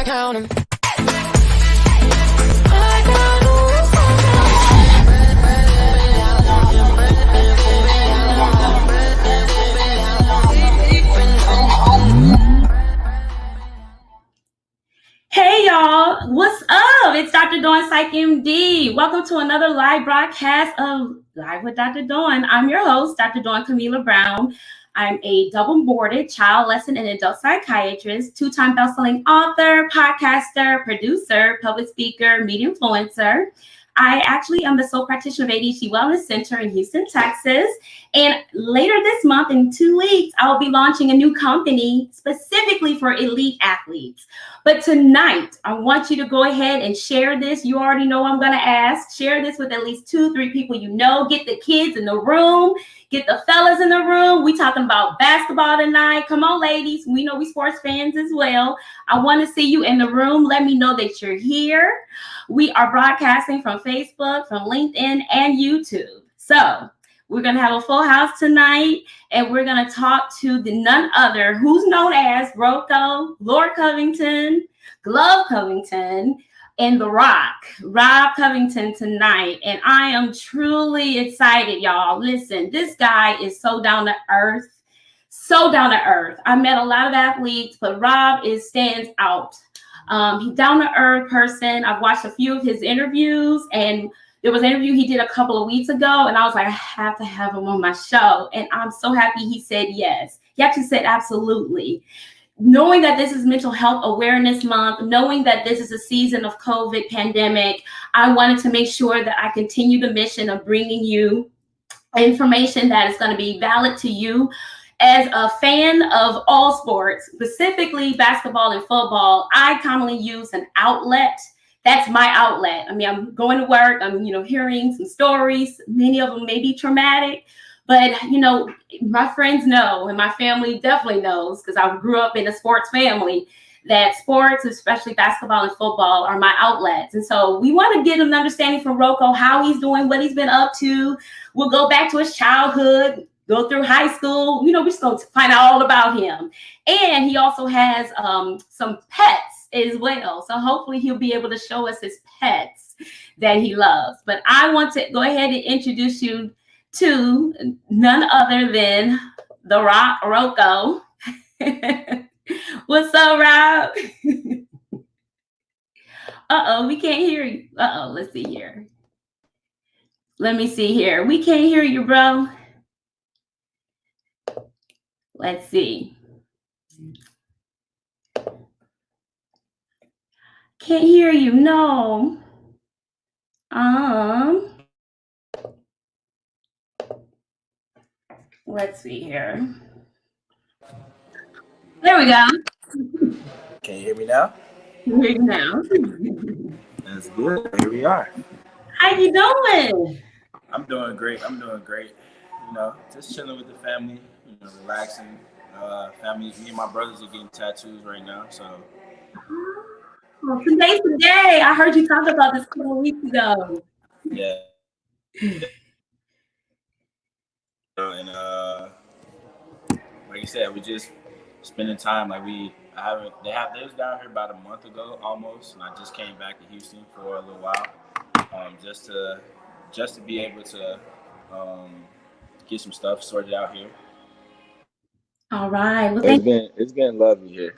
count 'em. Hey y'all, what's up? It's Dr. Dawn PsychMD. Welcome to another live broadcast of Live with Dr. Dawn. I'm your host, Dr. Dawn Camila Brown. I'm a double-boarded child, lesson, and adult psychiatrist, two-time best-selling author, podcaster, producer, public speaker, media influencer. I actually am the sole practitioner of ADHD Wellness Center in Houston, Texas. And later this month, in 2 weeks, I'll be launching a new company specifically for elite athletes. But tonight, I want you to go ahead and share this. You already know I'm going to ask. Share this with at least 2-3 people you know. Get the kids in the room. Get the fellas in the room. We talking about basketball tonight. Come on, ladies. We know we sports fans as well. I want to see you in the room. Let me know that you're here. We are broadcasting from Facebook, from LinkedIn, and YouTube. So we're going to have a full house tonight, and we're going to talk to the none other who's known as Roco, Lord Covington, Glove Covington, and The Rock, Rob Covington tonight. And I am truly excited, y'all. Listen, this guy is so down to earth, so down to earth. I met a lot of athletes, but Rob stands out. He's down to earth person. I've watched a few of his interviews, and there was an interview he did a couple of weeks ago, and I was like, I have to have him on my show. And I'm so happy he said yes. He actually said absolutely. Knowing that this is Mental Health Awareness Month, knowing that this is a season of COVID pandemic, I wanted to make sure that I continue the mission of bringing you information that is going to be valid to you. As a fan of all sports, specifically basketball and football, I commonly use an outlet. That's my outlet. I mean, I'm going to work, I'm, hearing some stories. Many of them may be traumatic, but, my friends know, and my family definitely knows, because I grew up in a sports family, that sports, especially basketball and football, are my outlets. And so we want to get an understanding from Roco, how he's doing, what he's been up to. We'll go back to his childhood, go through high school. We're just going to find out all about him. And he also has some pets as well. So hopefully he'll be able to show us his pets that he loves. But I want to go ahead and introduce you to none other than The Rock, Roco. What's up, Rob? Uh-oh, we can't hear you. Uh-oh, let's see here. Let me see here. We can't hear you, bro. Let's see. Can't hear you. No. Let's see here. There we go. Can you hear me now? Hear you now. That's good. Here we are. How you doing? I'm doing great. Just chilling with the family, relaxing. Family, me and my brothers are getting tattoos right now, so. Oh, today's the day. I heard you talk about this a couple of weeks ago. Yeah. And like you said, we just spending time. They was down here about a month ago almost, and I just came back to Houston for a little while, just to be able to get some stuff sorted out here. All right. Well, it's been lovely here.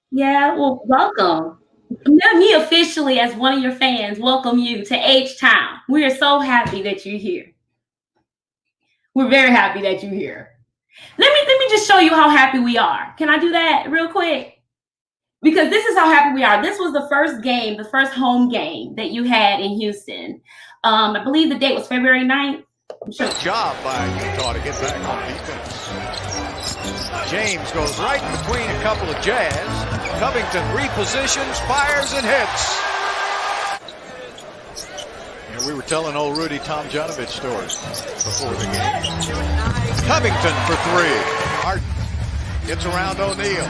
Yeah. Well, welcome. Let me officially, as one of your fans, welcome you to H-Town. We are so happy that you're here. We're very happy that you're here. Let me just show you how happy we are. Can I do that real quick? Because this is how happy we are. This was the first home game that you had in Houston. I believe the date was February 9th. Good job by Utah to get back on defense. James goes right between a couple of Jazz. Covington repositions, fires, and hits. We were telling old Rudy Tomjanovich stories before the game. Covington for three. Harden gets around O'Neal.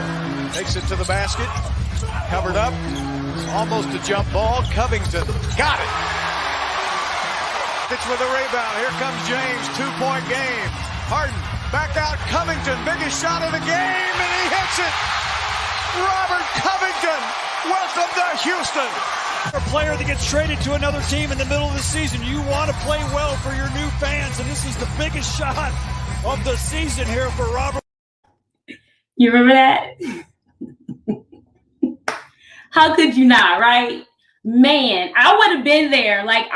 Takes it to the basket. Covered up. Almost a jump ball. Covington got it. It's with a rebound. Here comes James. 2-point game. Harden back out. Covington. Biggest shot of the game. And he hits it. Robert Covington. Welcome to Houston. A player that gets traded to another team in the middle of the season, you want to play well for your new fans, and this is the biggest shot of the season here for Robert. You remember that? How could you not, right? Man, I would have been there. Like,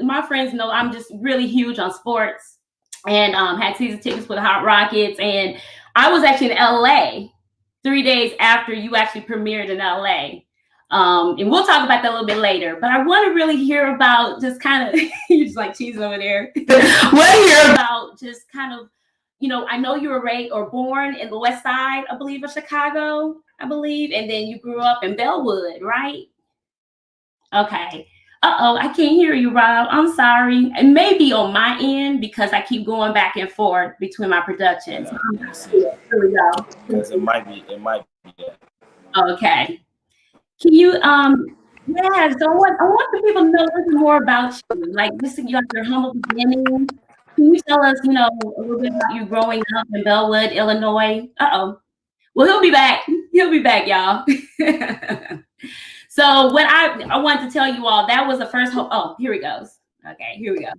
my friends know I'm just really huge on sports, and had season tickets for the Hot Rockets, and I was actually in LA 3 days after you actually premiered in LA. And we'll talk about that a little bit later, but I want to really hear about just kind of, you're just like cheesing over there. Want to hear about just kind of, you know, I know you were raised or born in the West Side, I believe, of Chicago, and then you grew up in Bellwood, right? Okay. Uh-oh, I can't hear you, Rob. I'm sorry. It may be on my end because I keep going back and forth between my productions. Here we go. Because it might be that. Okay. Can you so I want the people to know a little more about you. Like, this is your humble beginning. Can you tell us, you know, a little bit about you growing up in Bellwood, Illinois? Uh-oh. Well, he'll be back. He'll be back, y'all. So what I wanted to tell you all, that was the first here he goes. Okay, here we go.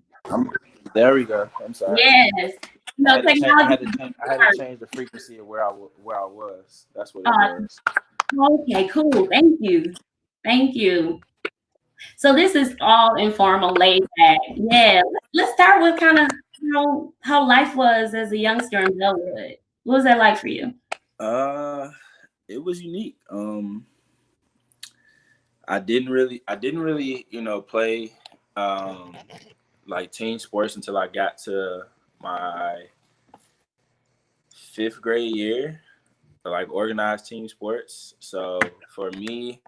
There we go. I'm sorry. Yes. No, I had to change the frequency of where I was. That's what it was. Okay, cool. Thank you. So this is all informal, laid back. Yeah. Let's start with kind of how life was as a youngster in Bellwood. What was that like for you? It was unique. I didn't really, you know, play like team sports until I got to my 5th grade year, like organized team sports. So for me,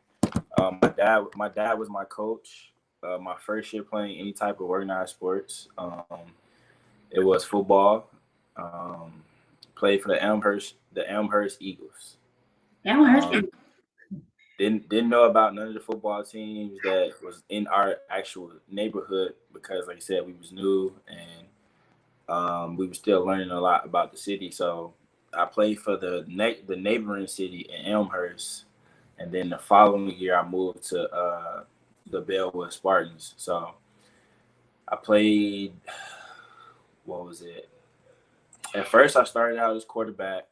my dad was my coach. My first year playing any type of organized sports. It was football. Played for the Elmhurst Eagles. Didn't know about none of the football teams that was in our actual neighborhood because, like I said, we was new and we were still learning a lot about the city. So I played for the neighboring city in Elmhurst, and then the following year I moved to the Bellwood Spartans. So I played. What was it? At first, I started out as quarterback.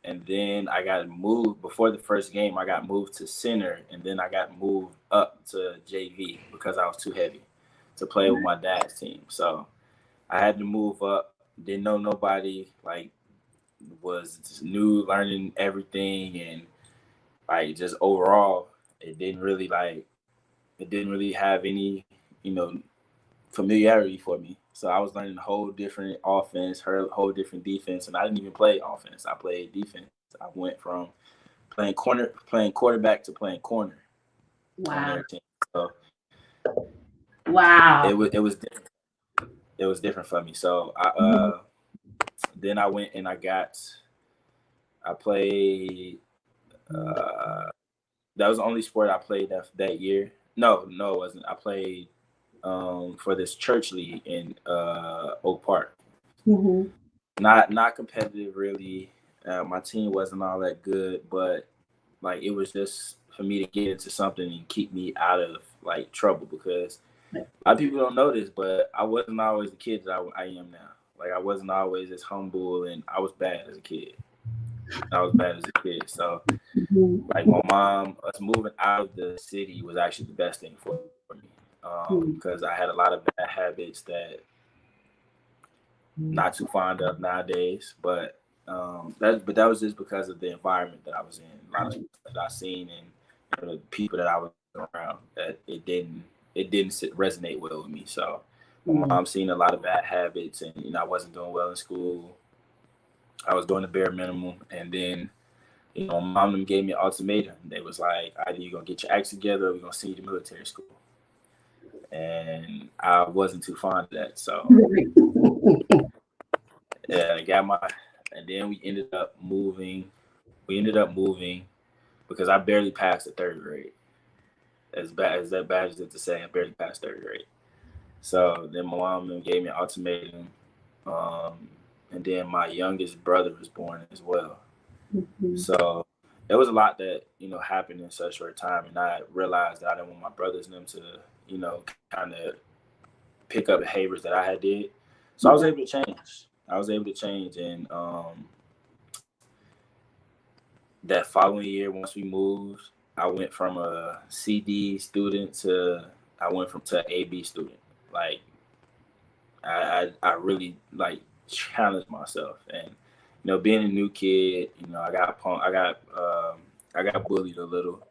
And then I got moved before the first game. I got moved to center, and then I got moved up to JV because I was too heavy to play with my dad's team. So I had to move up. Didn't know nobody. Like, was just new, learning everything, and like just overall, it didn't really have any, you know, familiarity for me. So I was learning a whole different offense, a whole different defense, and I didn't even play offense. I played defense. I went from playing quarterback to playing corner. Wow. So wow. It was different. It was different for me. So then I went and I played. That was the only sport I played that year. No, it wasn't. I played for this church league in Oak Park. Mm-hmm. Not competitive really. My team wasn't all that good, but like it was just for me to get into something and keep me out of like trouble, because a lot of people don't know this, but I wasn't always the kid that I am now. Like I wasn't always as humble, and I was bad as a kid. So like my mom, us moving out of the city was actually the best thing for me. Because I had a lot of bad habits that not too fond of nowadays, but that was just because of the environment that I was in. A lot of people that I seen and the people that I was around, that it didn't resonate well with me. So my mom seen a lot of bad habits, and I wasn't doing well in school. I was doing the bare minimum, and then my mom gave me an ultimatum. They was like, either you're gonna get your acts together, or we're gonna send you to military school. And I wasn't too fond of that. So yeah, and then we ended up moving because I barely passed the 3rd grade. As bad as it to say, I barely passed 3rd grade. So then my mom gave me an ultimatum. And then my youngest brother was born as well. Mhm. So there was a lot that, happened in such a short time. And I realized that I didn't want my brothers and them to, kind of pick up behaviors that I had did. So I was able to change. And that following year, once we moved, I went from a CD student to an AB student. Like I really like challenged myself, and being a new kid, I got bullied a little,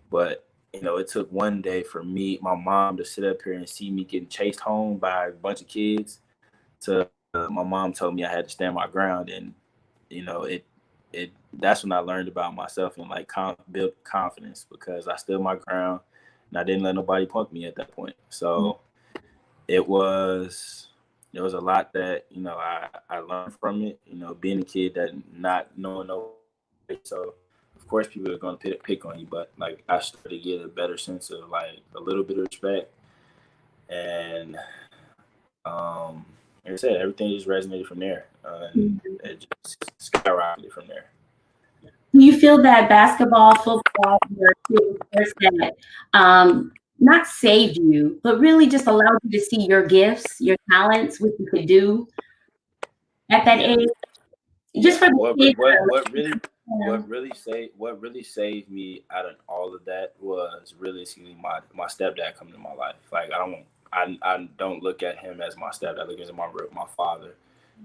but it took one day for my mom to sit up here and see me getting chased home by a bunch of kids. To my mom told me I had to stand my ground, and it that's when I learned about myself and like build confidence, because I stood my ground and I didn't let nobody punk me at that point. So it was a lot that I learned from it. Being a kid that not knowing no, so of course people are gonna pick on you, but like I started to get a better sense of like a little bit of respect, and like I said, everything just resonated from there, and it just skyrocketed from there. Do you feel that basketball, football, your sports that not saved you, but really just allowed you to see your gifts, your talents, what you could do at that age? Just for the What kids. really saved me out of all of that was really seeing my stepdad come into my life. Like I don't look at him as my stepdad. I look at him as my father,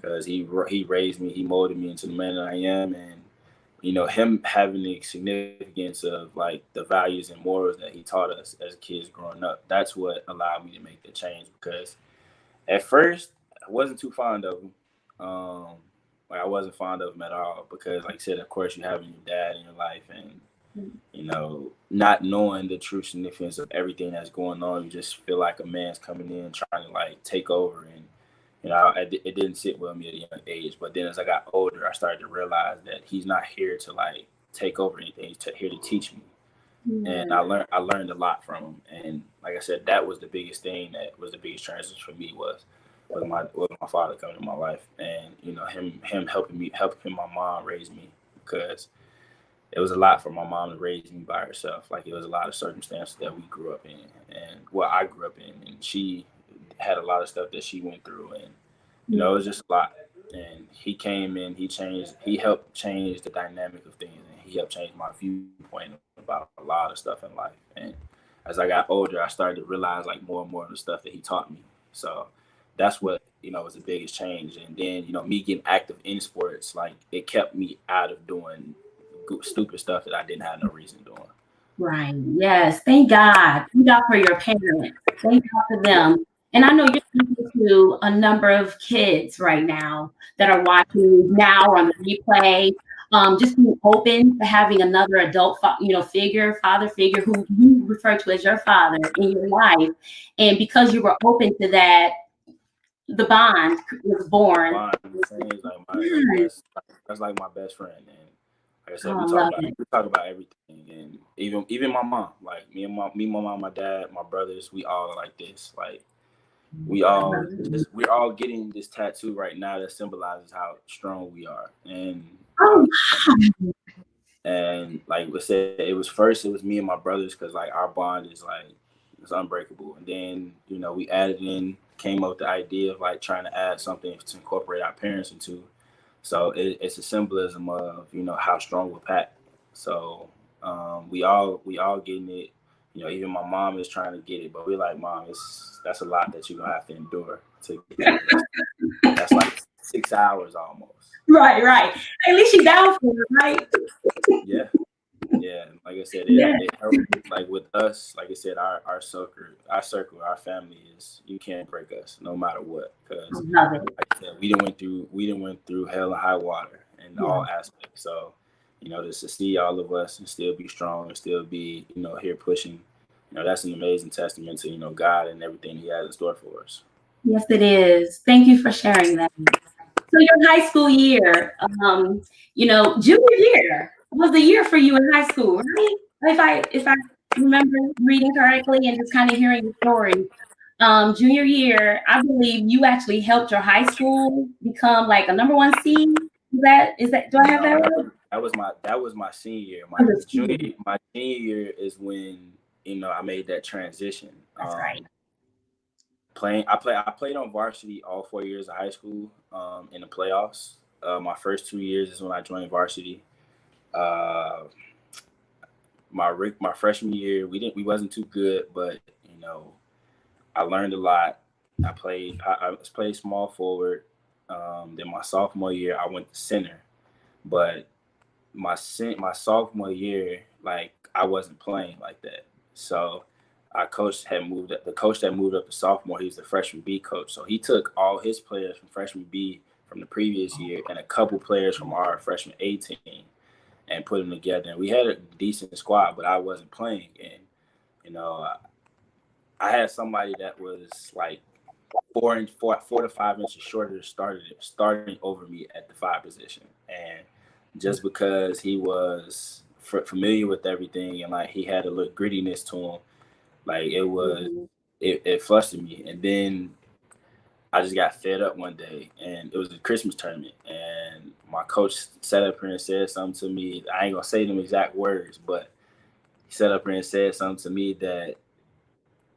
because he raised me, he molded me into the man that I am, and him having the significance of like the values and morals that he taught us as kids growing up. That's what allowed me to make the change, because at first I wasn't too fond of him. Like I wasn't fond of him at all, because like I said, of course you having your dad in your life, and not knowing the true significance of everything that's going on, you just feel like a man's coming in trying to like take over, and it didn't sit well with me at a young age. But then as I got older, I started to realize that he's not here to like take over anything. He's here to teach me. And I learned a lot from him. And like I said, that was the biggest thing, that was the biggest transition for me, was my father coming into my life, and him helping my mom raise me, because it was a lot for my mom to raise me by herself. Like it was a lot of circumstances that we grew up in, and I grew up in, and she had a lot of stuff that she went through, and it was just a lot. And he came in, he helped change the dynamic of things, and he helped change my viewpoint about a lot of stuff in life. And as I got older, I started to realize like more and more of the stuff that he taught me. So that's what was the biggest change. And then me getting active in sports, like it kept me out of doing stupid stuff that I didn't have no reason doing. Right. Yes. Thank God. Thank God for your parents. Thank God for them. And I know you're speaking to a number of kids right now that are watching now or on the replay. Just being open to having another adult, father figure who you refer to as your father in your life. And because you were open to that, the bond was born. That's like my best friend. And like I said, we talk about everything, and even my mom, like me, my mom, my dad, my brothers, we all are like this. Like we're all getting this tattoo right now that symbolizes how strong we are. And like we said, it was me and my brothers, because like our bond is like it's unbreakable. And then we came up with the idea of like trying to add something to incorporate our parents into. So it's a symbolism of how strong we're packed. So we all getting it. Even my mom is trying to get it, but we're like, Mom, that's a lot that you're gonna have to endure to get that. That's like 6 hours almost. Right. At least she's down for it, right? Yeah. Like I said, it helped. Like with us, like I said, our circle, our family is, you can't break us no matter what. Because like I said, we done went through hell and high water in all aspects. So just to see all of us and still be strong and still be here pushing, that's an amazing testament to God and everything He has in store for us. Yes, it is. Thank you for sharing that. So your high school year, junior year was the year for you in high school, right? If I remember reading correctly and just kind of hearing the story. Junior year, I believe you actually helped your high school become like a number 1 seed. Is that do I have that right? That was my senior year. My senior year is when, you know, I made that transition. That's right. I played on varsity all 4 years of high school in the playoffs. My first 2 years is when I joined varsity. My freshman year, we wasn't too good, but you know, I learned a lot. I played small forward. Then my sophomore year, I went to center, but my sophomore year, like I wasn't playing like that. So the coach that moved up to sophomore, he was the freshman B coach. So he took all his players from freshman B from the previous year and a couple players from our freshman A team and put them together. And we had a decent squad, but I wasn't playing. And, you know, I had somebody that was like 4 to 5 inches shorter starting over me at the 5 position. And just because he was familiar with everything and like he had a little grittiness to him, like it flustered me. And then I just got fed up one day, and it was a Christmas tournament, and my coach sat up here and said something to me. I ain't gonna say them exact words, but he sat up here and said something to me that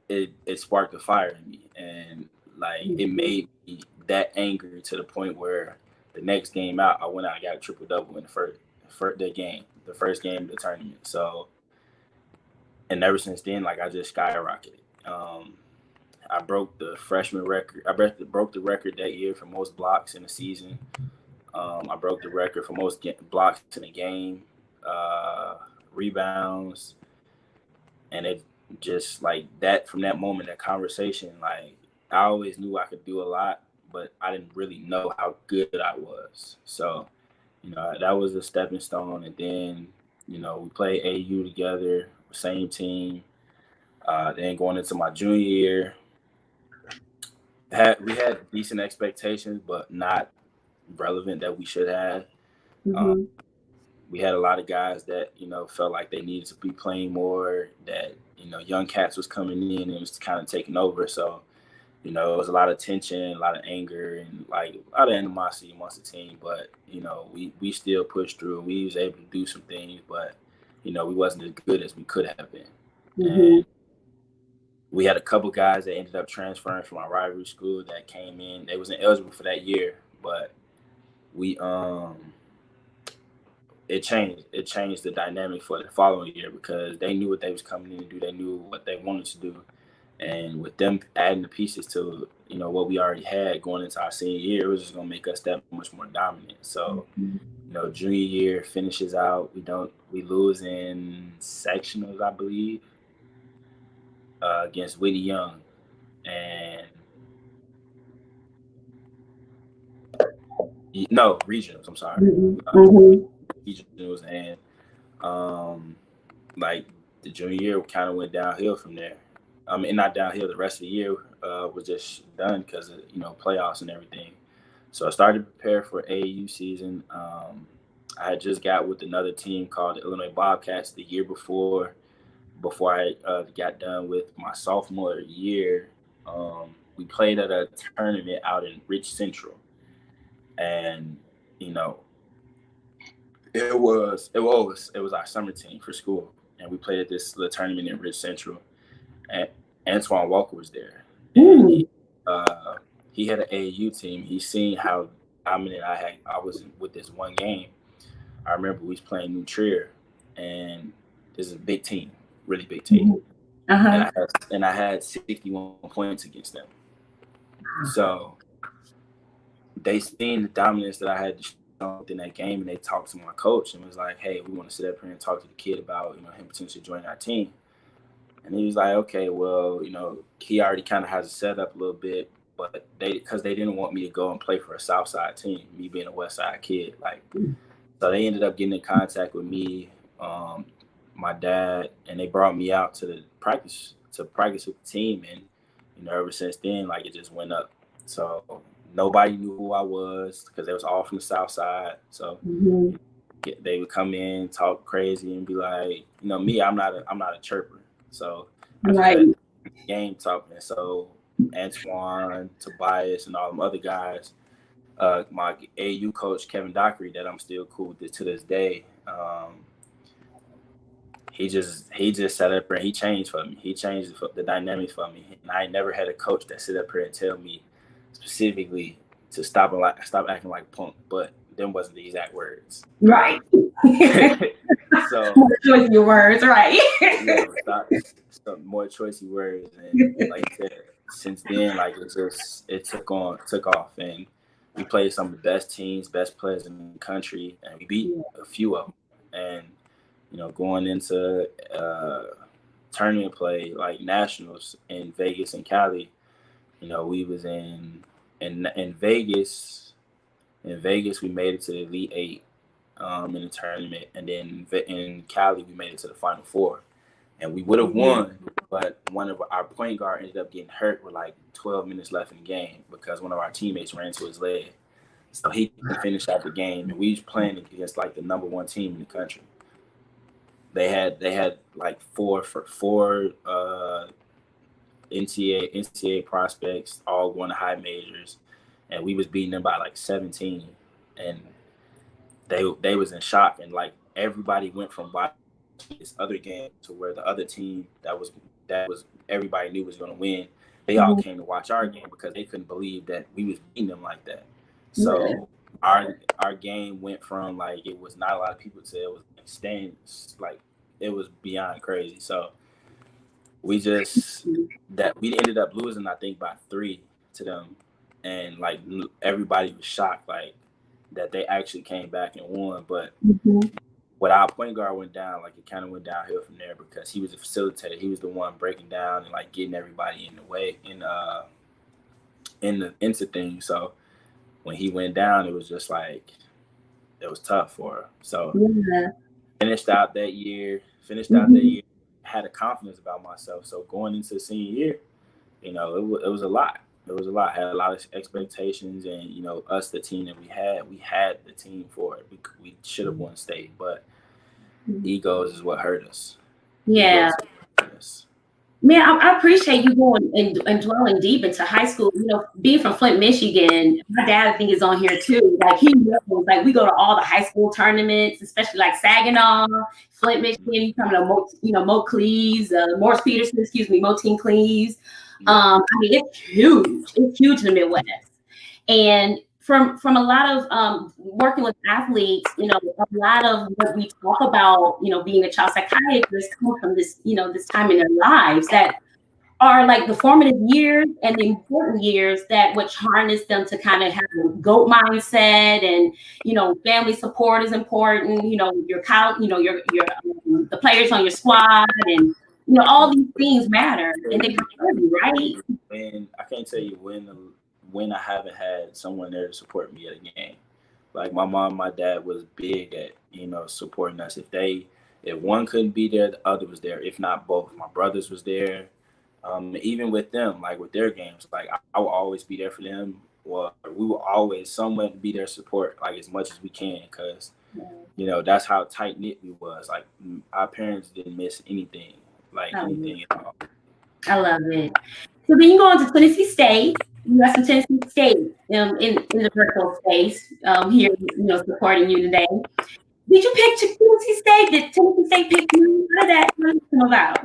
it sparked a fire in me, and like it made me that angry to the point where the next game out, I went out and got a triple-double in the first game of the tournament. So, and ever since then, like I just skyrocketed. I broke the freshman record. I broke the record that year for most blocks in the season. I broke the record for most blocks in a game, rebounds, and it just like that. From that moment, that conversation, like I always knew I could do a lot, but I didn't really know how good I was. So, you know, that was a stepping stone. And then, you know, we played AU together, same team. Then going into my junior year, we had decent expectations, but not relevant that we should have. We had a lot of guys that, you know, felt like they needed to be playing more, that, you know, young cats was coming in and it was kind of taking over. So, you know, it was a lot of tension, a lot of anger, and like a lot of animosity amongst the team. But, you know, we still pushed through. We was able to do some things, but, you know, we wasn't as good as we could have been. And we had a couple guys that ended up transferring from our rivalry school that came in. They wasn't eligible for that year, but we it changed the dynamic for the following year because they knew what they was coming in to do. They knew what they wanted to do. And with them adding the pieces to, you know, what we already had going into our senior year, it was just gonna make us that much more dominant. So, you know, junior year finishes out. We lose in sectionals, I believe, against Whitney Young, and no, regionals. I'm sorry, regionals, and like the junior year kind of went downhill from there. I mean, not downhill. The rest of the year was just done because of, you know, playoffs and everything. So I started to prepare for AAU season. I had just got with another team called the Illinois Bobcats the year before I got done with my sophomore year. We played at a tournament out in Rich Central, and you know, it was our summer team for school, and we played at this little tournament in Rich Central, and Antoine Walker was there. And he had an AAU team. He seen how dominant I was with this one game. I remember we was playing New Trier, and this is a big team, really big team. And I had 61 points against them. So they seen the dominance that I had shown within that game, and they talked to my coach and was like, "Hey, we want to sit up here and talk to the kid about, you know, him potentially joining our team." And he was like, "Okay, well, you know, he already kind of has a setup a little bit, but because they didn't want me to go and play for a South Side team, me being a West Side kid, like, so they ended up getting in contact with me, my dad, and they brought me out to practice with the team, and you know, ever since then, like, it just went up. So nobody knew who I was because they was all from the South Side. So they would come in, talk crazy, and be like, you know, me, I'm not a chirper. So I just let game talk. And so Antoine, Tobias, and all them other guys, my AU coach, Kevin Dockery, that I'm still cool with to this day. He just sat up there and he changed for me. He changed the dynamics for me. And I never had a coach that sit up here and tell me specifically to stop acting like a punk, but them wasn't the exact words. Right. So more choicey words, right? More choicey words, and like I said, since then, like it took off, and we played some of the best teams, best players in the country, and we beat a few of them. And going into tournament play like nationals in Vegas and Cali, we was in Vegas. In Vegas, we made it to the Elite Eight in the tournament, and then in Cali, we made it to the Final Four, and we would have won, but one of our point guard ended up getting hurt with like 12 minutes left in the game because one of our teammates ran to his leg, so he finished out the game, and we was playing against like the number one team in the country. They had like four NCAA prospects, all going to high majors, and we was beating them by like 17, and they was in shock, and like everybody went from watching this other game to where the other team that was everybody knew was going to win. They all came to watch our game because they couldn't believe that we was beating them like that. So our game went from like it was not a lot of people to it was like it was beyond crazy. So we ended up losing, I think, by 3 to them, and like everybody was shocked like that they actually came back and won. But when our point guard went down, like it kind of went downhill from there because he was a facilitator. He was the one breaking down and like getting everybody in the way into things. So when he went down, it was just like it was tough for her. So finished out that year, had a confidence about myself. So going into the senior year, it was a lot. It was a lot. I had a lot of expectations, and us, the team that we had the team for it. We should have won state, but egos is what hurt us. Yeah. Man, I appreciate you going and dwelling deep into high school. Being from Flint, Michigan, my dad, I think, is on here too. Like he knows, like we go to all the high school tournaments, especially like Saginaw, Flint, Michigan. You come to Mo Cleves, Morris Peterson, Moteen Cleves. I mean, it's huge. It's huge in the Midwest. And from a lot of working with athletes, a lot of what we talk about, being a child psychiatrist comes from this, this time in their lives that are like the formative years and the important years which harness them to kind of have a GOAT mindset, and family support is important. Your college, the players on your squad, and all these things matter, and they matter, right? And I can't tell you when I haven't had someone there to support me at a game. Like my mom, my dad was big at supporting us. If one couldn't be there, the other was there. If not both, my brothers was there. Even with them, like with their games, like I will always be there for them. Well, we will always somewhat be their support, like as much as we can, because that's how tight knit we was. Like our parents didn't miss anything, anything at all. I love it. So then you go on to Tennessee State. You got some Tennessee State in the virtual space here, supporting you today. Did you pick Tennessee State? Did Tennessee State pick you? How did that come about?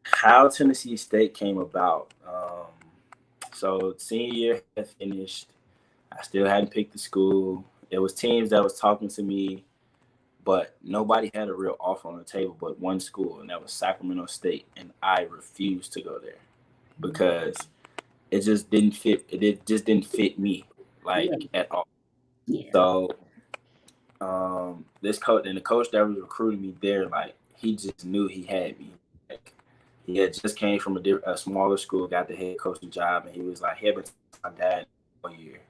How Tennessee State came about. So senior year had finished. I still hadn't picked the school. There was teams that was talking to me, but nobody had a real offer on the table but one school, and that was Sacramento State. And I refused to go there because it just didn't fit. It just didn't fit me at all. Yeah. So this coach and the coach that was recruiting me there, like he just knew he had me. Like, he had just came from a smaller school, got the head coaching job, and he was like, he had been to my dad all year.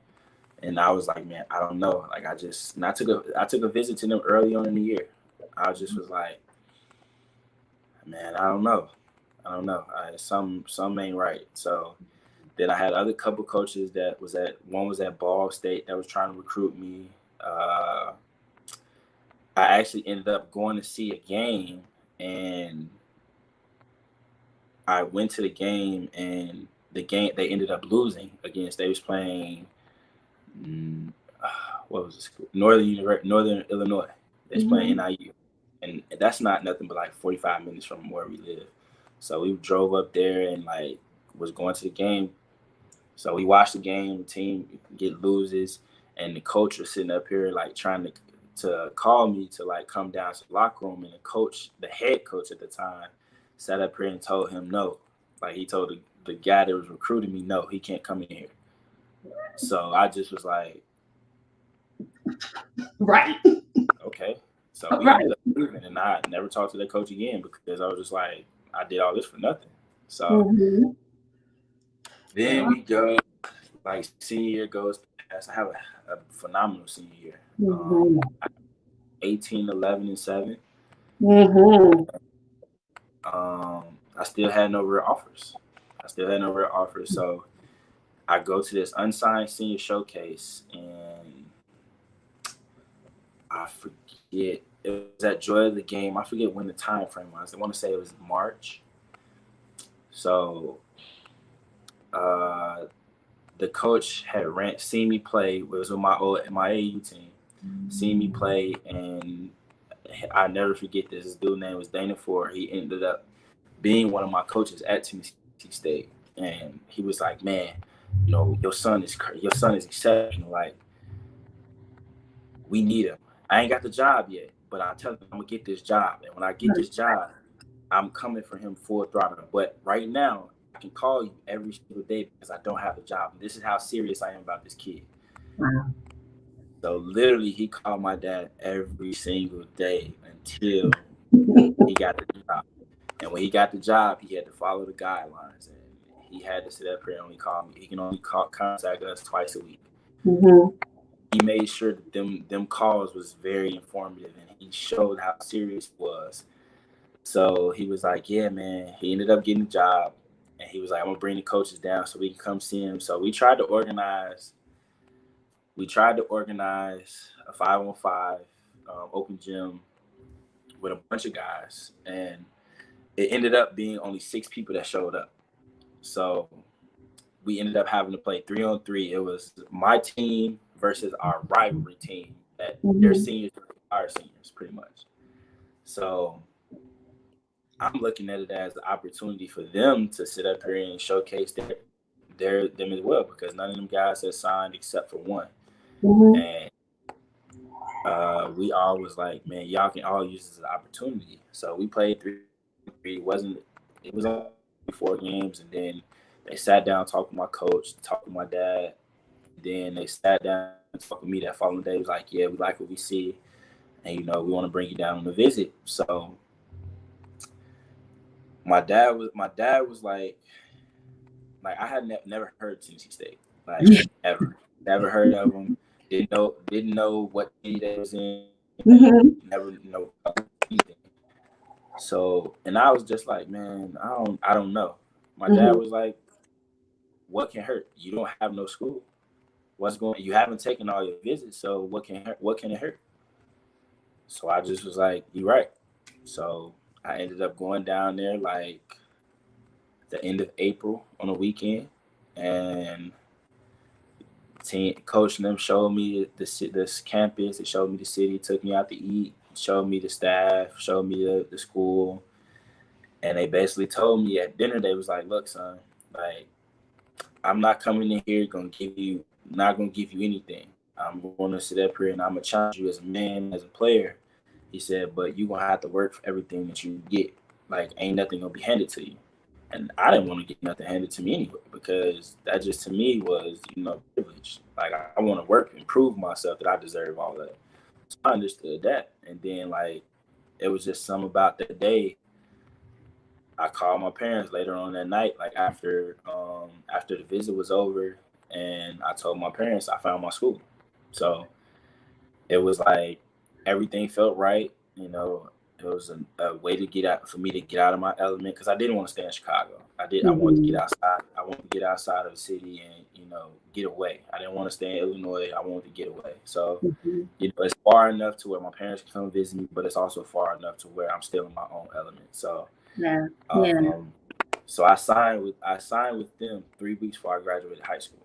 And I was like, man, I don't know. Like I took a visit to them early on in the year. I just was like, man, I don't know. Some ain't right. So then I had other couple coaches one was at Ball State that was trying to recruit me. I actually ended up going to see a game, and I went to the game, and they ended up losing against. They was playing what was the school? Northern Illinois. It's playing NIU, and that's not nothing but like 45 minutes from where we live. So we drove up there and like was going to the game. So we watched the game. The team loses, and the coach was sitting up here like trying to call me to like come down to the locker room, and the head coach at the time, sat up here and told him no. Like he told the guy that was recruiting me, no, he can't come in here. So I just was like, right. Okay. So we ended up leaving, and I never talked to that coach again because I was just like, I did all this for nothing. So then we go, like senior year goes past. I have a phenomenal senior year. 18, 11, and 7. I still had no real offers. So I go to this unsigned senior showcase, and I forget, it was at Joy of the Game. I forget when the time frame was. I want to say it was March. So the coach had seen me play. It was with my AAU team. Seen me play, and I never forget this. This dude's name was Dana Ford. He ended up being one of my coaches at Tennessee State, and he was like, "Man, you know, your son is exceptional. Like, we need him. I ain't got the job yet, but I tell him I'm gonna get this job, and when I get this job, I'm coming for him full throttle. But right now, I can call you every single day because I don't have a job. And this is how serious I am about this kid." So literally, he called my dad every single day until he got the job. And when he got the job, he had to follow the guidelines, and he had to sit up here and only call me. He can only contact us twice a week. He made sure that them calls was very informative, and he showed how serious it was. So he was like, yeah, man. He ended up getting a job, and he was like, I'm gonna bring the coaches down so we can come see him. So we tried to organize a 5-on-5 open gym with a bunch of guys, and it ended up being only 6 people that showed up. So we ended up having to play 3-on-3. It was my team versus our rivalry team that their seniors were our seniors, pretty much. So I'm looking at it as an opportunity for them to sit up here and showcase them as well, because none of them guys had signed except for one. And we all was like, man, y'all can all use this as an opportunity. So we played 3-3. It was only 4 games, and then they sat down, talked with my coach, talked with my dad. Then they sat down and talked with me that following day. It was like, yeah, we like what we see, and we want to bring you down on a visit. So my dad was like I had never heard of Tennessee State, like ever, never heard of them. Didn't know what city they was in. Never know anything. So, and I was just like, man, I don't know. My dad was like, what can hurt? You don't have no school. You haven't taken all your visits, so what can it hurt? So I just was like, you're right. So I ended up going down there like the end of April on a weekend, and coach and them showed me this campus. They showed me the city, took me out to eat, showed me the staff, showed me the school. And they basically told me at dinner, they was like, look, son, like, I'm not coming in here not gonna give you anything. I'm gonna sit up here and I'm gonna challenge you as a man, as a player. He said, but you gonna have to work for everything that you get. Like, ain't nothing gonna be handed to you. And I didn't want to get nothing handed to me anyway, because that just to me was, privilege. Like, I want to work and prove myself that I deserve all that. So I understood that. And then, like, it was just something about that day. I called my parents later on that night, like after the visit was over, and I told my parents I found my school. So it was like everything felt right. It was a way for me to get out of my element, because I didn't want to stay in Chicago. I wanted to get outside. I wanted to get outside of the city and, get away. I didn't want to stay in Illinois. I wanted to get away. So, it's far enough to where my parents can come visit me, but it's also far enough to where I'm still in my own element. So, so I signed with them 3 weeks before I graduated high school.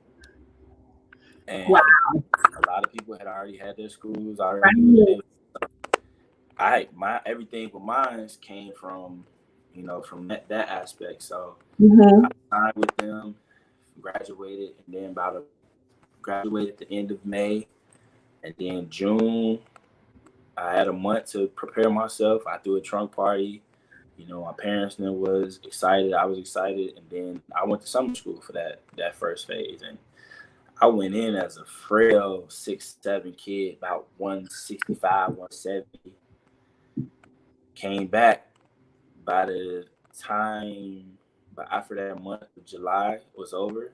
And Wow. a lot of people had already had their schools. I already knew everything with mine came from, from that aspect. So Mm-hmm. I signed with them, graduated, and then graduated at the end of May, and then June, I had a month to prepare myself. I threw a trunk party. My parents was excited. I was excited, and then I went to summer school for that first phase, and I went in as a frail 6'7" kid, about 165, 170. Came back by the time, but after that month of July was over,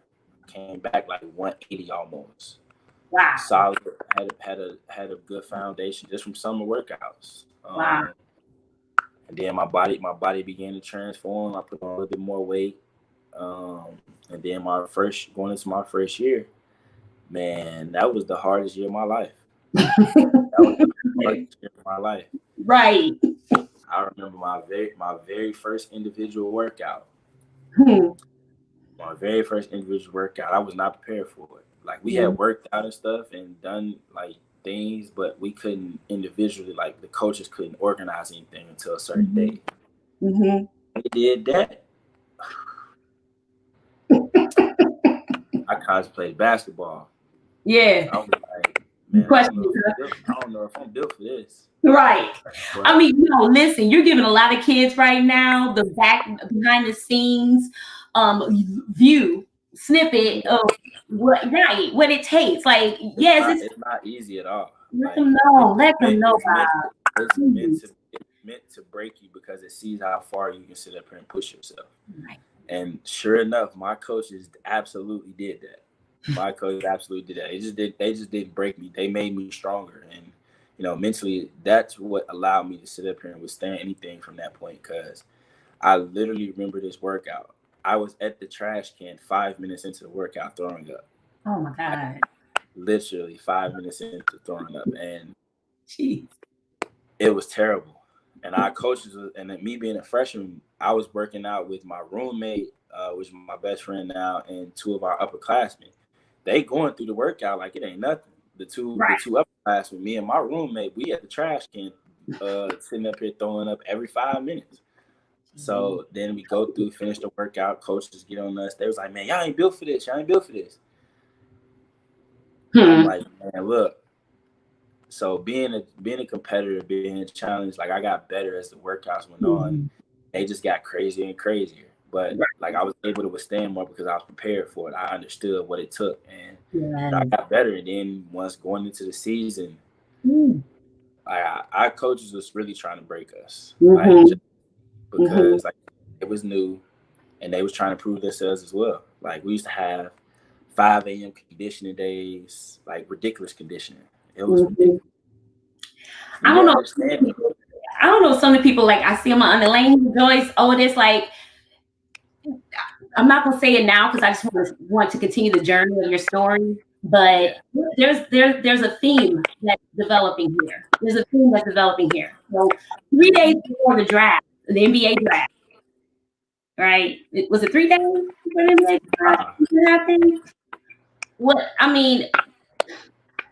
came back like 180 almost. Wow. Solid, had a good foundation just from summer workouts. Wow. And then my body began to transform. I put on a little bit more weight. And then going into my first year, man, that was the hardest year of my life. That was the hardest year of my life. Right. I remember my very first individual workout. My very first individual workout, I was not prepared for it. Like, we had worked out and stuff and done like things, but we couldn't individually, like the coaches couldn't organize anything until a certain day. Mm-hmm. We did that. I contemplated basketball. Yeah. I was like, man, I don't know if I'm built for this. Right. But, I mean, listen, you're giving a lot of kids right now the behind the scenes view snippet of what it takes. Like, yes, it's not easy at all. Let them know. It's meant to break you because it sees how far you can sit up here and push yourself. Right. And sure enough, my coaches absolutely did that. My coaches absolutely did that. They just didn't break me. They made me stronger. And, mentally, that's what allowed me to sit up here and withstand anything from that point. Because I literally remember this workout. I was at the trash can 5 minutes into the workout throwing up. Oh my God. Literally 5 minutes into throwing up. And jeez, it was terrible. And our coaches, and me being a freshman, I was working out with my roommate, which is my best friend now, and two of our upperclassmen. They going through the workout like it ain't nothing. The two upperclassmen, me and my roommate, we at the trash can, sitting up here throwing up every 5 minutes. So then we go through, finish the workout. Coaches get on us. They was like, man, y'all ain't built for this. Y'all ain't built for this. I'm like, man, look. So being a competitor, being a challenge, like, I got better as the workouts went on. They just got crazier and crazier. But like, I was able to withstand more because I was prepared for it. I understood what it took, and I got better. And then once going into the season, our coaches was really trying to break us, because like, it was new, and they was trying to prove themselves as well. Like, we used to have 5 a.m. conditioning days, like ridiculous conditioning. It was ridiculous. I don't know. Some of the people, like, I see them on Elaine, Joyce, Otis, like, I'm not gonna say it now because I just want to continue the journey of your story. But there's a theme that's developing here. So 3 days before the draft, the NBA draft, right? Was it 3 days before the NBA draft? What, I mean,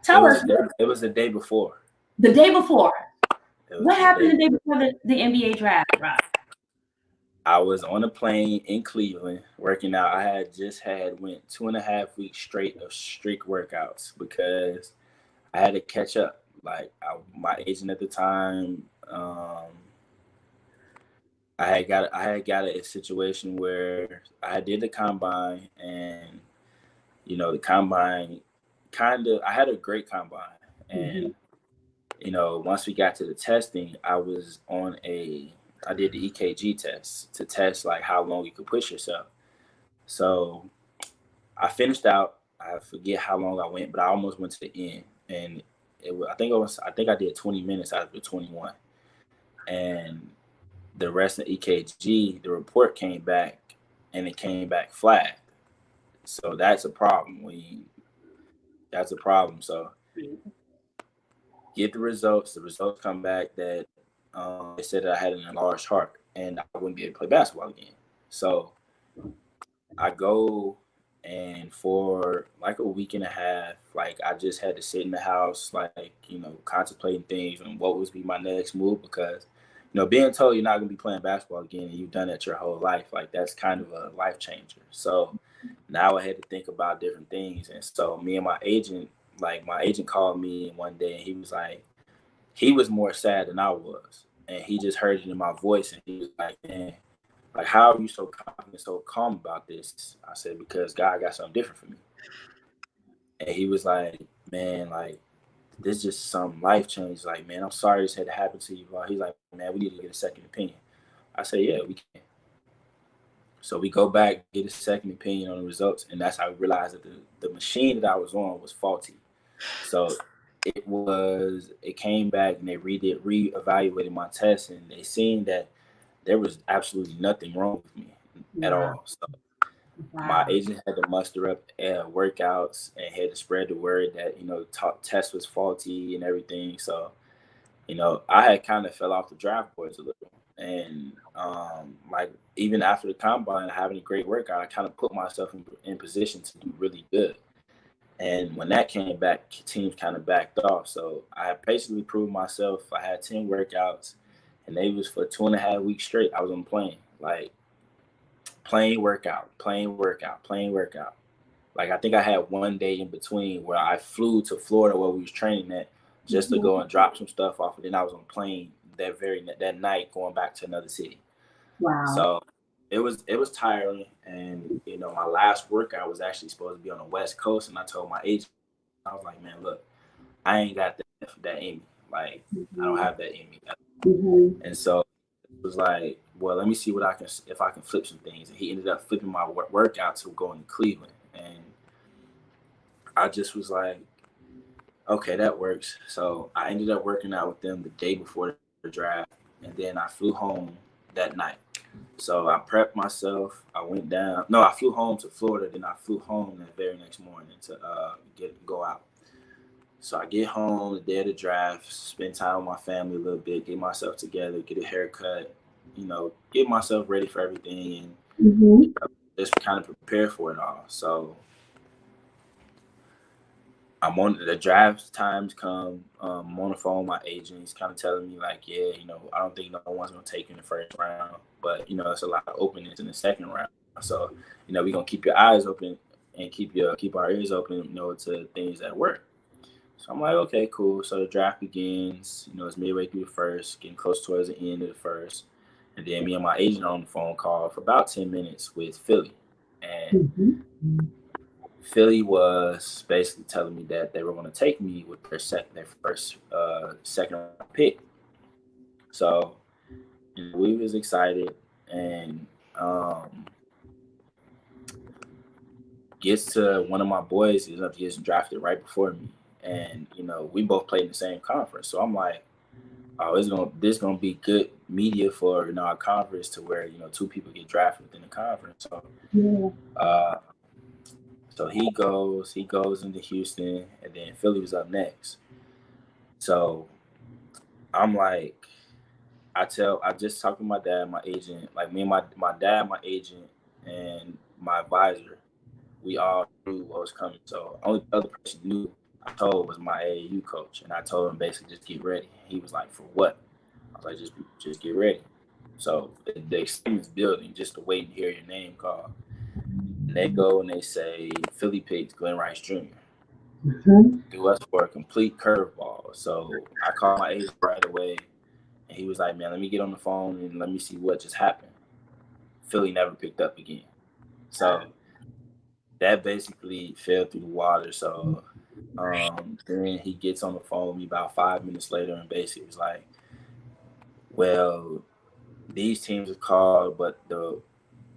tell us. It was the day before. The day before. What happened the day before the NBA draft, Rob? I was on a plane in Cleveland working out. I had just went 2.5 weeks straight of strict workouts because I had to catch up. Like, my agent at the time, I had got a situation where I did the combine, and the combine I had a great combine, and once we got to the testing, I did the EKG test to test like how long you could push yourself. So I finished out. I forget how long I went, but I almost went to the end, and I think I did 20 minutes out of the 21, and the rest of the EKG, the report came back, and it came back flat. So that's a problem. So get the results. The results come back that they said that I had an enlarged heart and I wouldn't be able to play basketball again. So I go And for like a week and a half, like I just had to sit in the house, like, contemplating things and what would be my next move, because, being told you're not going to be playing basketball again and you've done that your whole life, like that's kind of a life changer. So now I had to think about different things. And so me and my agent called me one day and he was like, he was more sad than I was. And he just heard it in my voice and he was like, man, like, how are you so confident, so calm about this? I said, because God got something different for me. And he was like, man, like, this is just some life change. Like, man, I'm sorry this had to happen to you. He's like, man, we need to get a second opinion. I said, yeah, we can. So we go back, get a second opinion on the results. And that's how we realized that the machine that I was on was faulty. So it came back and they reevaluated my test and they seen that there was absolutely nothing wrong with me at all. So my agent had to muster up workouts and had to spread the word that, test was faulty and everything. So, I had kind of fell off the draft boards a little. And like even after the combine, having a great workout, I kind of put myself in position to do really good. And when that came back, teams kind of backed off. So I had basically proved myself. I had 10 workouts, and they was for 2.5 weeks straight. I was on the plane, like playing workout. Like I think I had one day in between where I flew to Florida where we was training at just to go and drop some stuff off. And then I was on a plane that night going back to another city. Wow. So it was tiring. And, my last workout was actually supposed to be on the West Coast. And I told my agent, I was like, man, look, I ain't got that in me. Like, I don't have that in me. And so it was like, well, let me see if I can flip some things. And he ended up flipping my workout to going to Cleveland. And I just was like, okay, that works. So I ended up working out with them the day before the draft. And then I flew home that night. So I prepped myself. I flew home to Florida. Then I flew home that very next morning to go out. So I get home the day of the draft, spend time with my family a little bit, get myself together, get a haircut, get myself ready for everything and just kind of prepare for it all. So I'm on the draft times come. I'm on the phone with my agent. He's kind of telling me like, yeah, I don't think no one's gonna take you in the first round, but it's a lot of openings in the second round. So we're gonna keep your eyes open and keep our ears open, to things that work. So I'm like, okay, cool. So the draft begins. It's midway through the first, getting close towards the end of the first, and then me and my agent are on the phone call for about 10 minutes with Philly, and Philly was basically telling me that they were going to take me with their first second round pick. So we was excited, and gets to one of my boys ends up getting drafted right before me, and we both played in the same conference. So I'm like, oh, this gonna be good media for our conference to where two people get drafted within the conference. So So he goes into Houston, and then Philly was up next. So I'm like, I just talked to my dad, my agent, like me and my dad, my agent, and my advisor, we all knew what was coming. So only other person knew I told was my AAU coach, and I told him basically just get ready. He was like, for what? I was like, just get ready. So the experience building, just to wait and hear your name called. And they go and they say, Philly picks Glenn Rice Jr. Threw us for a complete curveball. So I called my agent right away, and he was like, man, let me get on the phone and let me see what just happened. Philly never picked up again. So that basically fell through the water. So then he gets on the phone with me about 5 minutes later and basically was like, well, these teams are called, but the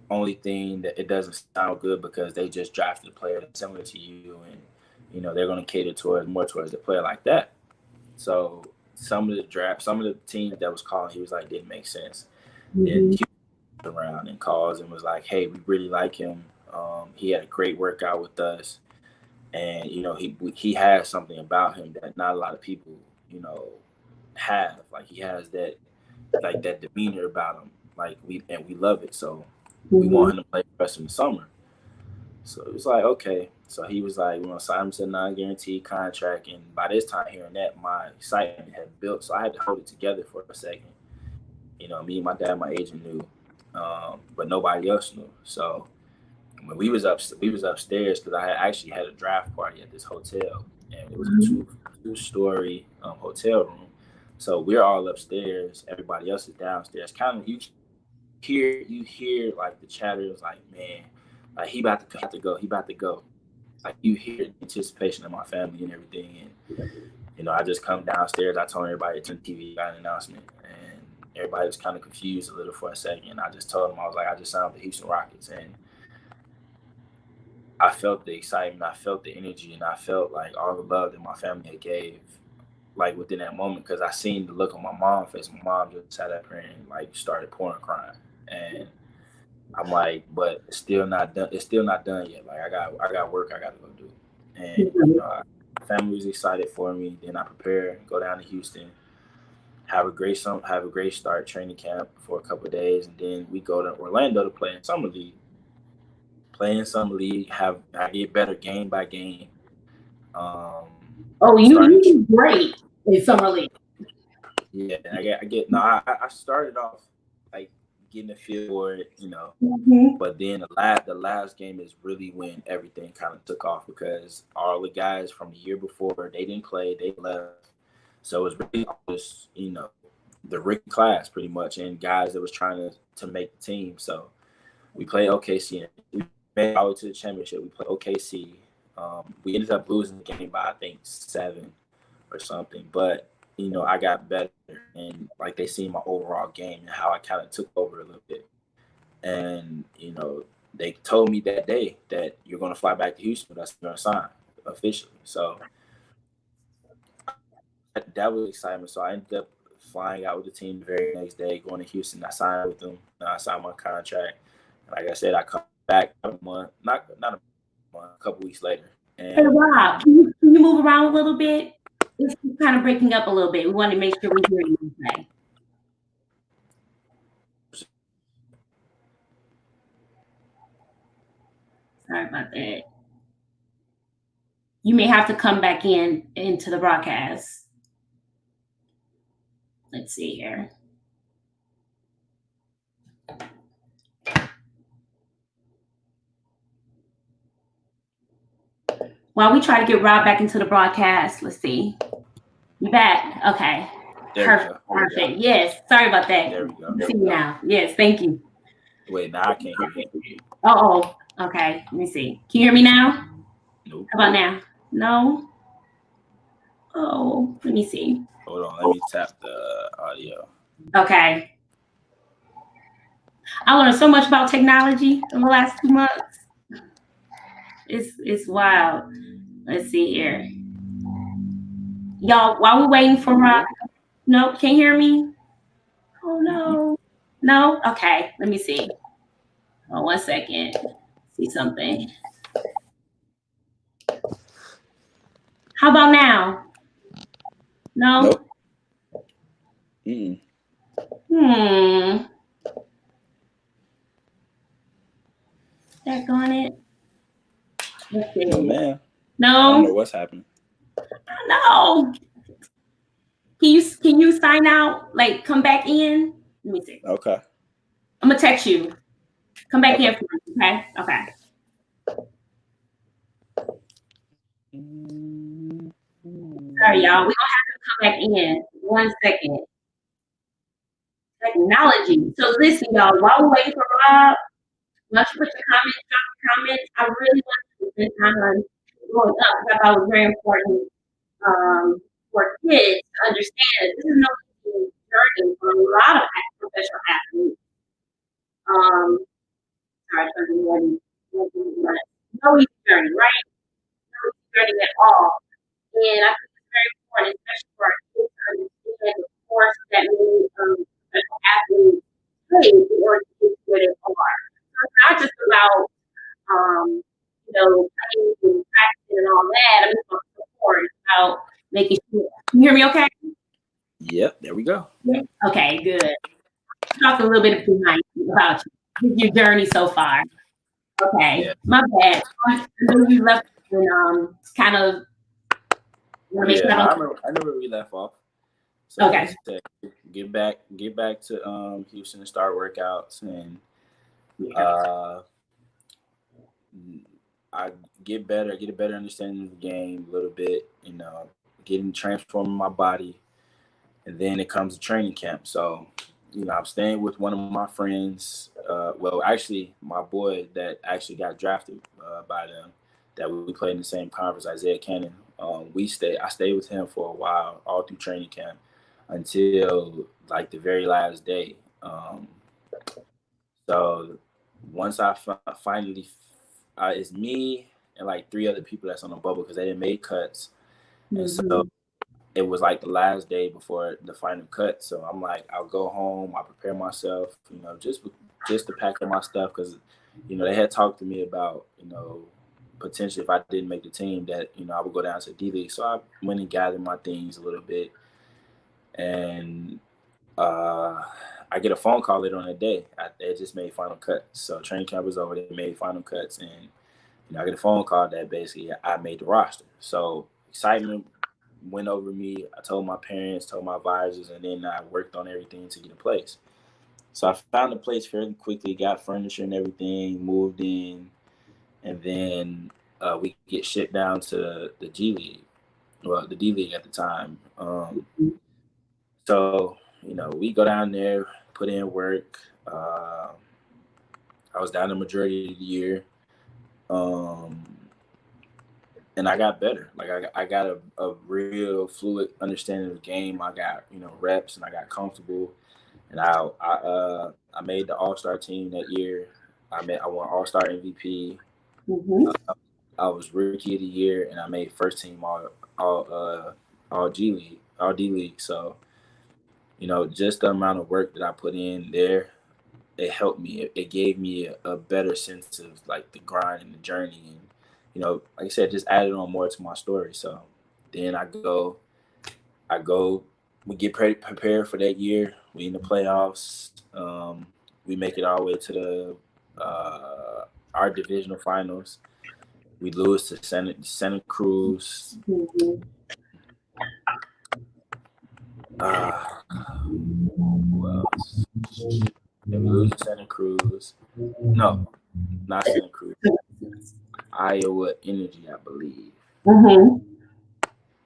only thing that it doesn't sound good because they just drafted a player similar to you, and they're going to cater more towards the player like that. So some of the teams that was calling, he was like, didn't make sense. Then he went around and calls and was like, hey, we really like him. He had a great workout with us, and he has something about him that not a lot of people have. Like he has that demeanor about him. Like we love it. So we want him to play for us in the summer. So it was like, okay. So he was like, we're going to sign him to a non-guaranteed contract. And by this time, hearing that, my excitement had built. So I had to hold it together for a second. You know, me and my dad, my agent knew, but nobody else knew. So when we was upstairs, because I actually had a draft party at this hotel, and it was a two-story hotel room. So we're all upstairs. Everybody else is downstairs. Kind of you hear like the chatter was like, man, like he about to go. He about to go. Like you hear the anticipation of my family and everything. And you know, I just come downstairs. I told everybody to turn the TV, got an announcement, and everybody was kind of confused a little for a second. I just told them, I was like, I just signed with the Houston Rockets, and I felt the excitement, I felt the energy, and I felt like all the love that my family had gave, like within that moment, because I seen the look on my mom's face. My mom just sat up here and like started pouring crying, and I'm like, but it's still not done. It's still not done yet. Like I got work I got to go do, and you know, my family was excited for me. Then I prepare, go down to Houston, have a great start training camp for a couple of days, and then we go to Orlando to play in summer league. I get better game by game. You did great in summer league. Yeah, I started off like getting a feel for it, you know. But then the last game is really when everything kind of took off, because all the guys from the year before, they didn't play, they left. So it was really just, you know, the rookie class pretty much, and guys that was trying to make the team. So we played OKC, and we made our way to the championship. We played OKC. We ended up losing the game by, I think, 7 or something. But, you know, I got better, and, like, they seen my overall game and how I kind of took over a little bit. And, you know, they told me that day that you're going to fly back to Houston. That's going to sign officially. So that was excitement. So I ended up flying out with the team the very next day, going to Houston. I signed with them. I signed my contract. Like I said, I come back a couple weeks later. And, hey, Rob, can you move around a little bit? It's kind of breaking up a little bit. We want to make sure we hear you okay. Sorry about that. You may have to come back into the broadcast. Let's see here. While we try to get Rob back into the broadcast, let's see. You back? Okay. Perfect. Yes. Sorry about that. There we go. See you now. Yes. Thank you. Wait, now I can't hear you. Oh. Okay. Let me see. Can you hear me now? Nope. How about now? No. Oh. Let me see. Hold on. Let me tap the audio. Okay. I learned so much about technology in the last 2 months. It's wild. Let's see here. Y'all, while we're waiting for Rob. Nope, can't hear me? Oh, no. No? Okay, let me see. Oh, 1 second. See something. How about now? No? Nope. Daggone it. Let's see. No, man. No? I don't know what's happening. No. Can you sign out? Like, come back in? Let me see. Okay. I'm gonna text you. Come back in for me, okay? Sorry, y'all. We're gonna have to come back in. 1 second. Technology. So listen, y'all, while we're waiting for Rob, once you put your comments, drop your comments. I really want to spend time on going up, because I thought it was very important for kids to understand this is no easy journey for a lot of professional athletes. Sorry, no easy journey, right? No easy journey at all. And I think it's very important, especially for our kids, to understand the course that many professional athletes take in order to get where they are. So it's not just about playing and practicing and all that. I'm just about support. It's about making sure. Can you hear me okay? Yep, there we go. Okay, good. Talk a little bit about your journey so far. Okay, Yeah. my bad. I know you left and kind of. Yeah, I remember where we left off. So Okay. like I said, get back to Houston and start workouts, and I get a better understanding of the game a little bit, transforming my body, and then it comes to training camp. So, I'm staying with one of my friends. Actually, my boy that actually got drafted by them, that we played in the same conference, Isaiah Cannon. I stayed with him for a while, all through training camp, until like the very last day. So once I finally, it's me and like 3 other people that's on the bubble because they didn't make cuts, and so it was like the last day before the final cut. So I'm like, I'll go home, I'll prepare myself, just to pack up my stuff because, they had talked to me about, potentially if I didn't make the team that, I would go down to D League. So I went and gathered my things a little bit, and I get a phone call later on the day. They just made final cuts. So training camp was over. They made final cuts, and I get a phone call that basically I made the roster. So excitement went over me. I told my parents, told my advisors, and then I worked on everything to get a place. So I found a place fairly quickly, got furniture and everything, moved in, and then we get shipped down to the G League, the D League at the time. So, we go down there, put in work. I was down the majority of the year. And I got better. Like I got a real fluid understanding of the game. I got, reps, and I got comfortable. And I made the All-Star team that year. I won All-Star MVP. I was Rookie of the Year, and I made first team all D League. So, just the amount of work that I put in there, it helped me. It gave me a better sense of like the grind and the journey, and like I said, just added on more to my story. So then I go, we get prepared for that year. We in the playoffs. We make it all the way to our divisional finals. We lose to Santa Cruz. Who else? Yeah, we lose to Santa Cruz. No, not Santa Cruz. Iowa Energy, I believe.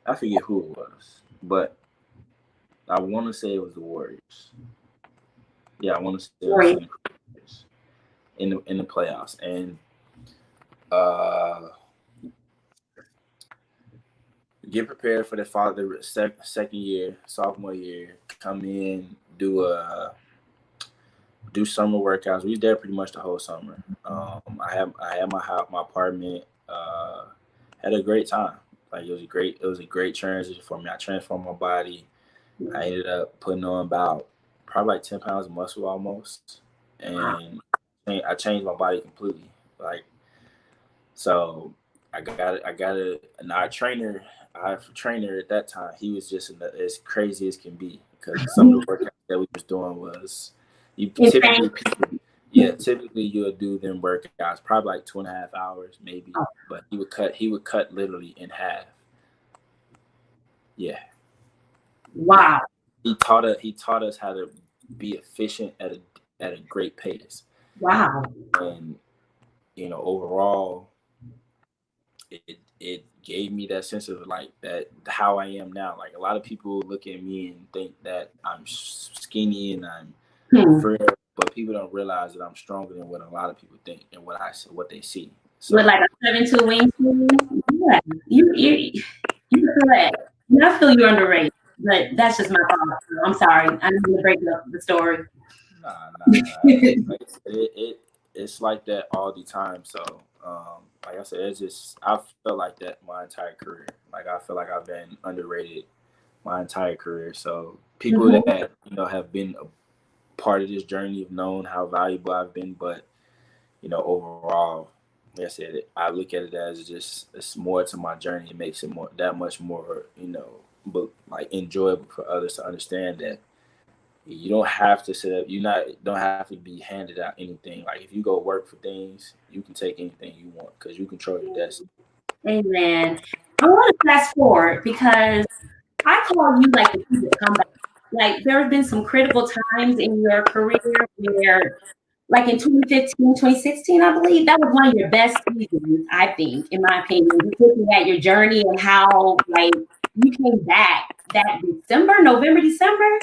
I forget who it was, but I want to say it was the Warriors. Yeah, I want to say it was Santa Cruz in the playoffs, and get prepared for the second year, sophomore year. Come in, do summer workouts. We was there pretty much the whole summer. I had my apartment. Had a great time. Like it was a great transition for me. I transformed my body. I ended up putting on about probably like 10 pounds of muscle almost, and I changed my body completely. Like, so our trainer at that time. He was just as crazy as can be because some of the workouts that we was doing was typically you'll do them workouts probably like 2.5 hours maybe, but he would cut literally in half. Yeah. Wow. He taught us how to be efficient at a great pace. Wow. And overall, it gave me that sense of like that how I am now. Like a lot of people look at me and think that I'm skinny and I'm frail, but people don't realize that I'm stronger than what a lot of people think and what they see. So, with like a 7'2" wingspan, yeah, you correct. I feel you're underrated, but that's just my thought. I'm sorry, I need to break up the story. Nah. It's like that all the time. So, like I said, I felt like that my entire career. Like I feel like I've been underrated my entire career. So people that have been a part of this journey have known how valuable I've been, but overall, like I said, I look at it as it's more to my journey. It makes it that much more, but like enjoyable for others to understand that, you don't have to set up. Don't have to be handed out anything. Like if you go work for things, you can take anything you want because you control your destiny. Amen. I want to fast forward because I call you like the people comeback. Like there have been some critical times in your career where, like in 2015, 2016, I believe that was one of your best seasons, I think, in my opinion. Just looking at your journey and how like you came back that November, December.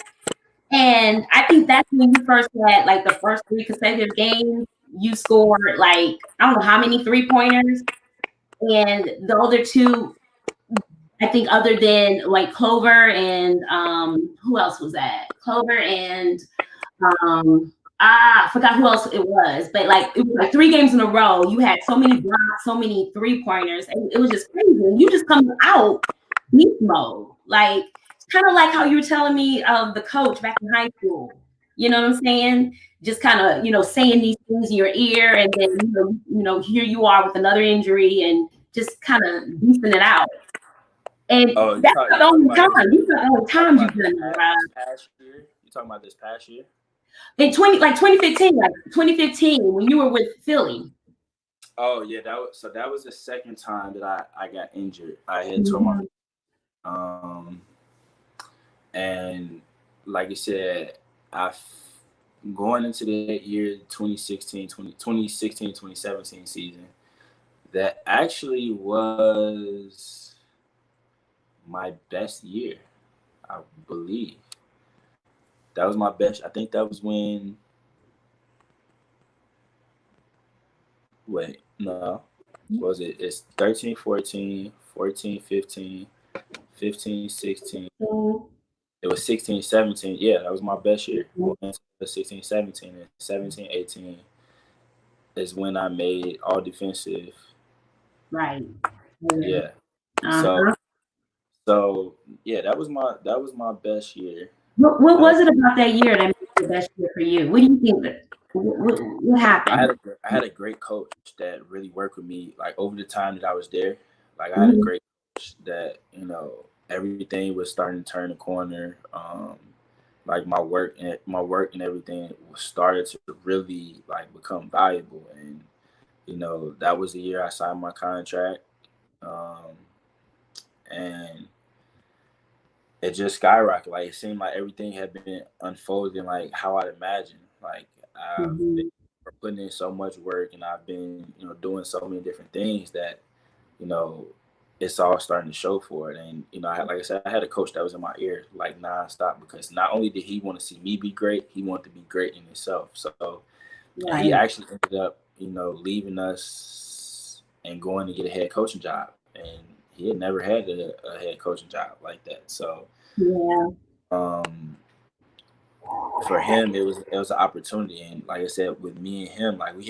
And I think that's when you first had like the first 3 consecutive games. You scored like, I don't know how many 3-pointers. And the other 2, I think other than like Clover and who else was that? Clover and I forgot who else it was, but like it was like 3 games in a row. You had so many blocks, so many 3-pointers, and it was just crazy. And you just come out beast mode. Like it's kind of like how you were telling me of the coach back in high school. You know what I'm saying? Just kind of, saying these things in your ear, and then here you are with another injury and just kind of beasting it out. And that's the only time. These are the only times you've done that, right? Past year? You talking about this past year? In 2015, when you were with Philly. Oh yeah, that was the second time that I got injured. I had torn my and like you said, going into the year 2016-2017 season, that actually was my best year, I believe. That was my best. I think that was when. Wait, no. What was it? It's 13, 14, 14, 15, 15, 16. It was 16, 17. Yeah, that was my best year. 16, 17, and 17, 18 is when I made all defensive. Right. Yeah. So yeah, that was my best year. What was it about that year that made the best year for you? What do you think that what happened? I had a great coach that really worked with me like over the time that I was there. Like I had a great coach that, everything was starting to turn the corner. Like my work and everything started to really like become valuable. And, that was the year I signed my contract. And it just skyrocketed. Like it seemed like everything had been unfolding like how I'd imagined. Like I've been putting in so much work and I've been, doing so many different things that, it's all starting to show for it. And, like I said, I had a coach that was in my ear like nonstop because not only did he want to see me be great, he wanted to be great in himself. So he actually ended up, leaving us and going to get a head coaching job. And he had never had a head coaching job like that. So for him, it was an opportunity. And like I said, with me and him, like we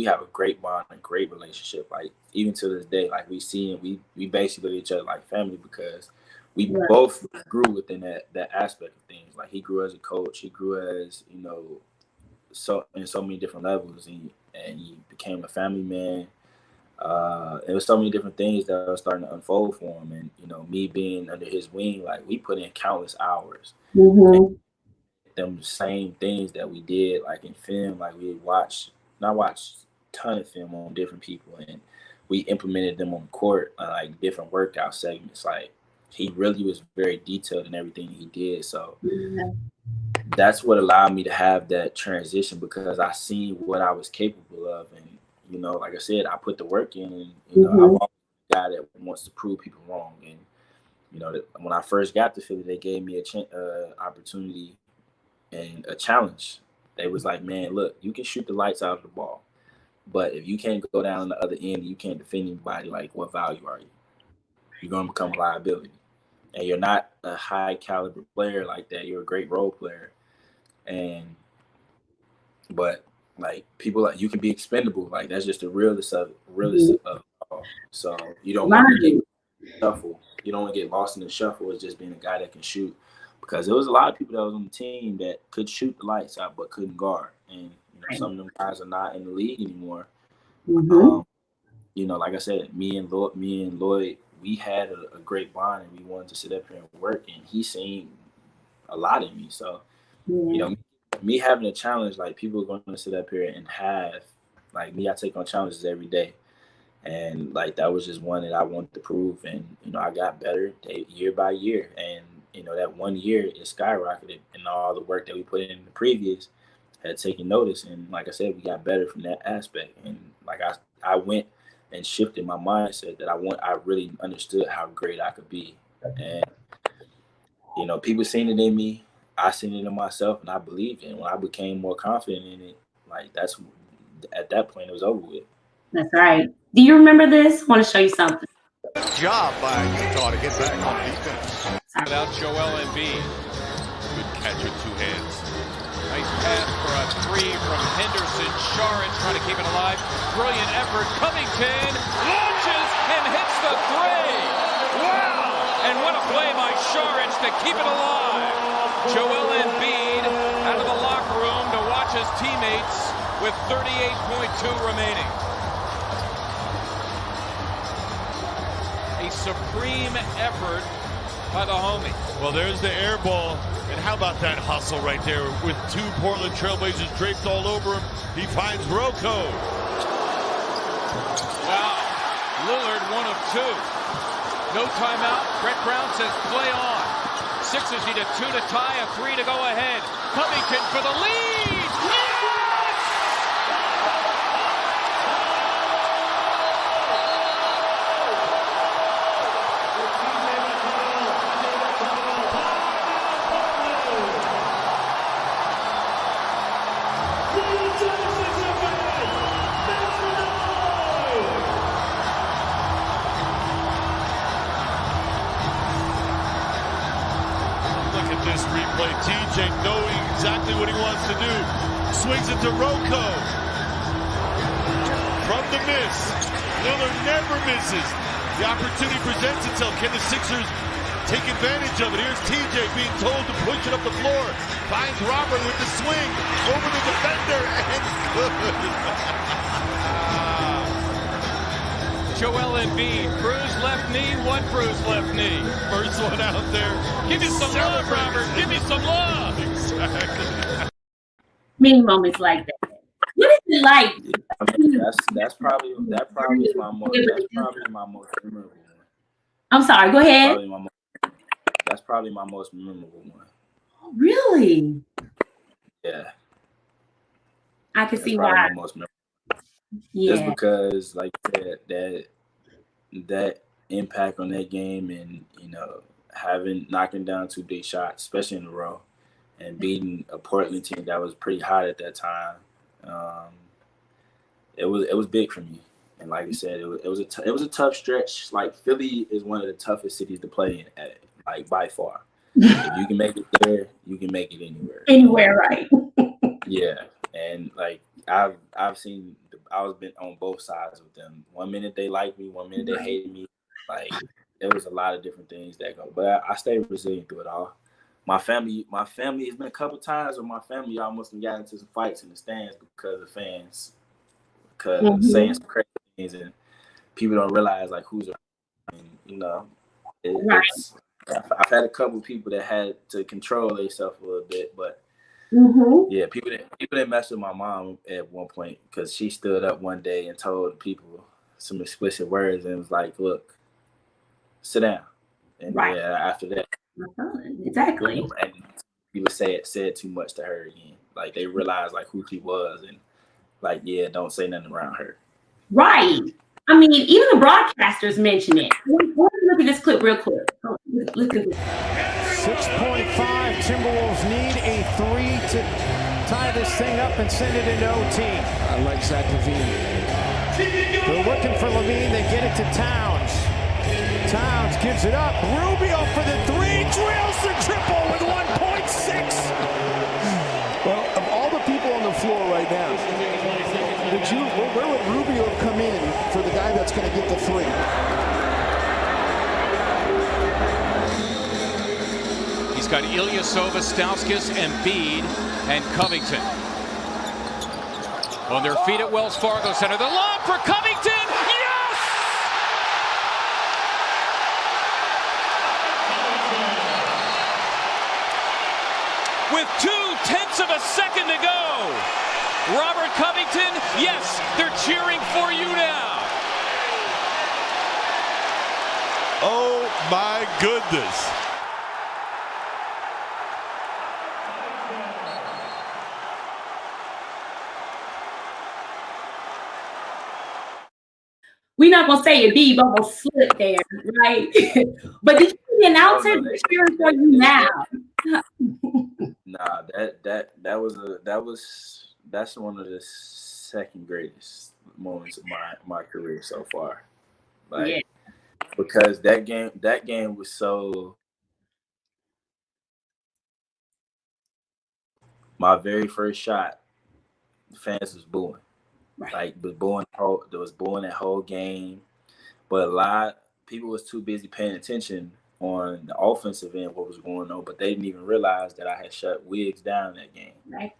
have a great bond, a great relationship. Like even to this day, like we see and we basically look at each other like family because we both grew within that aspect of things. Like he grew as a coach, he grew as, so in so many different levels, and he became a family man. There was so many different things that were starting to unfold for him, and me being under his wing, like we put in countless hours. Them same things that we did, like in film, like I watched a ton of film on different people, and we implemented them on the court, like different workout segments. Like he really was very detailed in everything he did. So that's what allowed me to have that transition because I seen what I was capable of, and like I said, I put the work in, and I'm always a guy that wants to prove people wrong. And when I first got to Philly, they gave me a opportunity and a challenge. They was like, man, look, you can shoot the lights out of the ball, but if you can't go down on the other end, you can't defend anybody. Like, what value are you? You're gonna become a liability, and you're not a high caliber player like that. You're a great role player, but like people, like you can be expendable. Like that's just the realest of all. So you don't want to get shuffle. You don't want to get lost in the shuffle as just being a guy that can shoot. Because there was a lot of people that was on the team that could shoot the lights out but couldn't guard, and some of them guys are not in the league anymore. Like I said, me and Lloyd, we had a great bond, and we wanted to sit up here and work. And he seen a lot in me, so You know, me having a challenge, like people are going to sit up here and have, like me, I take on challenges every day. And like that was just one that I wanted to prove. And, you know, I got better year by year. And, you know, that 1 year it skyrocketed, and all the work that we put in the previous had taken notice. And like I said, we got better from that aspect. And like I went and shifted my mindset that I really understood how great I could be. And, you know, people seen it in me. I seen it in myself, and I believed in it. When I became more confident in it, like at that point it was over with. That's right. Do you remember this? I want to show you something. Job by Utah to get back on defense. Without Joel Embiid. Good catch with two hands. Nice pass for a three from Henderson. Sharron trying to keep it alive. Brilliant effort. Covington launches and hits the three. Wow! And what a play by Sharron to keep it alive. Joel Embiid out of the locker room to watch his teammates with 38.2 remaining. A supreme effort by the homie. Well, there's the air ball. And how about that hustle right there with two Portland Trailblazers draped all over him. He finds Roco. Wow. Lillard, 1 of 2. No timeout. Brett Brown says play on. Sixers need a 2 to tie, a 3 to go ahead. Covington for the lead. Yes! This replay, TJ knowing exactly what he wants to do, swings it to Roco from the miss. Lillard never misses. The opportunity presents itself. Can the Sixers take advantage of it? Here's TJ being told to push it up the floor. Finds Robert with the swing over the defender, and good. Joel Embiid, bruised left knee, one bruised left knee. First one out there. Give me some love, Robert. Give me some love. Exactly. Many moments like that. What is it like? I mean, that's probably my most memorable one. I'm sorry. Go ahead. That's probably my most memorable one. Really? Yeah. I can see probably why. my most memorable. Yeah. Just because, like that impact on that game, and you know, knocking down 2 big shots, especially in a row, and beating a Portland team that was pretty hot at that time, it was big for me. And like you said, it was a tough stretch. Like Philly is one of the toughest cities to play in, like by far. If you can make it there, you can make it anywhere. Anywhere, right? Yeah, and like I've been on both sides with them. 1 minute they liked me, 1 minute they hated me. Like there was a lot of different things that go, but I stayed resilient through it all. My family has been a couple times where my family almost got into some fights in the stands because of fans, saying some crazy things, and people don't realize like who's around. And, you know, I've had a couple people that had to control themselves a little bit, but. Yeah, people didn't mess with my mom at one point because she stood up one day and told people some explicit words and was like, "Look, sit down." And yeah, after that, exactly. You know, and people said too much to her again. Like they realized like who she was, and like don't say nothing around her. Right. I mean, even the broadcasters mention it. Look at this clip real quick. Look at this. 6.5. Timberwolves need a 3 to tie this thing up and send it into OT. I like Zach LaVine. They're looking for LaVine. They get it to Towns. Towns gives it up. Rubio for the 3. Drills the triple with 1.6. Well, of all the people on the floor right now, where would Rubio come in for the guy that's going to get the 3? He's got Ilyasova, Stauskas, Embiid, and Covington. On their feet at Wells Fargo Center. The lob for Covington. Yes! With 2 0.2 of a second to go. Robert Covington, yes, they're cheering for you now. Oh my goodness. We're not gonna say it, Dave almost slipped there, right? But did you see the announcer cheering for you now? Nah, that's one of the second greatest moments of my career so far. Like, Yeah. because that game was so. My very first shot, the fans was booing. Right. Like, was booing that whole game. But a lot people was too busy paying attention on the offensive end, what was going on, but they didn't even realize that I had shut Wiggs down that game. Right.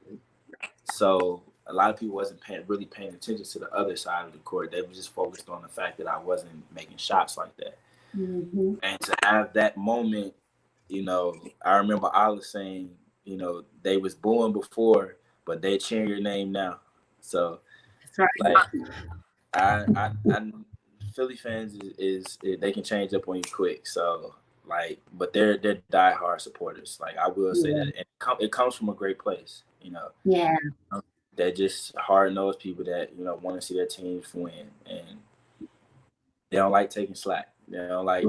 So a lot of people wasn't really paying attention to the other side of the court. They were just focused on the fact that I wasn't making shots like that. Mm-hmm. And to have that moment, I remember Alice saying, they was booing before, but they cheering your name now. So, that's right. Like, I Philly fans is they can change up on you quick. So, like, but they're diehard supporters. Like, I will say that, and it comes from a great place. Yeah. They're just hard-nosed people that want to see their teams win, and they don't like taking slack. They don't like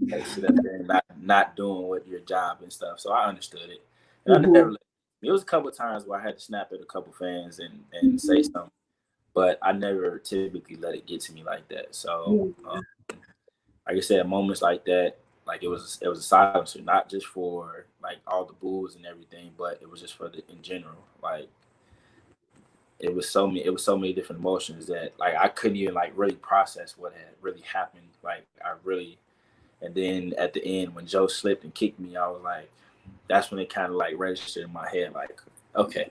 they sit up there and not doing what your job and stuff. So I understood it. And I never. It was a couple of times where I had to snap at a couple fans and say something, but I never typically let it get to me like that. So, like I said, moments like that, like it was a silencer, not just for like all the boos and everything, but it was just in general. Like, it was so many different emotions that like I couldn't even like really process what had really happened. Like, and then at the end when Joe slipped and kicked me, I was like, that's when it kind of like registered in my head, like, okay,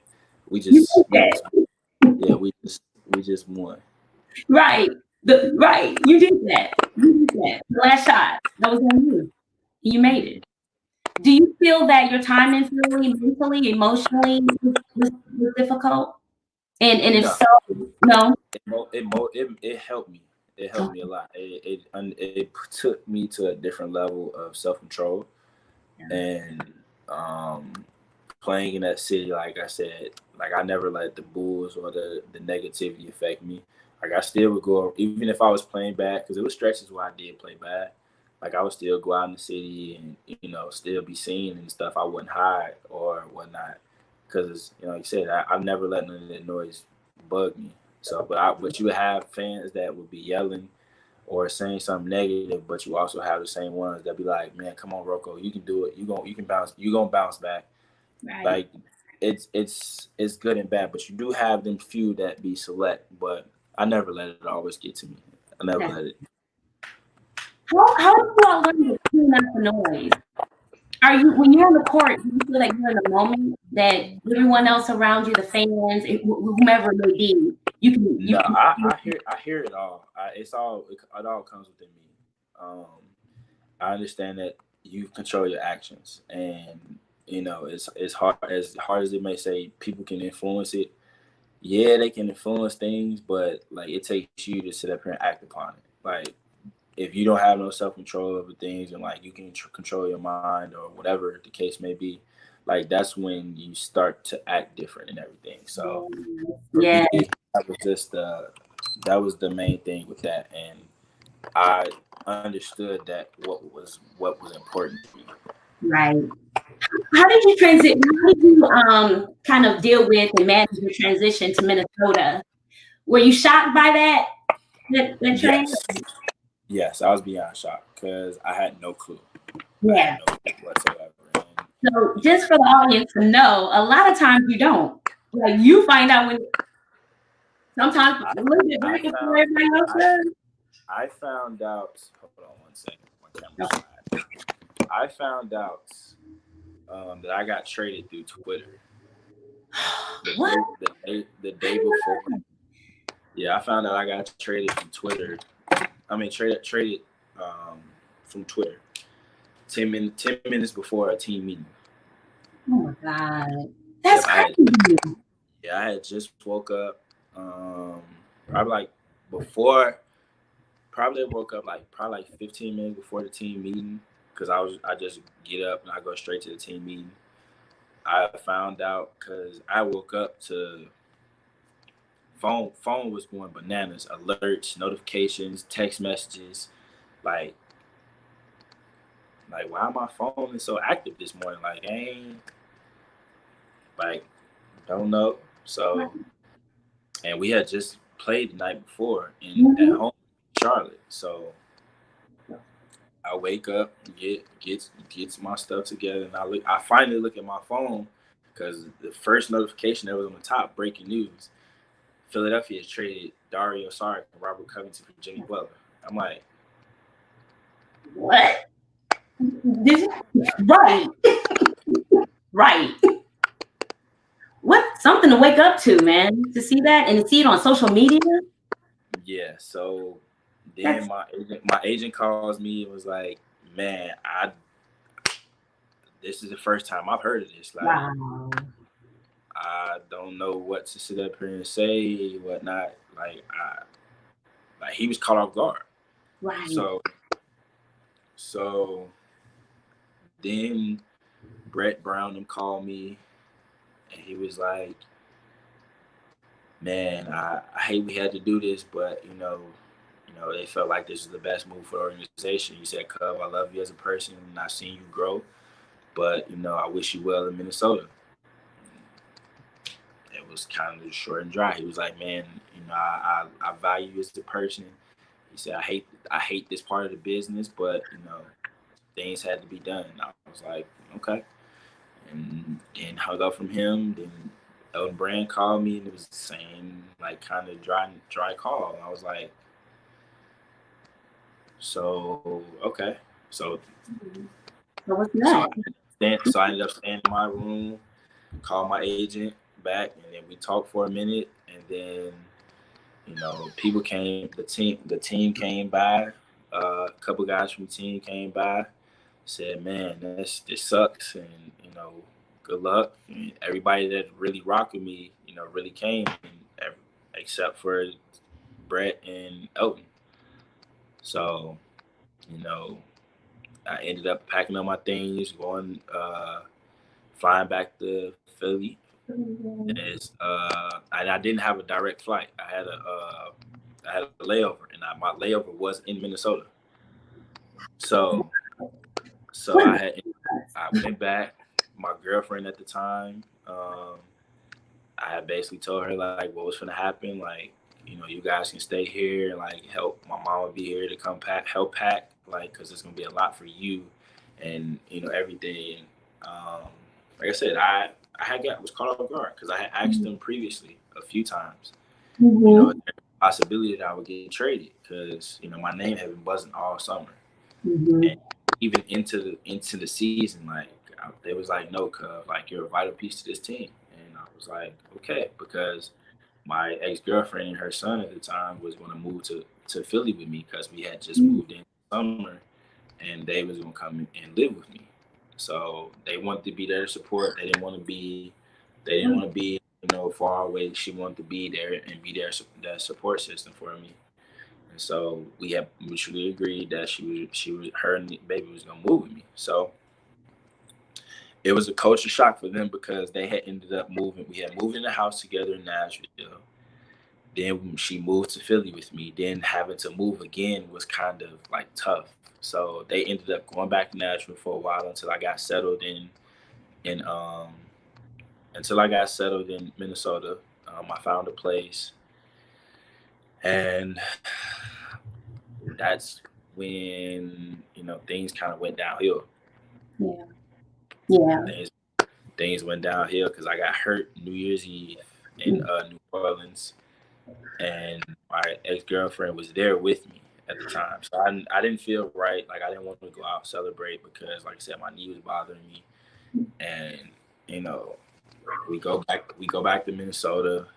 we just won. Right. You did that. The last shot. That was on you. You made it. Do you feel that your time in Philly, mentally, emotionally, was difficult? And if so, no. It helped me. It helped me a lot. It took me to a different level of self-control, and playing in that city, like I said, like I never let the bulls or the negativity affect me. Like, I still would go, even if I was playing bad, because there was stretches where I did play bad. Like, I would still go out in the city and still be seen and stuff. I wouldn't hide or whatnot, because like you said, I never let none of that noise bug me. So, but you would have fans that would be yelling or saying something negative, but you also have the same ones that be like, "Man, come on, Roco, you can do it. You gonna bounce back." Right. Like, it's good and bad, but you do have them few that be select. But I never let it always get to me. I never let it. How do you all learn to tune out the noise? When you're on the court, do you feel like you're in the moment that everyone else around you, the fans, whomever it may be, I hear it all. It all comes within me. I understand that you control your actions, and it's hard as it may say. People can influence it. Yeah, they can influence things, but like, it takes you to sit up here and act upon it. Like, if you don't have no self-control over things, and like you can control your mind or whatever the case may be, like, that's when you start to act different and everything. So for me, that was the main thing with that, and I understood that what was important to me. Right. How did you transition? How did you kind of deal with and manage your transition to Minnesota? Were you shocked by that change? Yes, I was beyond shocked because I had no clue. Yeah. I had no clue whatsoever. So just for the audience to know, a lot of times you don't. Like, you find out when sometimes a little bit right before everybody else does. I found out. Hold on one second. My camera's slide. I found out that I got traded through Twitter. What? The day before. Yeah, I found out I got traded from Twitter. Traded from Twitter 10 minutes before a team meeting. Oh my God. That's Yep, crazy. I had just woke up. Probably like before. Probably woke up probably 15 minutes before the team meeting because I just get up and I go straight to the team meeting. I found out because I woke up to phone was going bananas, alerts, notifications, text messages, like why my phone is so active this morning? Like ain't like don't know. So and we had just played the night before at home in Charlotte. So I wake up, gets my stuff together, and I finally look at my phone because the first notification that was on the top, breaking news: Philadelphia has traded Dario Saric and Robert Covington for Jimmy Butler. I'm like, What? Right. Right. What? Something to wake up to, man. To see that and to see it on social media. yeah. So then my agent calls me and was like, man, this is the first time I've heard of this. Like, Wow. I don't know what to sit up here and say, whatnot. Like he was caught off guard. Right. So then Brett Brown called me and he was like, man, I hate we had to do this, but you know, they felt like this was the best move for the organization. He said, Cub, I love you as a person and I've seen you grow, but I wish you well in Minnesota. It was kind of short and dry. He was like, man, I value you as a person. He said, I hate this part of the business, but things had to be done. And I was like, okay. And then hung up from him. Then Elton Brand called me, and it was the same, like, kind of dry call. And I was like, so okay. So what's that? So I ended up staying in my room, called my agent back, and then we talked for a minute, and then people came. The team came by. A couple guys from the team came by, said, "Man, this sucks," and good luck. And everybody that really rocked with me, really came, except for Brett and Elton. So, I ended up packing up my things, going, flying back to Philly. And I didn't have a direct flight. I had a layover, and my layover was in Minnesota. So I went back. My girlfriend at the time, I had basically told her like what was going to happen. Like, you guys can stay here and like help. My mom will be here to come help pack, like, because it's going to be a lot for you, and everything. Like I said, I was caught off guard because I had asked them previously a few times. There's a possibility that I would get traded because my name had been buzzing all summer, and even into the season, like they was like, no, Cub, like you're a vital piece to this team, and I was like, okay, because my ex-girlfriend and her son at the time was going to move to Philly with me because we had just moved in summer, and they was going to come and live with me. So they wanted to be there to support. They didn't want to be far away. She wanted to be there and be there, that support system for me. And so we had mutually agreed that her and the baby was gonna move with me. So it was a culture shock for them because they had ended up moving. We had moved in the house together in Nashville. Then she moved to Philly with me. Then having to move again was kind of like tough. So they ended up going back to Nashville for a while until I got settled in Minnesota. I found a place, and that's when things kind of went downhill. Things went downhill because I got hurt New Year's Eve in New Orleans, and my ex-girlfriend was there with me at the time. So I didn't feel right. Like I didn't want to go out and celebrate because, like I said, my knee was bothering me. And we go back to Minnesota.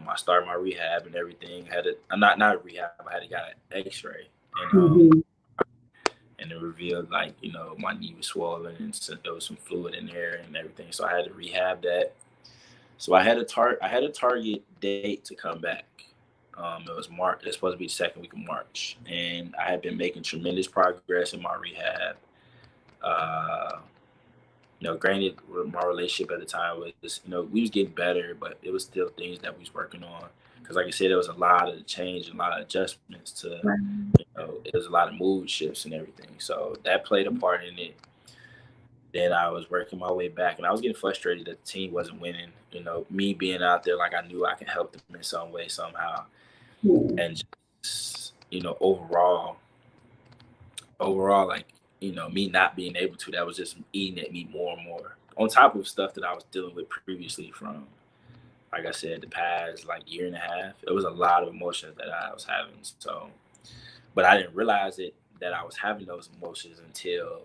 I started my rehab and everything. Not rehab. I had to get an X-ray, and and it revealed like, you know, my knee was swollen and there was some fluid in there and everything. So I had to rehab that. So I had a target date to come back. It was March. It's supposed to be the second week of March, and I had been making tremendous progress in my rehab. You know, granted, my relationship at the time was, you know, we was getting better, but it was still things that we was working on. Because, like I said, there was a lot of change and a lot of adjustments to, you know, it was a lot of mood shifts and everything. So that played a part in it. Then I was working my way back, and I was getting frustrated that the team wasn't winning. You know, me being out there, like I knew I could help them in some way, somehow. And just, you know, overall, like, you know, me not being able to, that was just eating at me more and more. On top of stuff that I was dealing with previously from, like I said, the past like year and a half. It was a lot of emotions that I was having. So, but I didn't realize it that I was having those emotions until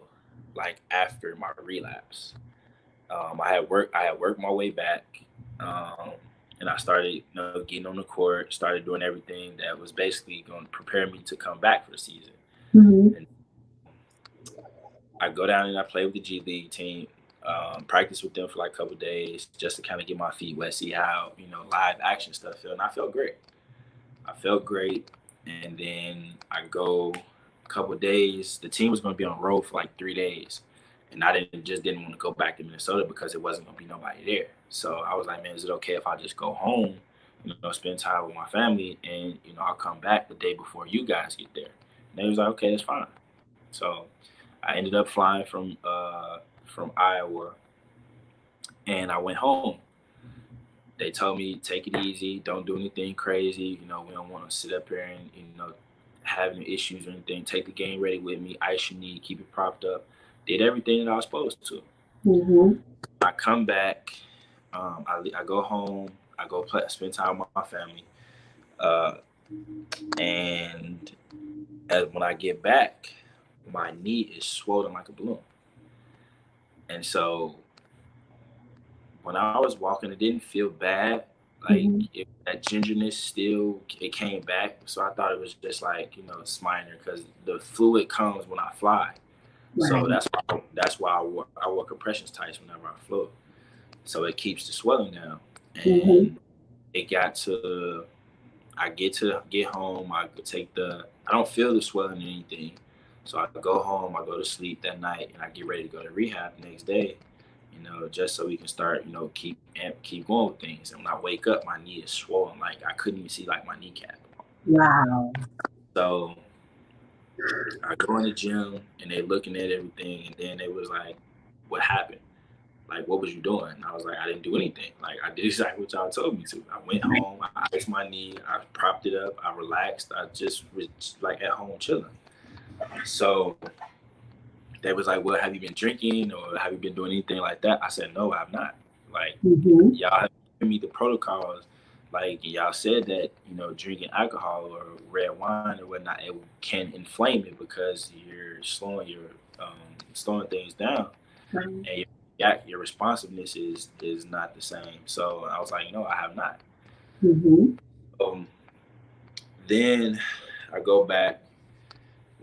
like after my relapse. I had worked my way back, and I started, you know, getting on the court, started doing everything that was basically going to prepare me to come back for the season. And I go down and I play with the G League team, practice with them for like a couple of days just to kind of get my feet wet, see how, you know, live action stuff felt. And I felt great. And then I go a couple of days. The team was going to be on the road for like 3 days. And I didn't want to go back to Minnesota because it wasn't going to be nobody there. So I was like, man, is it okay if I just go home, you know, spend time with my family, and, you know, I'll come back the day before you guys get there? And they was like, okay, that's fine. So I ended up flying from Iowa, and I went home. They told me, take it easy, don't do anything crazy. You know, we don't want to sit up here and, you know, have any issues or anything. Take the game ready with me, ice your knee, keep it propped up. Did everything that I was supposed to. I come back, I go home, I go spend time with my family, and when I get back, my knee is swollen like a balloon. And so when I was walking, it didn't feel bad. Like that gingerness still, it came back. So I thought it was just like, you know, it's minor because the fluid comes when I fly. So that's why I wore compression tights whenever I flew. So it keeps the swelling down. And it got to, I get home, I don't feel the swelling or anything. So I go home, I go to sleep that night, and I get ready to go to rehab the next day, you know, just so we can start, you know, keep going with things. And when I wake up, my knee is swollen. Like I couldn't even see like my kneecap. Wow. So I go in the gym and they looking at everything, and then they was like, what happened? Like, what was you doing? And I was like, I didn't do anything. Like, I did exactly what y'all told me to. I went home, I iced my knee, I propped it up, I relaxed. I just was like at home chilling. So they was like, well, have you been drinking or have you been doing anything like that? I said, no, I have not. Like, y'all have given me the protocols. Like, y'all said that, you know, drinking alcohol or red wine or whatnot, it can inflame it because you're slowing things down. And your responsiveness is not the same. So I was like, no, I have not. Then I go back.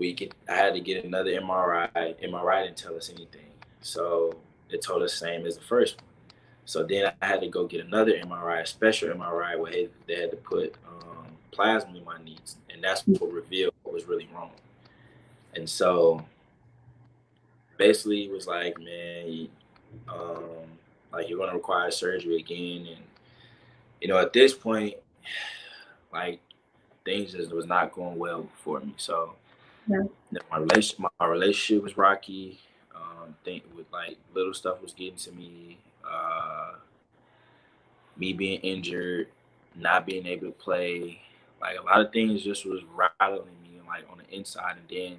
I had to get another MRI. MRI didn't tell us anything. So it told us same as the first one. So then I had to go get another MRI, a special MRI, where they had to put plasma in my knees. And that's what revealed what was really wrong. And so basically it was like, man, like you're going to require surgery again. And, you know, at this point, like things just was not going well for me. So my relationship was rocky. With like little stuff was getting to me. Me being injured, not being able to play, like a lot of things just was rattling me like on the inside. And then,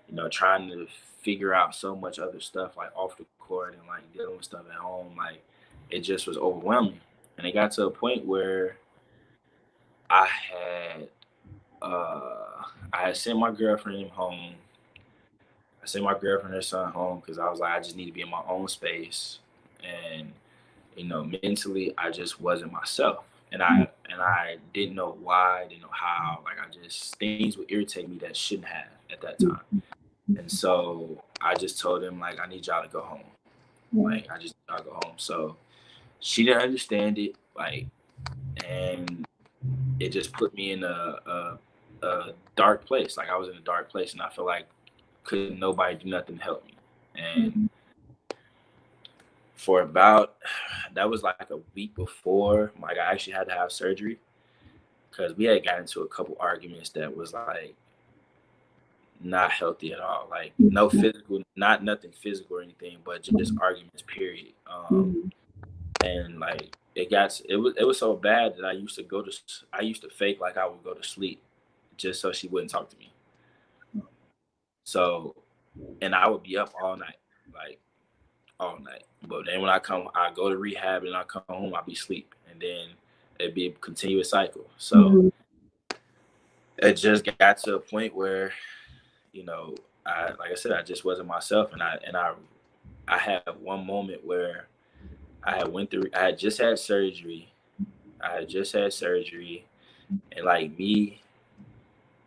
you know, trying to figure out so much other stuff like off the court and like dealing with stuff at home, like it just was overwhelming. And it got to a point where I had sent my girlfriend home. I sent my girlfriend and her son home because I was like, I just need to be in my own space. And, you know, mentally, I just wasn't myself. And I didn't know why, didn't know how. Like, things would irritate me that shouldn't have at that time. And so I just told him, like, I need y'all to go home. Like, I just need y'all to go home. So she didn't understand it, like, and it just put me in a dark place. Like, I was in a dark place, and I feel like couldn't nobody do nothing to help me. And for that was like a week before, like, I actually had to have surgery because we had got into a couple arguments that was like not healthy at all. Like, no physical, nothing physical or anything, but just arguments, period. And like it was so bad that I used to fake like I would go to sleep just so she wouldn't talk to me. So, and I would be up all night, like all night. But then when I go to rehab and I come home, I'll be asleep, and then it'd be a continuous cycle. So it just got to a point where, you know, like I said, I just wasn't myself, and I had one moment where I had just had surgery. And like me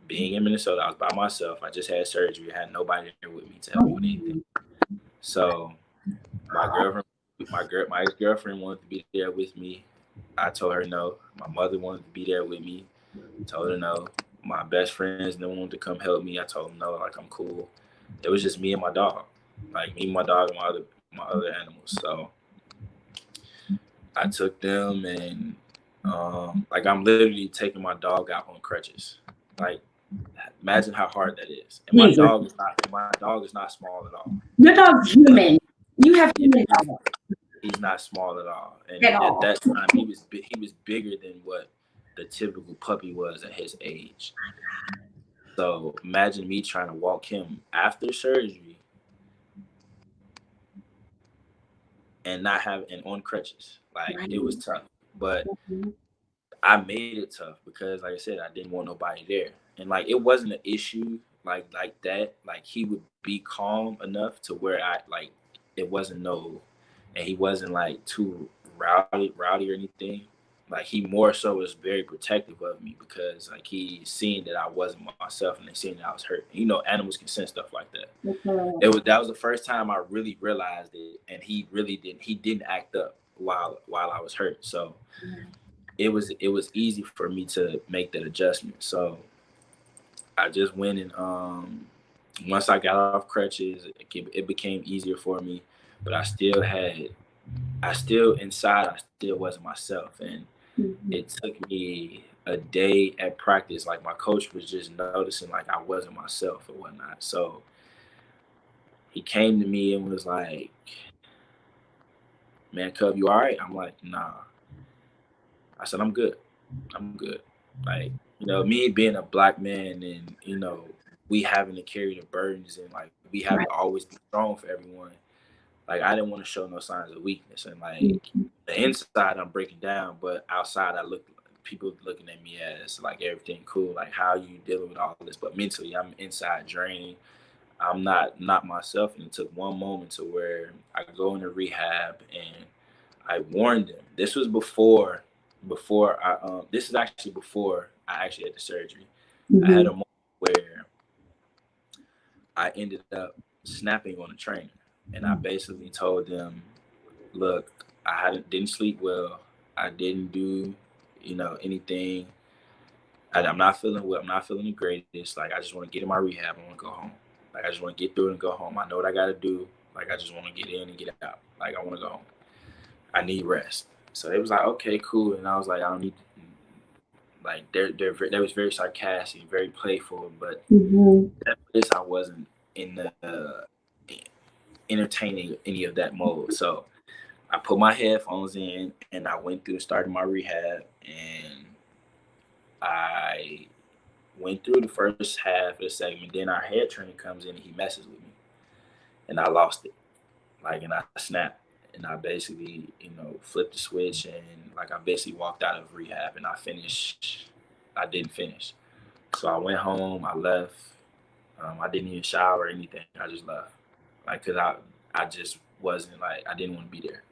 being in Minnesota, I was by myself. I just had surgery. I had nobody there with me to help me with anything. So my ex-girlfriend wanted to be there with me. I told her no. My mother wanted to be there with me. Told her no. My best friends didn't want to come help me. I told them no, like, I'm cool. It was just me and my dog. Like, me, my dog, and my other animals. So I took them, and like, I'm literally taking my dog out on crutches. Like, imagine how hard that is. And my dog is not small at all. Your dog's human. You have human dogs. He's not small at all. And at that time, he was bigger than what the typical puppy was at his age. So imagine me trying to walk him after surgery and on crutches. Like, it was tough, but I made it tough because, like I said, I didn't want nobody there. And like, it wasn't an issue like that. Like, he would be calm enough to where it wasn't and he wasn't like too rowdy or anything. Like, he more so was very protective of me because, like, he seen that I wasn't myself, and they seen that I was hurt. You know, animals can sense stuff like that. That was the first time I really realized it, and he didn't act up while I was hurt. So it was easy for me to make that adjustment. So I just went, and once I got off crutches, it became easier for me. But I still wasn't myself, and it took me a day at practice. Like, my coach was just noticing like I wasn't myself or whatnot. So he came to me and was like, "Man, Cub, you all right?" I'm like, "Nah." I said, I'm good. Like, you know, me being a black man, and, you know, we having to carry the burdens, and like, we have to always be strong for everyone. Like, I didn't want to show no signs of weakness. And like, the inside I'm breaking down, but outside people looking at me as like everything cool. Like, how are you dealing with all this? But mentally, I'm inside draining. I'm not myself. And it took one moment to where I go into rehab, and I warned them. This was before this is actually before I actually had the surgery. I had a moment where I ended up snapping on a trainer, and I basically told them, look, I didn't sleep well. I didn't do, you know, anything. I'm not feeling well. I'm not feeling the greatest. Like, I just want to get in my rehab. I want to go home. Like, I just want to get through it and go home. I know what I got to do. Like, I just want to get in and get out. Like, I want to go home. I need rest. So it was like, okay, cool. And I was like, I don't need to. Like, they was very sarcastic, very playful, but this I wasn't in the entertaining any of that mode. So I put my headphones in, and I went through, started my rehab, and I went through the first half of the segment. Then our head trainer comes in, and he messes with me, and I lost it. Like, and I snapped. And I basically, you know, flipped the switch, and like, I basically walked out of rehab, and I didn't finish. So I went home, I left. I didn't even shower or anything. I just left. Like, cause I just wasn't, like, I didn't want to be there.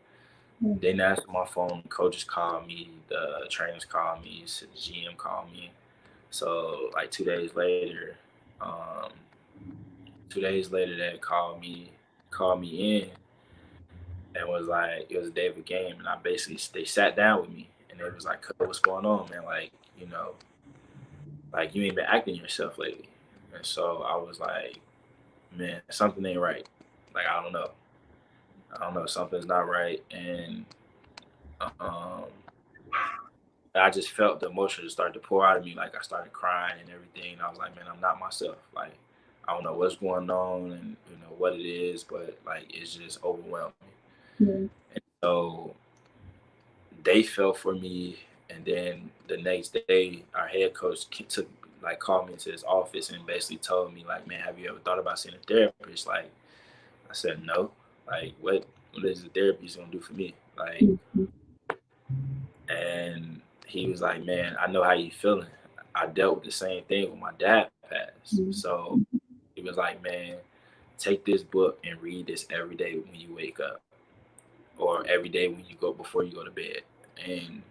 Then after my phone, coaches called me, the trainers called me, the GM called me. So like 2 days later, 2 days later, they called me in and was like, it was a day of a game, and they sat down with me and they was like, "What's going on, man? Like, like you ain't been acting yourself lately." And so I was like, "Man, something ain't right. Like I don't know, something's not right." And um, I just felt the emotion just start to pour out of me. Like I started crying and everything. And I was like, "Man, I'm not myself. Like I don't know what's going on and what it is, but like it's just overwhelming." Mm-hmm. And so they fell for me, and then the next day our head coach called me into his office and basically told me like, "Man, have you ever thought about seeing a therapist?" Like I said, "No." Like what is the therapist gonna do for me? Like, and he was like, "Man, I know how you feeling. I dealt with the same thing when my dad passed." So he was like, "Man, take this book and read this every day when you wake up, or every day when you go before you go to bed." And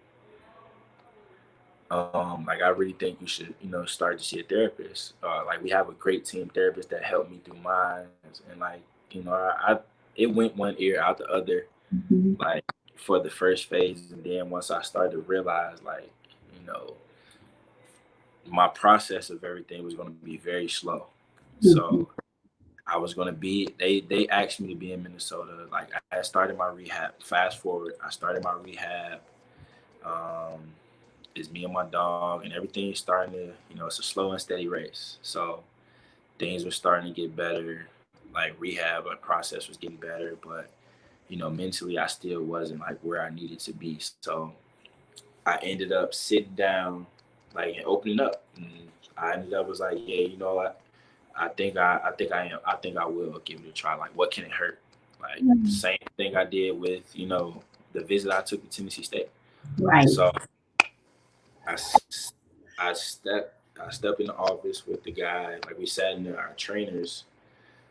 like I really think you should, start to see a therapist. Like we have a great team therapist that helped me through mine, and like, I it went one ear out the other, like for the first phase, and then once I started to realize, like, my process of everything was going to be very slow. So I was going to be, they asked me to be in Minnesota. Like I had started my rehab. Fast forward, I started my rehab. It's me and my dog, and everything's starting to, it's a slow and steady race. So things were starting to get better. Like rehab, process was getting better, but mentally I still wasn't like where I needed to be. So I ended up sitting down, like, and opening up. And I ended up was like, yeah, you know what? I think I will give it a try. Like, what can it hurt? Like, same thing I did with, the visit I took to Tennessee State. Right. So I stepped in the office with the guy. Like we sat in our trainers.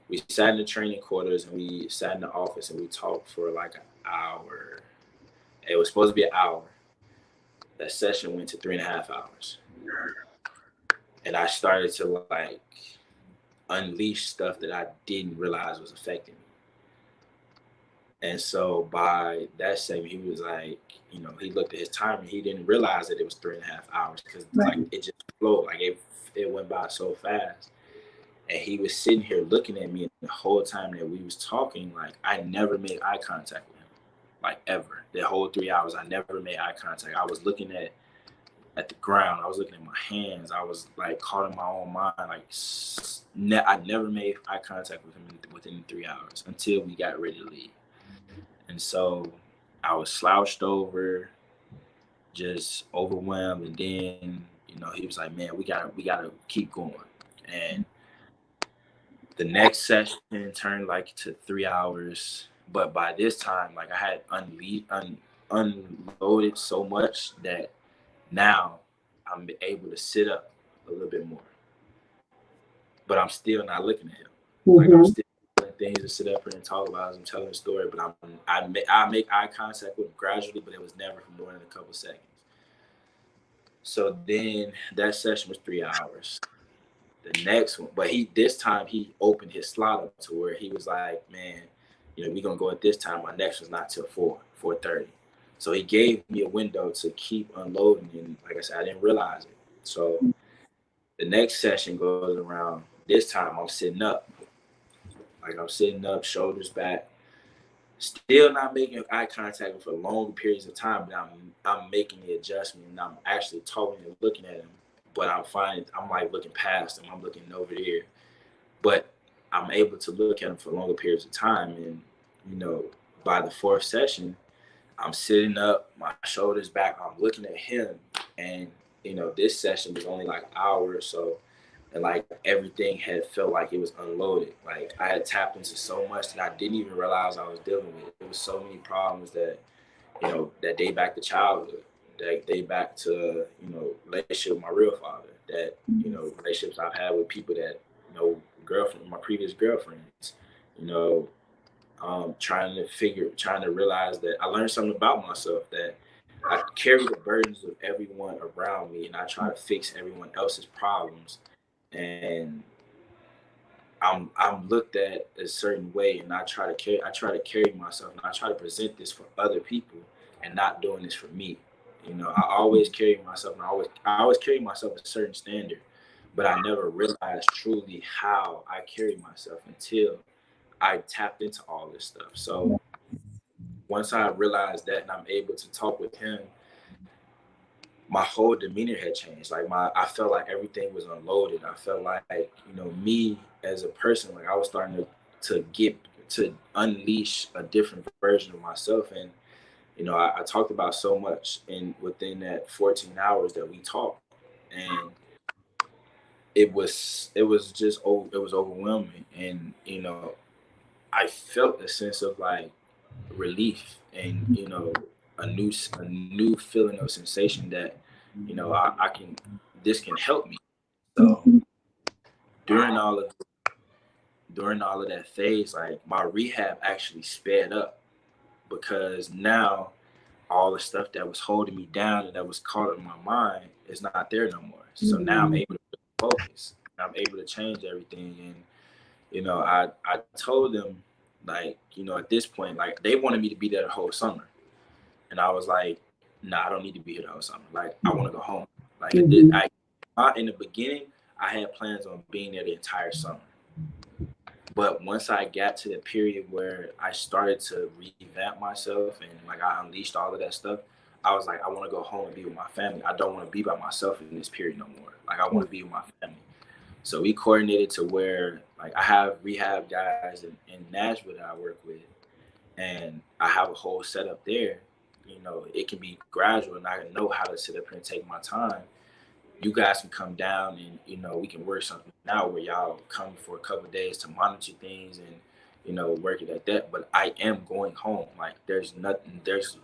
We sat in the training quarters and we sat in the office and we talked for like an hour. It was supposed to be an hour. That session went to 3.5 hours. And I started to like unleash stuff that I didn't realize was affecting me. And so by that segment, he was like, he looked at his time and he didn't realize that it was 3.5 hours because like it just flowed, like it went by so fast. And he was sitting here looking at me, and the whole time that we was talking, like I never made eye contact with him, like ever. The whole 3 hours, I never made eye contact. I was looking at the ground. I was looking at my hands. I was like caught in my own mind. Like I never made eye contact with him within 3 hours until we got ready to leave. And so I was slouched over, just overwhelmed. And then, he was like, "Man, we gotta keep going." And the next session turned like to 3 hours. But by this time, like I had unloaded so much that now I'm able to sit up a little bit more. But I'm still not looking at him. Like I'm still doing things to sit up here and talk about as I'm telling the story. But I make eye contact with him gradually, but it was never for more than a couple seconds. So then that session was 3 hours. The next one, but this time he opened his slot up to where he was like, "Man, we're gonna go at this time. My next one's not till 4:30." So he gave me a window to keep unloading, and like I said, I didn't realize it. So the next session goes around. This time I'm sitting up, shoulders back, still not making eye contact for long periods of time, but I'm making the adjustment, and I'm actually talking and looking at him. But I'm like looking past him. I'm looking over there. But I'm able to look at him for longer periods of time. And, by the fourth session, I'm sitting up, my shoulders back, I'm looking at him. And, this session was only like an hour or so. And like everything had felt like it was unloaded. Like I had tapped into so much that I didn't even realize I was dealing with. There was so many problems that, that date back to childhood, that date back to, relationship with my real father, that, relationships I've had with people that, my previous girlfriends, trying to realize that I learned something about myself, that I carry the burdens of everyone around me and I try to fix everyone else's problems. And I'm looked at a certain way, and I try to carry myself, and I try to present this for other people, and not doing this for me. You know, I always carry myself, and I always carry myself a certain standard, but I never realized truly how I carry myself until I tapped into all this stuff. So once I realized that, and I'm able to talk with him, my whole demeanor had changed. Like I felt like everything was unloaded. I felt like, you know, me as a person, like I was starting to unleash a different version of myself. And, you know, I talked about so much within that 14 hours that we talked. And it was overwhelming. And, you know, I felt a sense of like relief and, you know, a new feeling of sensation that, you know, this can help me. So during all of that phase, like my rehab actually sped up, because now all the stuff that was holding me down and that was caught in my mind is not there no more. So now I'm able to focus. I'm able to change everything. And, you know, I told them, like, you know, at this point, like they wanted me to be there the whole summer. And I was like, nah, I don't need to be here the whole summer. Like, I want to go home. Like, in the beginning, I had plans on being there the entire summer. But once I got to the period where I started to revamp myself and like I unleashed all of that stuff, I was like, I want to go home and be with my family. I don't want to be by myself in this period no more. Like, I want to be with my family. So we coordinated to where, like, I have rehab guys in Nashville that I work with, and I have a whole setup there. You know, it can be gradual, and I know how to sit up here and take my time. You guys can come down, and, you know, we can work something out where y'all come for a couple of days to monitor things and, you know, work it like that. But I am going home. Like, y'all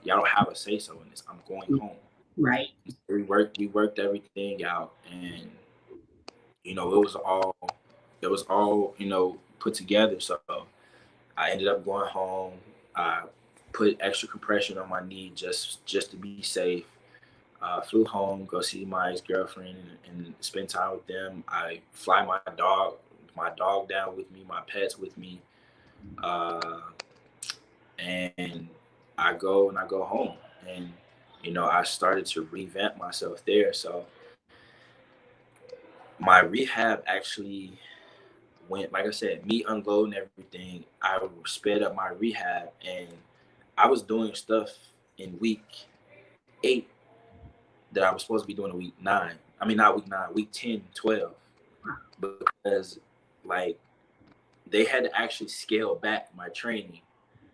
don't have a say so in this. I'm going home. Right. We worked everything out, and, you know, it was all, you know, put together. So I ended up going home. I put extra compression on my knee just to be safe. Flew home, go see my ex-girlfriend and spend time with them. I fly my dog down with me, my pets with me. And I go home. And, you know, I started to revamp myself there. So my rehab actually went, like I said, me unloading everything, I sped up my rehab, and I was doing stuff in week 8 that I was supposed to be doing in week 9. I mean, not week 9, week 10, 12, because, like, they had to actually scale back my training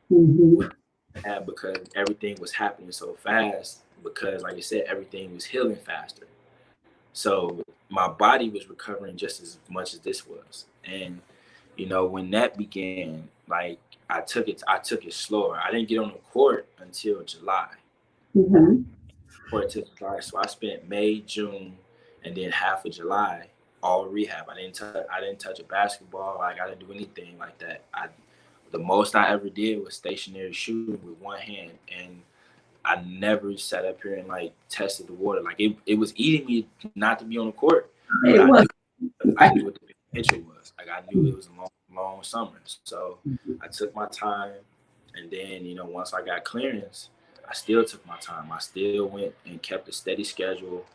because everything was happening so fast, because, like I said, everything was healing faster. So my body was recovering just as much as this was. And, you know, when that began, like, I took it slower. I didn't get on the court until July. So I spent May, June, and then half of July all rehab. I didn't touch a basketball. Like, I didn't do anything like that. The most I ever did was stationary shooting with one hand, and I never sat up here and like tested the water. Like, it was eating me not to be on the court. But I knew what the big picture was. Like, I knew it was a long, long summer. So I took my time, and then, you know, once I got clearance, I still took my time. I still went and kept a steady schedule,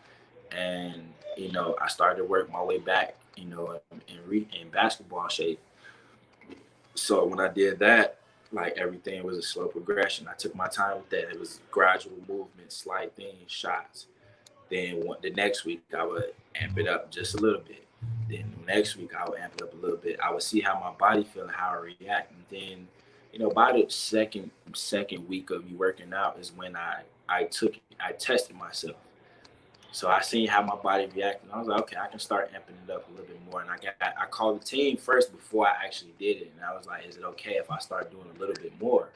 and, you know, I started to work my way back, you know, in basketball shape. So when I did that, like, everything was a slow progression. I took my time with that. It was gradual movement, slight things, shots. Then the next week I would amp it up just a little bit. Then the next week I would amp it up a little bit. I would see how my body feel and how I react. And then, you know, by the second week of me working out is when I tested myself. So I seen how my body reacted. I was like, okay, I can start amping it up a little bit more. And I called the team first before I actually did it. And I was like, is it okay if I start doing a little bit more?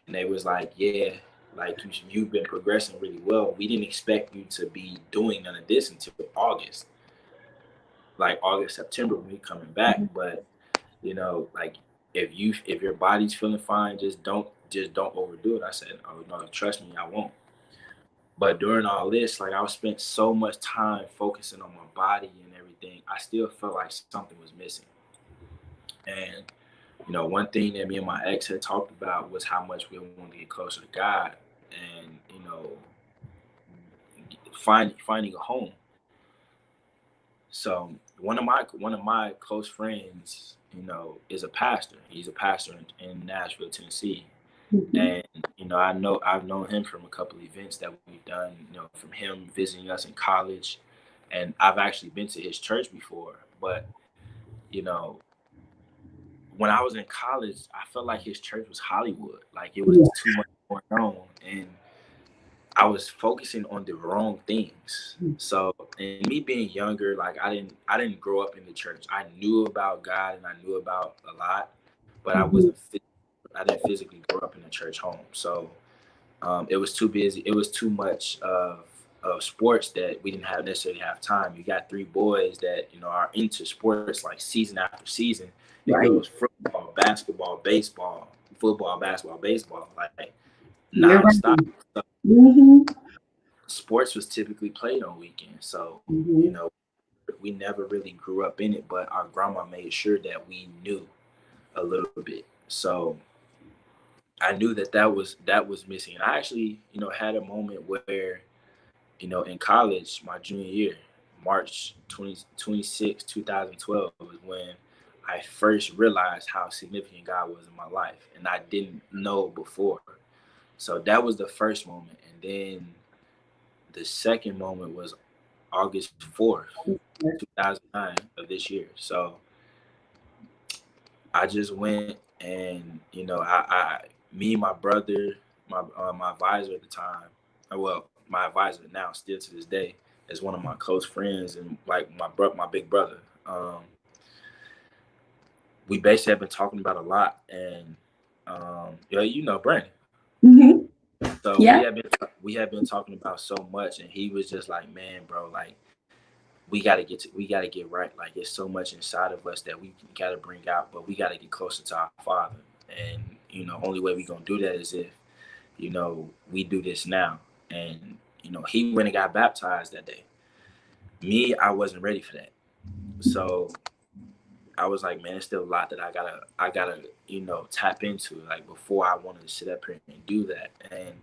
And they was like, yeah, like, you've been progressing really well. We didn't expect you to be doing none of this until August. Like August, September, when we coming back. But, you know, like, if your body's feeling fine, just don't overdo it. I said, oh no, trust me, I won't. But during all this, like, I spent so much time focusing on my body and everything, I still felt like something was missing. And, you know, one thing that me and my ex had talked about was how much we wanted to get closer to God and, you know, finding a home. So one of my close friends, you know, is a pastor. He's a pastor in Nashville, Tennessee. And, you know, I've known him from a couple of events that we've done, you know, from him visiting us in college. And I've actually been to his church before. But, you know, when I was in college, I felt like his church was Hollywood. Like it was too much going on. And I was focusing on the wrong things. So, and me being younger, like I didn't grow up in the church. I knew about God and I knew about a lot, but I didn't physically grow up in a church home. So, it was too busy. It was too much of sports that we didn't necessarily have time. You got 3 boys that, you know, are into sports like season after season. It goes football, basketball, baseball, football, basketball, baseball, like nonstop. So, sports was typically played on weekends. So, you know, we never really grew up in it, but our grandma made sure that we knew a little bit. So I knew that was missing. And I actually, you know, had a moment where, you know, in college, my junior year, March 26, 2012 was when I first realized how significant God was in my life. And I didn't know before. So that was the first moment. And then the second moment was August 4th, 2009 of this year. So I just went and, you know, me and my brother, my advisor at the time, well, my advisor now, still to this day, is one of my close friends and like my big brother. We basically have been talking about a lot, and you know, Brandon. So we have been talking about so much, and he was just like, man, bro, like we gotta get right. Like there's so much inside of us that we gotta bring out, but we gotta get closer to our Father. And you know, only way we gonna do that is if, you know, we do this now. And you know, he went and got baptized that day. Me, I wasn't ready for that. So I was like, man, it's still a lot that I gotta, you know, tap into. Like before I wanted to sit up here and do that. And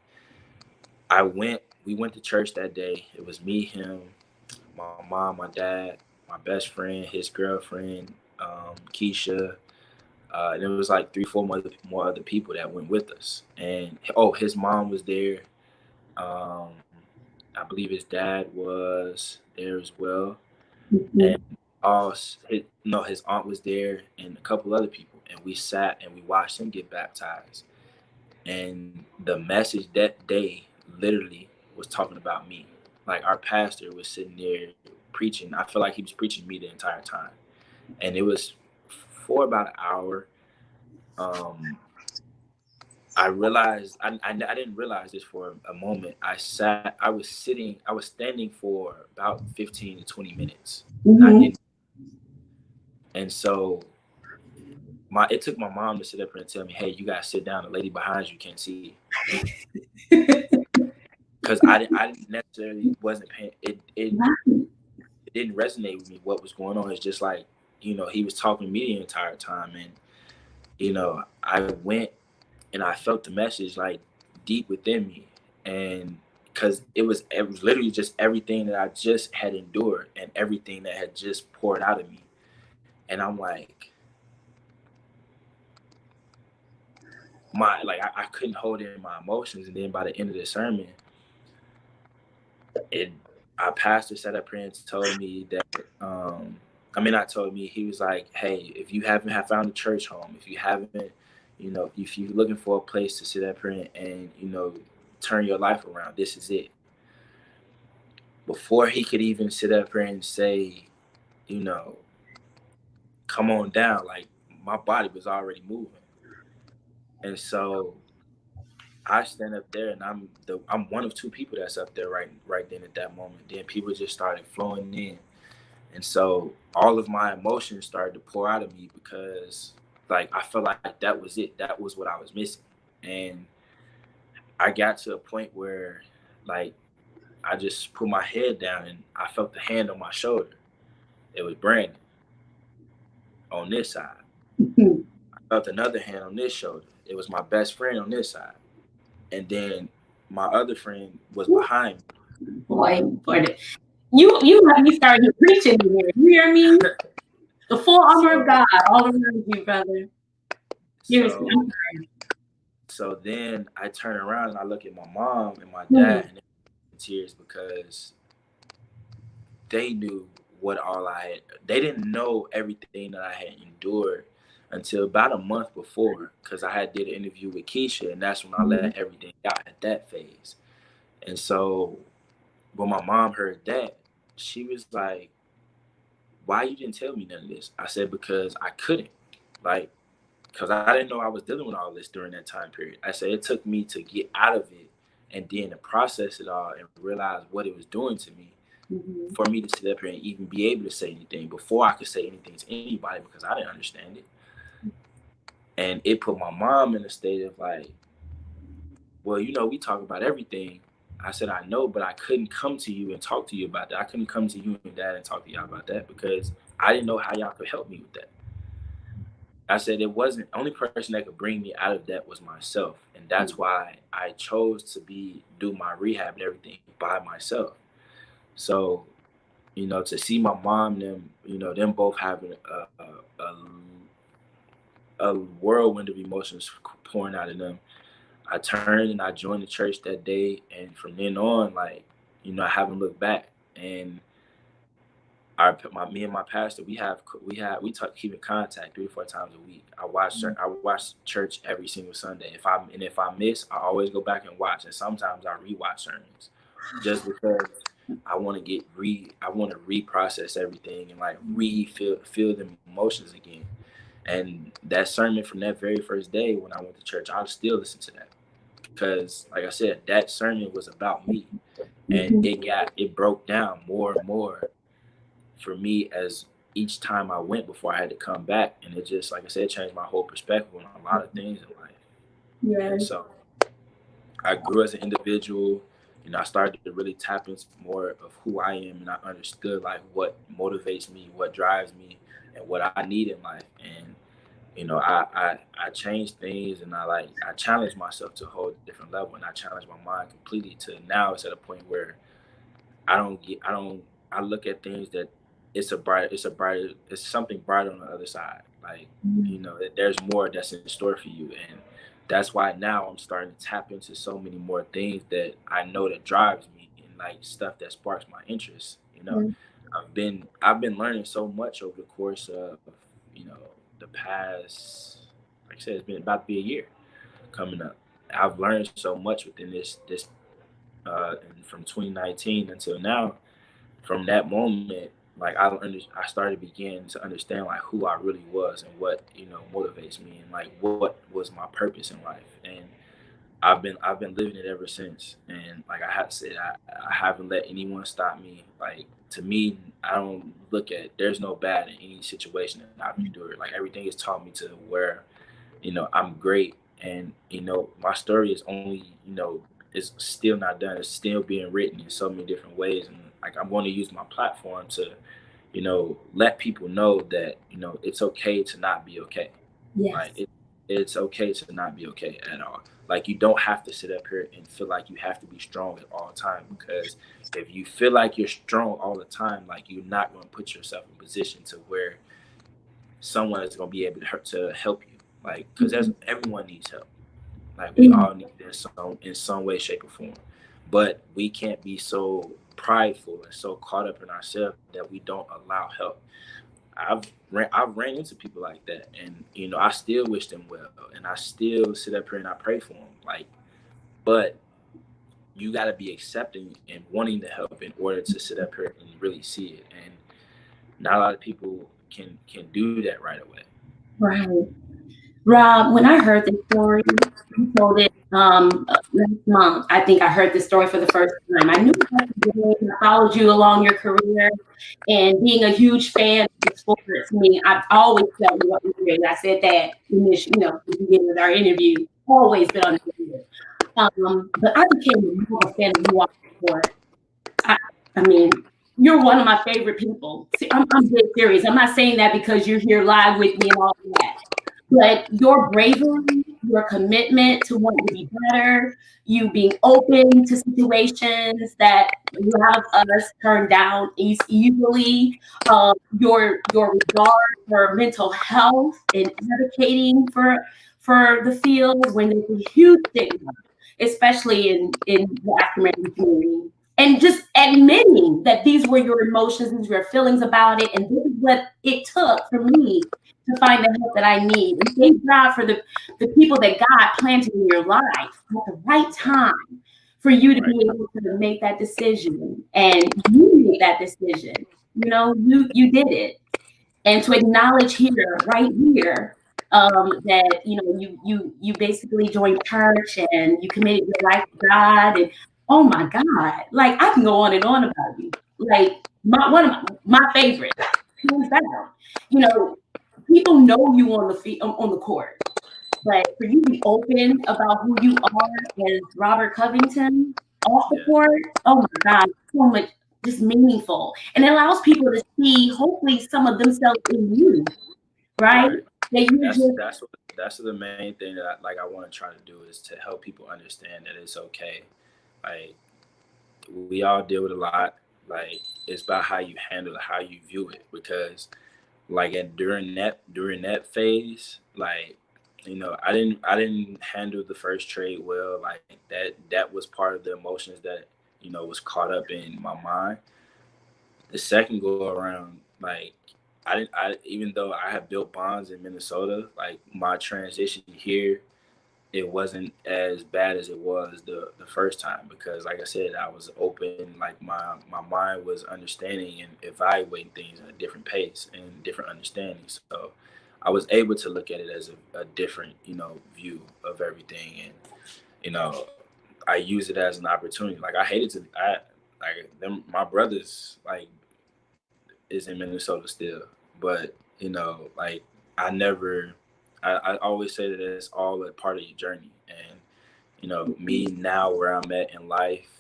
we went to church that day. It was me, him, my mom, my dad, my best friend, his girlfriend, Keisha. And it was like 3-4 more other people that went with us. And his mom was there. I believe his dad was there as well. And his aunt was there and a couple other people. And we sat and we watched him get baptized. And the message that day literally was talking about me. Like our pastor was sitting there preaching. I feel like he was preaching to me the entire time. And it was for about an hour. I realized I didn't realize this for a moment. I was standing for about 15 to 20 minutes. And so it took my mom to sit up here and tell me, hey, you gotta sit down. The lady behind you can't see you. Because I didn't necessarily wasn't paying it didn't resonate with me what was going on. It's just like, you know, he was talking to me the entire time. And, you know, I went and I felt the message like deep within me. And because it was literally just everything that I just had endured and everything that had just poured out of me. And I'm like, I couldn't hold in my emotions. And then by the end of the sermon, our pastor sat up here and told me that, not told me, he was like, hey, if you haven't found a church home, if you haven't, you know, if you're looking for a place to sit up here and, you know, turn your life around, this is it. Before he could even sit up here and say, you know, come on down, like my body was already moving. And so I stand up there and I'm one of 2 people that's up there right then at that moment. Then people just started flowing in. And so all of my emotions started to pour out of me because like I felt like that was it. That was what I was missing. And I got to a point where like I just put my head down and I felt the hand on my shoulder. It was Brandon on this side. I felt another hand on this shoulder. It was my best friend on this side. And then my other friend was behind me. Boy, you have me starting preaching here. You hear me? The full armor of God all around you, brother. So then I turn around and I look at my mom and my dad, and they're in tears because they knew what all I had. They didn't know everything that I had endured until about a month before, because I had did an interview with Keisha, and that's when I let everything out at that phase. And so when my mom heard that, she was like, "Why you didn't tell me none of this?" I said, "Because I couldn't, because I didn't know I was dealing with all this during that time period." I said it took me to get out of it and then to process it all and realize what it was doing to me for me to sit up here and even be able to say anything before I could say anything to anybody, because I didn't understand it. And it put my mom in a state of like, well, we talk about everything. I said, I know, but I couldn't come to you and talk to you about that. I couldn't come to you and dad and talk to y'all about that because I didn't know how y'all could help me with that. I said it wasn't the only person that could bring me out of that was myself. And that's why I chose to do my rehab and everything by myself. So, to see my mom, them both having a whirlwind of emotions pouring out of them, I turned and I joined the church that day. And from then on, I haven't looked back. And me and my pastor, we keep in contact 3 or 4 times a week. I watch church every single Sunday. If I miss, I always go back and watch. And sometimes I rewatch sermons, just because I want to reprocess everything and feel the emotions again. And that sermon from that very first day when I went to church, I'll still listen to that because, like I said, that sermon was about me, and it broke down more and more for me as each time I went before I had to come back. And it just, like I said, changed my whole perspective on a lot of things in life. Yeah. And so I grew as an individual. I started to really tap into more of who I am, and I understood what motivates me, what drives me, and what I need in life. And I changed things, and I challenged myself to a whole different level, and I challenged my mind completely to now it's at a point where I look at things that it's something brighter on the other side. There's more that's in store for you. And that's why now I'm starting to tap into so many more things that I know that drives me, and stuff that sparks my interest. I've been learning so much over the course of, the past, like I said, it's been about to be a year coming up. I've learned so much within this from 2019 until now. From that moment, I started beginning to understand who I really was and what motivates me, and what was my purpose in life. And I've been living it ever since. And I had said, I haven't let anyone stop me. To me, I don't look at there's no bad in any situation that I've endured. Everything has taught me to where I'm great. And my story is only it's still not done. It's still being written in so many different ways. And I'm going to use my platform to let people know that it's okay to not be okay. Yes. It's okay to not be okay at all. You don't have to sit up here and feel like you have to be strong at all time, because if you feel like you're strong all the time, you're not going to put yourself in a position to where someone is going to be able to help you. Because everyone needs help. We all need this in some way, shape, or form. But we can't be so prideful and so caught up in ourselves that we don't allow help. I've ran into people like that, and I still wish them well, and I still sit up here and I pray for them. But you got to be accepting and wanting to help in order to sit up here and really see it. And not a lot of people can do that right away. Right. Rob, when I heard this story, you told it last month. I think I heard this story for the first time. I knew I followed you along your career, and being a huge fan of sports, I've always felt what you did. I said that in this, the beginning of our interview. Always been on the but I became more of a fan of you all sport. I mean, you're one of my favorite people. See, I'm dead serious. I'm not saying that because you're here live with me and all of that. But your bravery, your commitment to wanting to be better, you being open to situations that you have us turn down easily, your regard for mental health and advocating for the field when there's a huge stigma, especially in the African American community. And just admitting that these were your emotions, these were your feelings about it, and this is what it took for me to find the help that I need. And thank God for the people that God planted in your life at the right time for you to be able to make that decision. And you made that decision. You know, you did it. And to acknowledge here, right here, that you basically joined church and you committed your life to God. And oh my God, like I can go on and on about you. Like one of my favorite, hands down. You know, people know you on the court, but for you to be open about who you are as Robert Covington off the court, oh my God, so much just meaningful, and it allows people to see hopefully some of themselves in you, right? That's the main thing that I want to try to do is to help people understand that it's okay. Like we all deal with a lot. Like it's about how you handle it, how you view it, because like during that phase, like I didn't handle the first trade well. Like that was part of the emotions that was caught up in my mind. The second go around, like I even though I have built bonds in Minnesota, like my transition here, it wasn't as bad as it was the first time, because like I said, I was open, like my mind was understanding and evaluating things at a different pace and different understanding. So I was able to look at it as a different, view of everything. And, I use it as an opportunity. Like my brothers, like, is in Minnesota still, but like I always say that it's all a part of your journey. And me now where I'm at in life,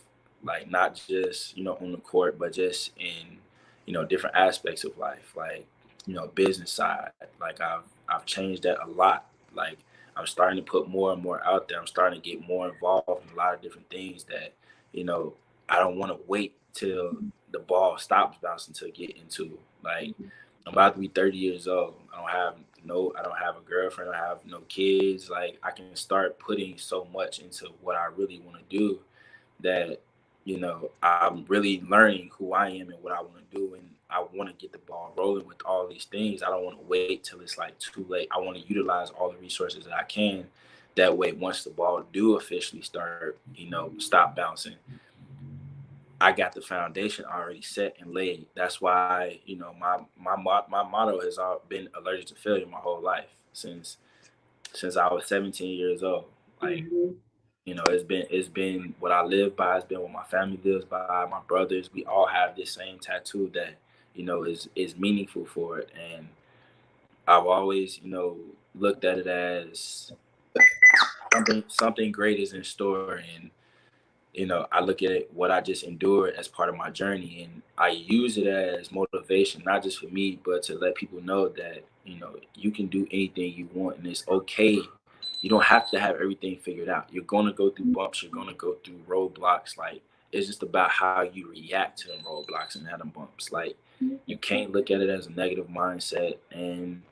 like not just on the court, but just in different aspects of life, like business side. Like I've changed that a lot. Like I'm starting to put more and more out there. I'm starting to get more involved in a lot of different things that I don't want to wait till the ball stops bouncing to get into. Like I'm about to be 30 years old. I don't have a girlfriend. I have no kids. Like I can start putting so much into what I really want to do that, I'm really learning who I am and what I want to do. And I want to get the ball rolling with all these things. I don't want to wait till it's like too late. I want to utilize all the resources that I can. That way, once the ball do officially start, stop bouncing, I got the foundation already set and laid. That's why, my motto has been allergic to failure my whole life since I was 17 years old. Like, it's been what I live by. It's been what my family lives by. My brothers, we all have this same tattoo that, is meaningful for it. And I've always, looked at it as something great is in store. And I look at it, what I just endured as part of my journey, and I use it as motivation, not just for me, but to let people know that, you can do anything you want and it's okay. You don't have to have everything figured out. You're going to go through bumps. You're going to go through roadblocks. Like, it's just about how you react to them roadblocks and them bumps. Like, you can't look at it as a negative mindset. And,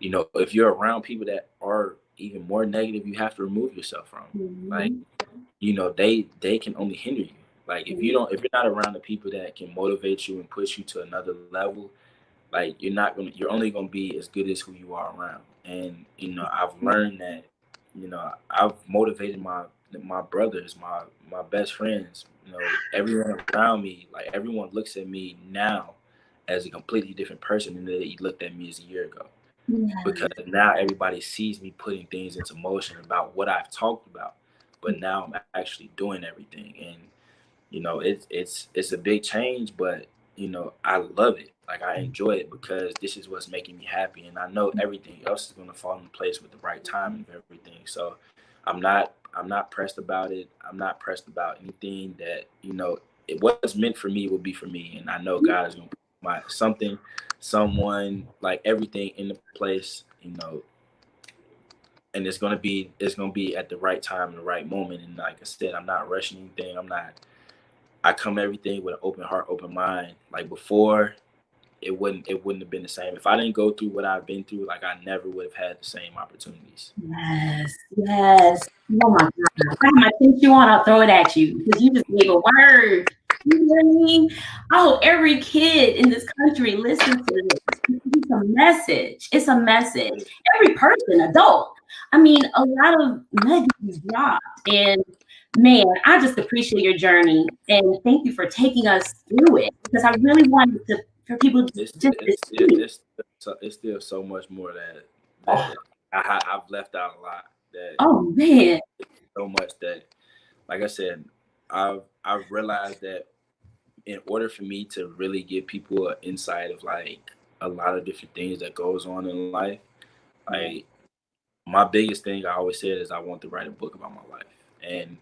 if you're around people that are even more negative, you have to remove yourself from. Like, they can only hinder you. Like if you're not around the people that can motivate you and push you to another level, like you're only gonna be as good as who you are around. And I've learned that, I've motivated my brothers, my best friends, everyone around me. Like everyone looks at me now as a completely different person than they looked at me as a year ago. Because now everybody sees me putting things into motion about what I've talked about. But now I'm actually doing everything, and it's a big change, but I love it. Like I enjoy it because this is what's making me happy, and I know everything else is going to fall into place with the right time and everything. So I'm not pressed about it. I'm not pressed about anything that what's meant for me will be for me, and I know God is gonna put someone, like everything in the place, and it's gonna be at the right time, the right moment. And like I said, I'm not rushing anything. I come everything with an open heart, open mind. Like before, it wouldn't have been the same. If I didn't go through what I've been through, like I never would have had the same opportunities. Yes. Oh my God. If I have my tissue on, I'll throw it at you because you just gave a word. You know what I mean? I hope every kid in this country listens to this. It's a message. It's a message. Every person, adult. I mean, a lot of nuggets dropped. And man, I just appreciate your journey. And thank you for taking us through it because I really wanted for people It's still so much more that I've left out a lot. Oh man. So much that, like I said, I've realized that in order for me to really give people an insight of like a lot of different things that goes on in life, like my biggest thing I always said is I want to write a book about my life. And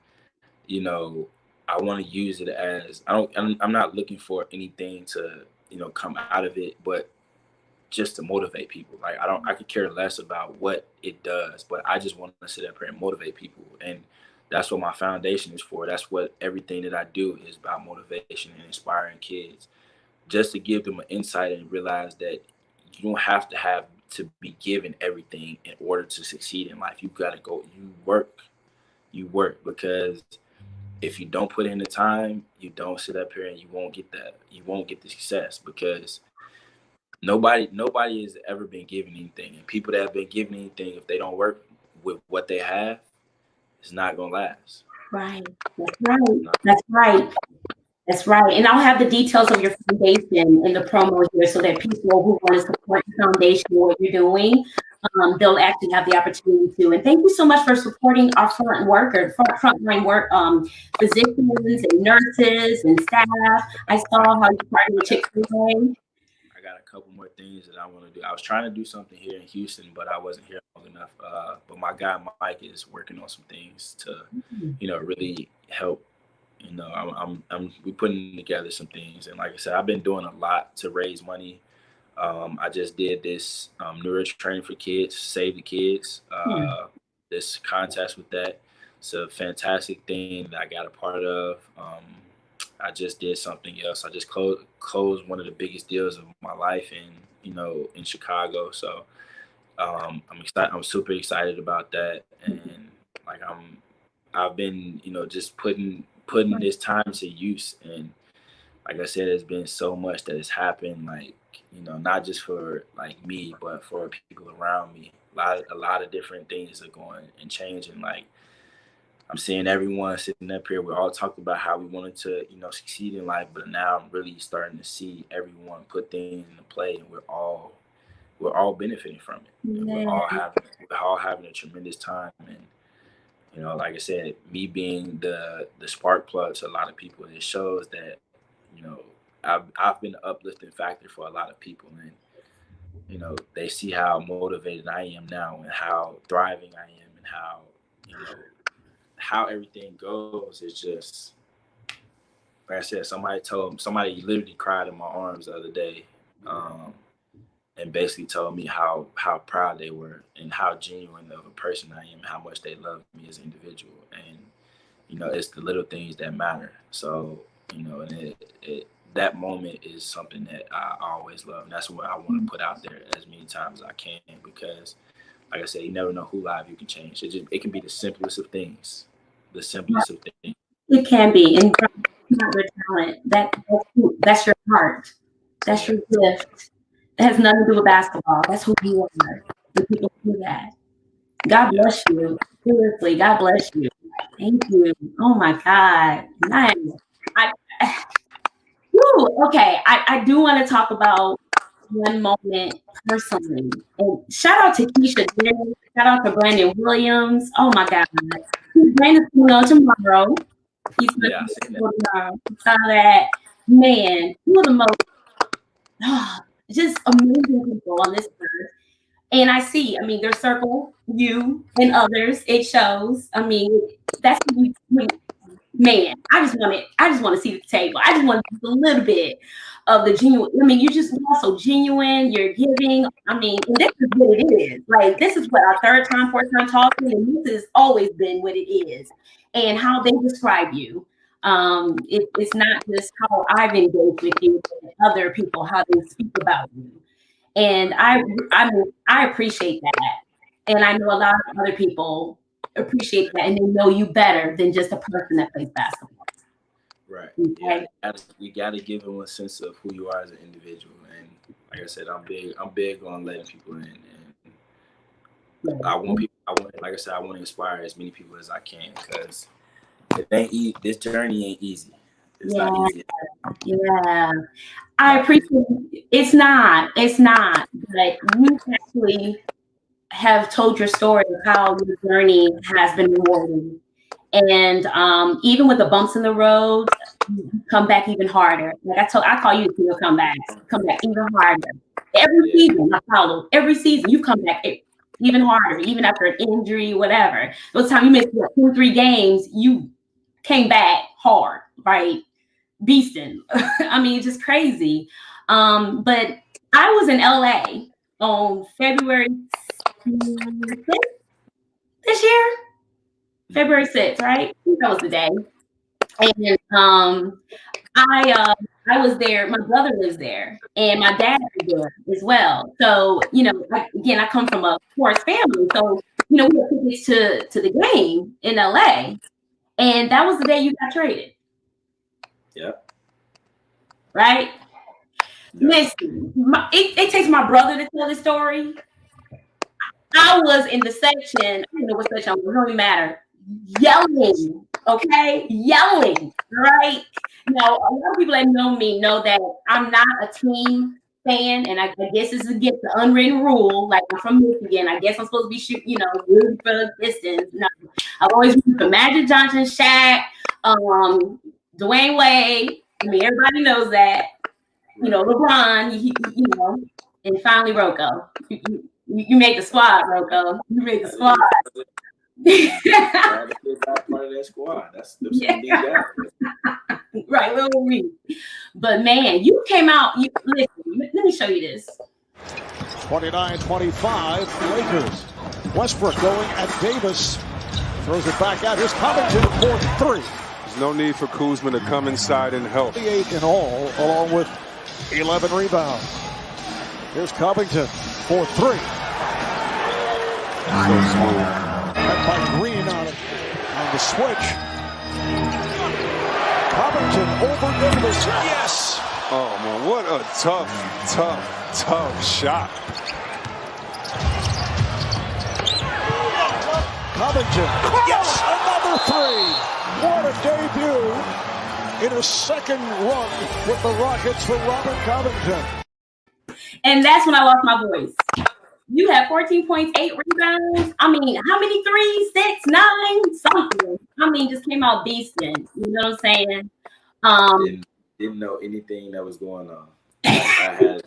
I want to use it as I'm not looking for anything to come out of it, but just to motivate people. Like I could care less about what it does, but I just want to sit up here and motivate people. And that's what my foundation is for. That's what everything that I do is about, motivation and inspiring kids, just to give them an insight and realize that you don't have to be given everything in order to succeed in life. You got to go, you work, because if you don't put in the time, you don't sit up here and you won't get the success, because nobody has ever been given anything. And people that have been given anything, if they don't work with what they have, it's not gonna last. Right. That's right. And I'll have the details of your foundation in the promo here so that people who want to support the foundation, what you're doing, they'll actually have the opportunity to. And thank you so much for supporting our frontline work, physicians and nurses and staff. I saw how you partnered with Chick-fil-A. I got a couple more things that I want to do. I was trying to do something here in Houston, but I wasn't here long enough. But my guy Mike is working on some things to, really help. We putting together some things, and like I said, I've been doing a lot to raise money. I just did this neurology training for kids, Save the Kids. This contest with that. It's a fantastic thing that I got a part of. I just did something else. I just closed one of the biggest deals of my life in Chicago. So I'm excited. I'm super excited about that. And like I've been, just putting this time to use. And like I said, there's been so much that has happened, like, not just for like me, but for people around me. A lot of different things are going and changing. Like, I'm seeing everyone sitting up here. We all talked about how we wanted to, succeed in life, but now I'm really starting to see everyone put things into play, and we're all benefiting from it. And we're all having a tremendous time. And like I said, me being the spark plug to a lot of people, it shows that I've been an uplifting factor for a lot of people, and they see how motivated I am now and how thriving I am, and how everything goes. Is just, like I said, somebody literally cried in my arms the other day, and basically told me how proud they were and how genuine of a person I am, how much they love me as an individual. And it's the little things that matter. So and that moment is something that I always love, and that's what I want to put out there as many times as I can, because like I said, you never know who life you can change. It can be the simplest of things. The simplest of things. It can be, and that's not your talent. That's your heart. That's your gift. It has nothing to do with basketball. That's who you are. The people do that. God bless you. Seriously, God bless you. Thank you. Oh my God. Nice. Okay. I do want to talk about one moment personally. And shout out to Keisha Dennis. Shout out to Brandon Williams. Oh my God. Brandon's coming on tomorrow. He's tomorrow. Saw that. Man, two of the most just amazing people on this earth. And I see, their circle, you and others, it shows. That's man, I just want to see the table. I just want a little bit of the genuine. I mean, you're so genuine. You're giving. I mean, and this is what it is. Like, this is what our fourth time talking, and this has always been what it is. And how they describe you. It's not just how I've engaged with you, but other people, how they speak about you. And I appreciate that. And I know a lot of other people appreciate that, and they know you better than just a person that plays basketball. Right. Okay? Yeah. We gotta give them a sense of who you are as an individual. And like I said, I'm big on letting people in. And I want to inspire as many people as I can, because this journey ain't easy. It's not easy. Yeah. I appreciate it. It's not. But you actually have told your story of how your journey has been rewarding. And even with the bumps in the road, you come back even harder. Like I call you to come back even harder. Every season, every season you come back even harder, even after an injury, whatever. Those time you missed 2 or 3 games, you came back hard, right? Beasting. I mean, just crazy. But I was in LA on February 6th this year. February 6th, right? That was the day. And I was there. My brother lives there, and my dad is there as well. So, I come from a sports family. So, we had tickets to the game in LA. And that was the day you got traded. Yep. Right? Yep. Listen, it takes my brother to tell the story. I was in the section. I don't know what section I was. It don't really matter. Yelling, okay? Yelling, right? Now, a lot of people that know me know that I'm not a team fan, and I guess this is against the unwritten rule. Like, I'm from Michigan. I guess I'm supposed to be shooting, rooting for the Pistons. No, I've always rooted for Magic Johnson, Shaq, Dwayne Wade. I mean, everybody knows that. LeBron, and finally Roco. You make the squad, Roco. You make the squad. Part of that squad. That's some big guys. Right, little me. But man, you came out. Listen, let me show you this. 29-25 Lakers. Westbrook going at Davis. Throws it back out. Here's Covington for 3. There's no need for Kuzma to come inside and help. 8 in all, along with 11 rebounds. Here's Covington for 3. Back by Green on the switch. Covington over Davis. Yes! Oh, man, what a tough shot. Covington. Yes! Another 3. What a debut in his second run with the Rockets for Robert Covington. And that's when I lost my voice. You had 14 points, 8 rebounds. I mean, how many 3s, 6, 9, something. I mean, just came out beasting. You know what I'm saying? Didn't know anything that was going on. I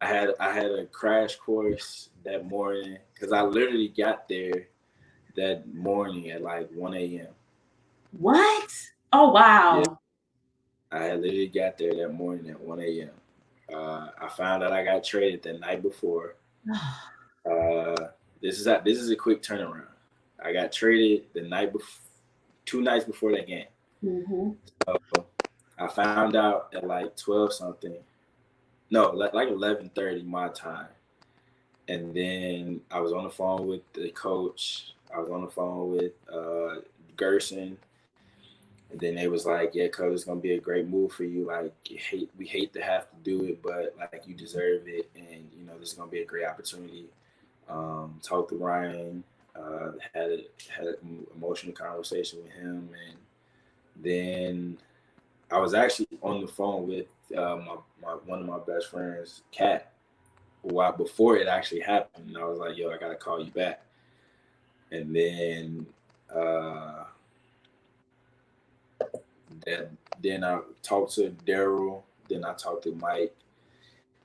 had a crash course that morning, because I literally got there that morning at like 1 a.m. What? Oh, wow. Yeah. I had literally got there that morning at 1 a.m. I found out I got traded the night before. This is a quick turnaround. I got traded the night before, 2 nights before that game. Mm-hmm. So I found out at like 12 something. No, like 11:30 my time. And then I was on the phone with the coach. I was on the phone with Gerson. And then they was like, yeah, coach, it's going to be a great move for you. Like, we hate to have to do it, but, like, you deserve it. And, this is going to be a great opportunity. Talked to Ryan, had an emotional conversation with him. And then I was actually on the phone with one of my best friends, Kat, before it actually happened. And I was like, yo, I got to call you back. And then then I talked to Daryl, then I talked to Mike,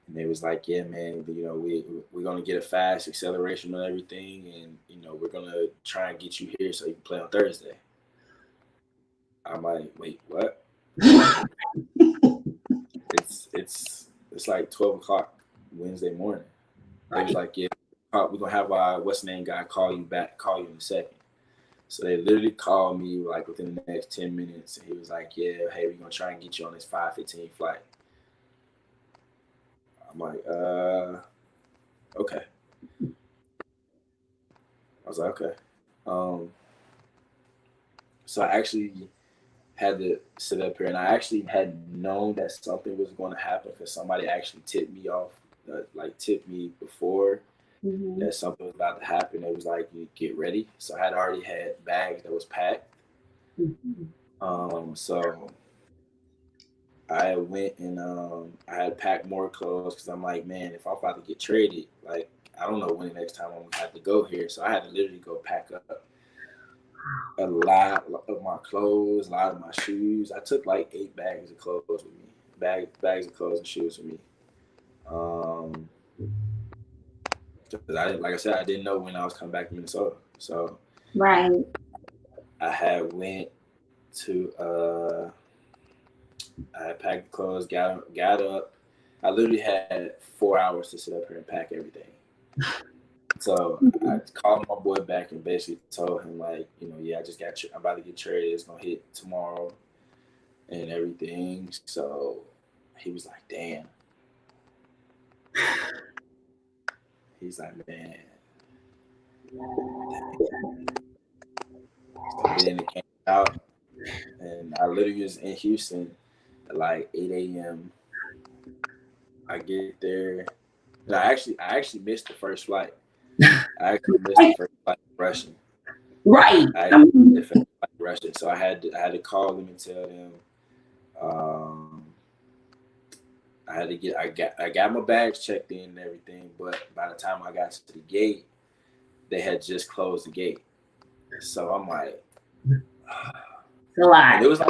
and they was like, yeah, man, we're going to get a fast acceleration on everything, and, we're going to try and get you here so you can play on Thursday. I'm like, wait, what? It's like 12 o'clock Wednesday morning. They was like, yeah, we're gonna have our what's the name guy call you in a second. So they literally called me like within the next 10 minutes, and he was like, yeah, hey, we're gonna try and get you on this 5:15 flight. I'm like, okay. I was like, okay. So I actually had to sit up here, and I actually had known that something was going to happen because somebody actually tipped me off, tipped me before that something was about to happen. It was like, you get ready. So I had already had bags that was packed. So I went and I had packed more clothes because I'm like, man, if I'm about to get traded, like, I don't know when the next time I'm gonna have to go here. So I had to literally go pack up a lot of my clothes, a lot of my shoes. I took like 8 bags of clothes with me, bags of clothes and shoes with me. Because I didn't, like I said, I didn't know when I was coming back to Minnesota. So right. I had went to I had packed the clothes, got up. I literally had 4 hours to sit up here and pack everything. So I called my boy back and basically told him, like, you know, yeah, I'm about to get traded. It's going to hit tomorrow and everything. So he was like, damn. He's like, man. So then it came out, and I literally was in Houston at like 8 a.m. I get there. And I actually missed the first flight. I actually missed the first flight rushing. Right. Rushing. So I had to call them and tell them. I got my bags checked in and everything, but by the time I got to the gate, they had just closed the gate. So I'm like, it was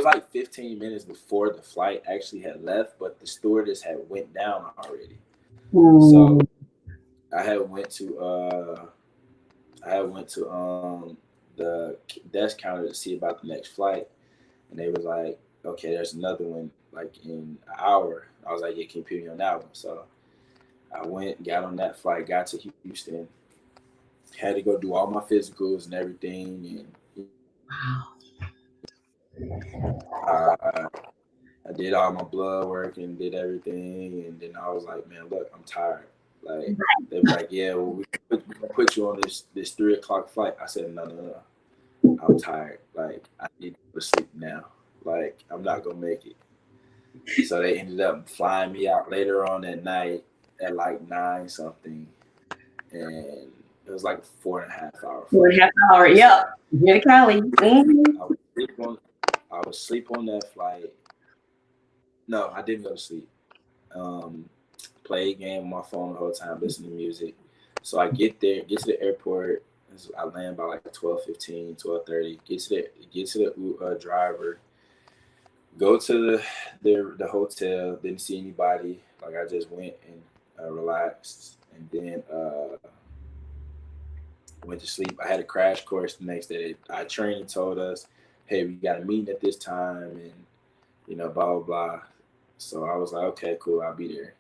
like 15 minutes before the flight actually had left, but the stewardess had went down already. So I had went to the desk counter to see about the next flight, and they was like, okay, there's another one like in an hour. I was like, yeah, can you put me on that one? So I went, got on that flight, got to Houston, had to go do all my physicals and everything, and I did all my blood work and did everything, and then I was like, man, look, I'm tired. Like, they were like, yeah, well, we put you on this 3 o'clock flight. I said, no. I'm tired. Like, I need to go to sleep now. Like, I'm not going to make it. So they ended up flying me out later on that night at like 9 something. And it was like a 4.5 hour flight. 4.5 hour, yep. Get Cali. I would sleep on that flight. No, I didn't go to sleep. Play a game on my phone the whole time, listen to music. So I get there, get to the airport. I land by like 12:15, 12:30. Get to the driver. Go to the hotel. Didn't see anybody. Like, I just went and relaxed, and then went to sleep. I had a crash course the next day. Our trainer told us, "Hey, we got a meeting at this time," and blah blah blah. So I was like, "Okay, cool. I'll be there."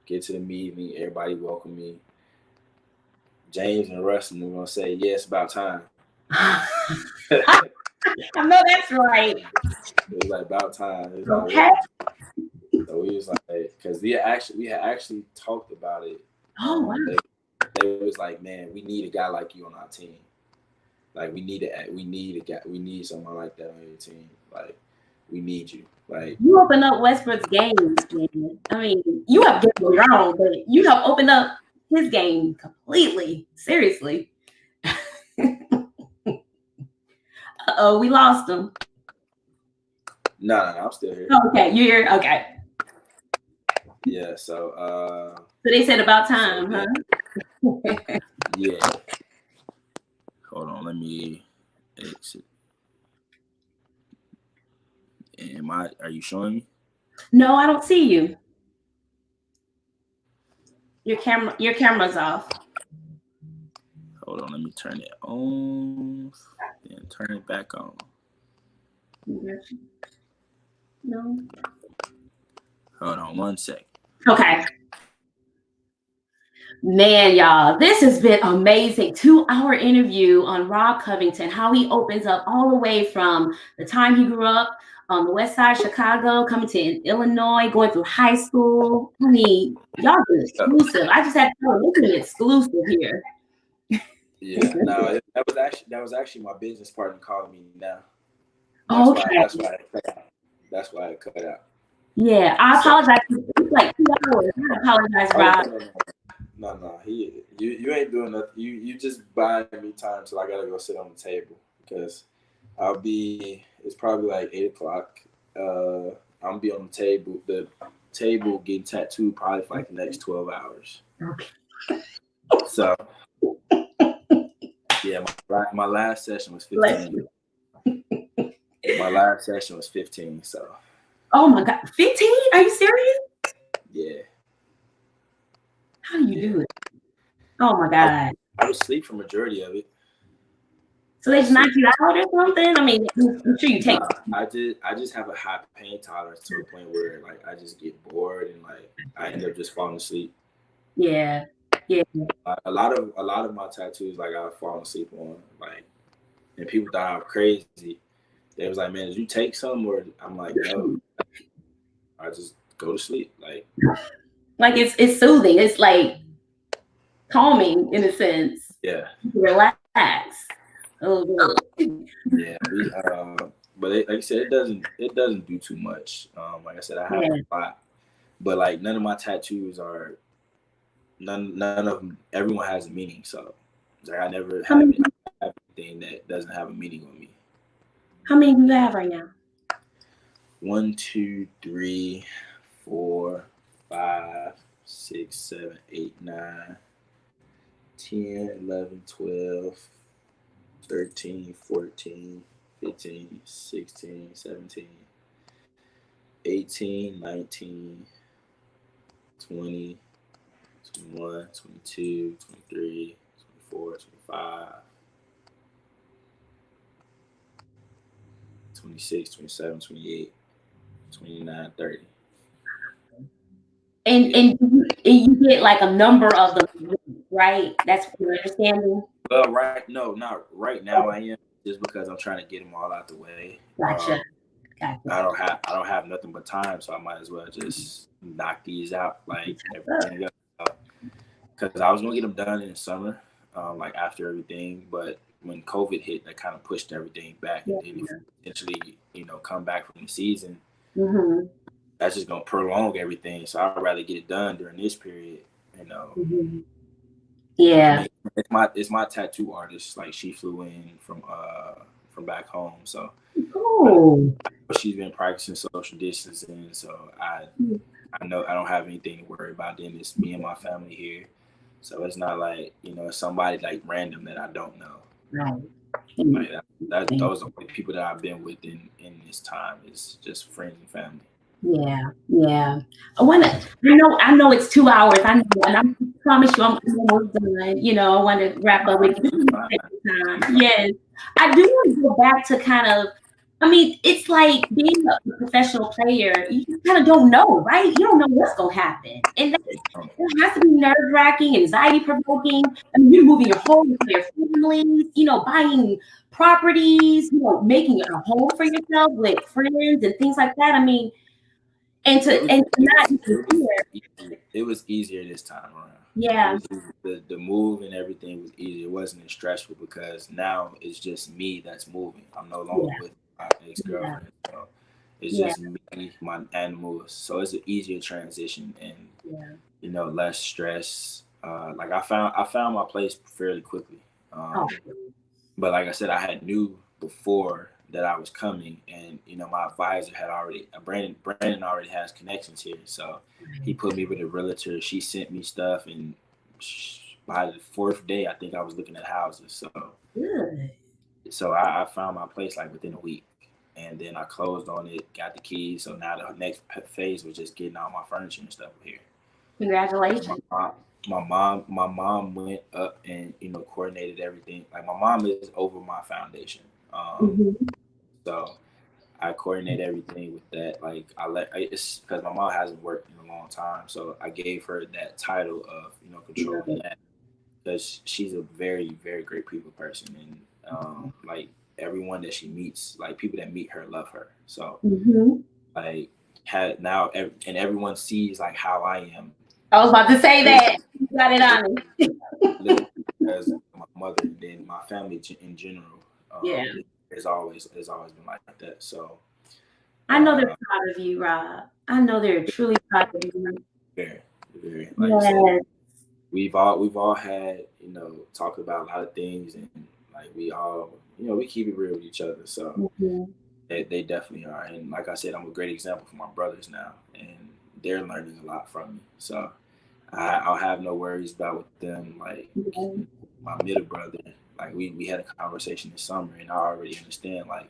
Get to the meeting. Everybody welcome me. James and Rustin were gonna say, "Yeah, it's about time." I know that's right. It was like about time. It was okay. So we was like, because we had actually talked about it. Oh wow. They was like, man, we need a guy like you on our team. Like, we need someone like that on your team. Like, we need you. Like, you open up Westbrook's game, man. I mean, you have given your own, but you have opened up his game completely. Seriously. Uh-oh, we lost him. No, I'm still here. Okay, you're here. Okay. Yeah, so they said about time, huh? Yeah. Hold on, let me exit. Are you showing me? No, I don't see you. Your camera's off. Hold on, let me turn it on, then turn it back on. No. Hold on 1 second. Okay. Man, y'all, this has been amazing. 2-hour interview on Rob Covington, how he opens up all the way from the time he grew up on the west side of Chicago, coming to Illinois, going through high school. I mean, y'all are exclusive. I just had to tell you, this is exclusive here. Yeah, no, that was actually my business partner calling me now. That's why I cut out. Yeah, I apologize. It's like 2 hours. I apologize, Rob. No. You ain't doing nothing. You just buying me time till I gotta go sit on the table because it's probably like 8:00. I'm gonna be on the table getting tattooed probably for like the next 12 hours. Okay. So yeah, my last session was 15. My last session was 15. So. Oh my God, 15? Are you serious? Yeah. How do you do it? Oh my God. I was asleep for majority of it. So they just knock you out or something? I mean, I'm sure you take. I just have a high pain tolerance to the point where like I just get bored and like I end up just falling asleep. Yeah. Yeah. A lot of my tattoos like I've fallen asleep on, like, and people thought I was crazy. They was like, "Man, did you take some?" Or I'm like, "No, I just go to sleep." Like it's soothing. It's like calming in a sense. Yeah. Relax. Oh, yeah. But like I said, it doesn't do too much. Like I said, I have a lot, but like none of my tattoos are none of them. Everyone has a meaning, so like I never have anything that doesn't have a meaning on me. How many do you have right now? 1, 2, 3, 4, 5, 6, 7, 8, 9, 10, 11, 12, 13, 14, 15, 16, 17, 18, 19, 20, 21, 22, 23, 24, 25, 26, 27, 28, 29, 30. And you get like a number of them, right? That's what you're understanding? Not right now. I am, just because I'm trying to get them all out the way. Gotcha. I don't have nothing but time, so I might as well just knock these out like everything else. Because I was gonna get them done in the summer, like after everything, but when COVID hit, that kind of pushed everything back, and then eventually, come back from the season. Mm-hmm. That's just gonna prolong everything. So I'd rather get it done during this period, Mm-hmm. Yeah. I mean, it's my tattoo artist. Like she flew in from back home, so she's been practicing social distancing. So I know I don't have anything to worry about. Then it's me and my family here, so it's not like somebody like random that I don't know. Right. Like those are the people that I've been with in this time. It's just friends and family. Yeah. I know it's 2 hours. I know, and I promise you, I'm almost done. I want to wrap up with time. Yes, I do want to go back to kind of. I mean, it's like being a professional player. You kind of don't know, right? You don't know what's gonna happen, and it has to be nerve-wracking, anxiety-provoking. I mean, you're moving your whole entire families. Buying properties. Making a home for yourself with friends and things like that. I mean. It was easier this time around. Yeah. The move and everything was easier. It wasn't as stressful because now it's just me that's moving. I'm no longer with my ex-girlfriend. So it's just me, my animals. So it's an easier transition and less stress. Like I found my place fairly quickly. But like I said, I knew before that I was coming, and my advisor had already Brandon already has connections here, so he put me with a realtor. She sent me stuff, and by the 4th day I think I was looking at houses. So I found my place like within a week, and then I closed on it, got the keys. So now the next phase was just getting all my furniture and stuff here. Congratulations. My mom went up and coordinated everything. Like my mom is over my foundation. So I coordinate everything with that. Like it's because my mom hasn't worked in a long time, so I gave her that title of controlling that, because she's a very, very great people person, and like everyone that she meets, like people that meet her love her. So like and everyone sees like how I am. I was about to say that. You got it on me. As my mother, and then my family in general. It's always been like that. So I know they're proud of you, Rob. I know they're truly proud of you. Very, very. Like you said, we've all had talk about a lot of things, and like we all we keep it real with each other. So they definitely are. And like I said, I'm a great example for my brothers now, and they're learning a lot from me. So I'll have no worries about with them. Like my middle brother, like we had a conversation this summer, and I already understand. Like,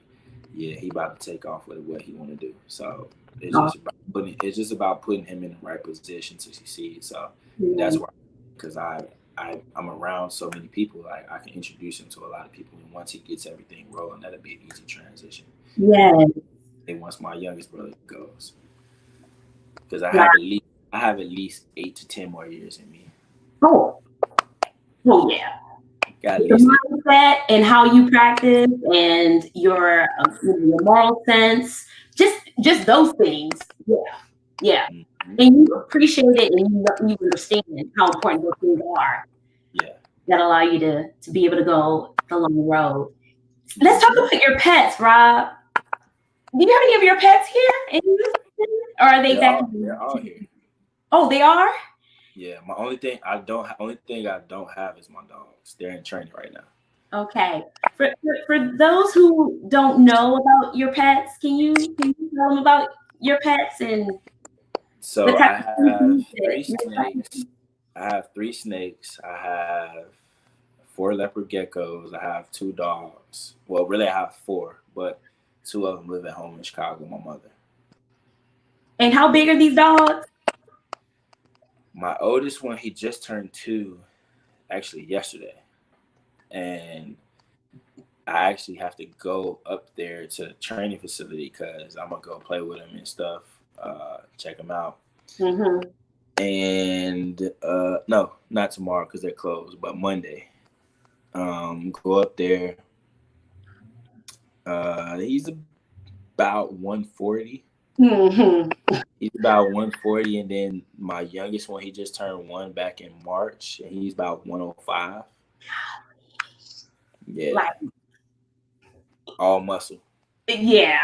yeah, he about to take off with what he want to do. So it's just about putting him in the right position to succeed. So that's why, because I'm around so many people, like I can introduce him to a lot of people, and once he gets everything rolling, that'll be an easy transition. And once my youngest brother goes, because I have at least 8 to 10 more years in me. Oh yeah. The mindset and how you practice and your moral sense, just those things. Yeah. And you appreciate it, and you understand how important those things are. Yeah. That allow you to be able to go the long road. Let's talk about your pets, Rob. Do you have any of your pets here? Or are they they're all here. Oh, they are? Yeah, my only thing I don't have is my dogs. They're in training right now. Okay. For those who don't know about your pets, can you tell them about your pets? And so I have 3 snakes. I have 4 leopard geckos. I have 2 dogs. Well, really, I have 4, but 2 of them live at home in Chicago with my mother. And how big are these dogs? My oldest one, he just turned 2, actually yesterday, and I actually have to go up there to the training facility because I'm gonna go play with him and stuff, check him out. And no, not tomorrow because they're closed, but Monday, go up there. He's about 140. He's about 140, and then my youngest one, he just turned 1 back in March, and he's about 105. Yeah, all muscle. Yeah,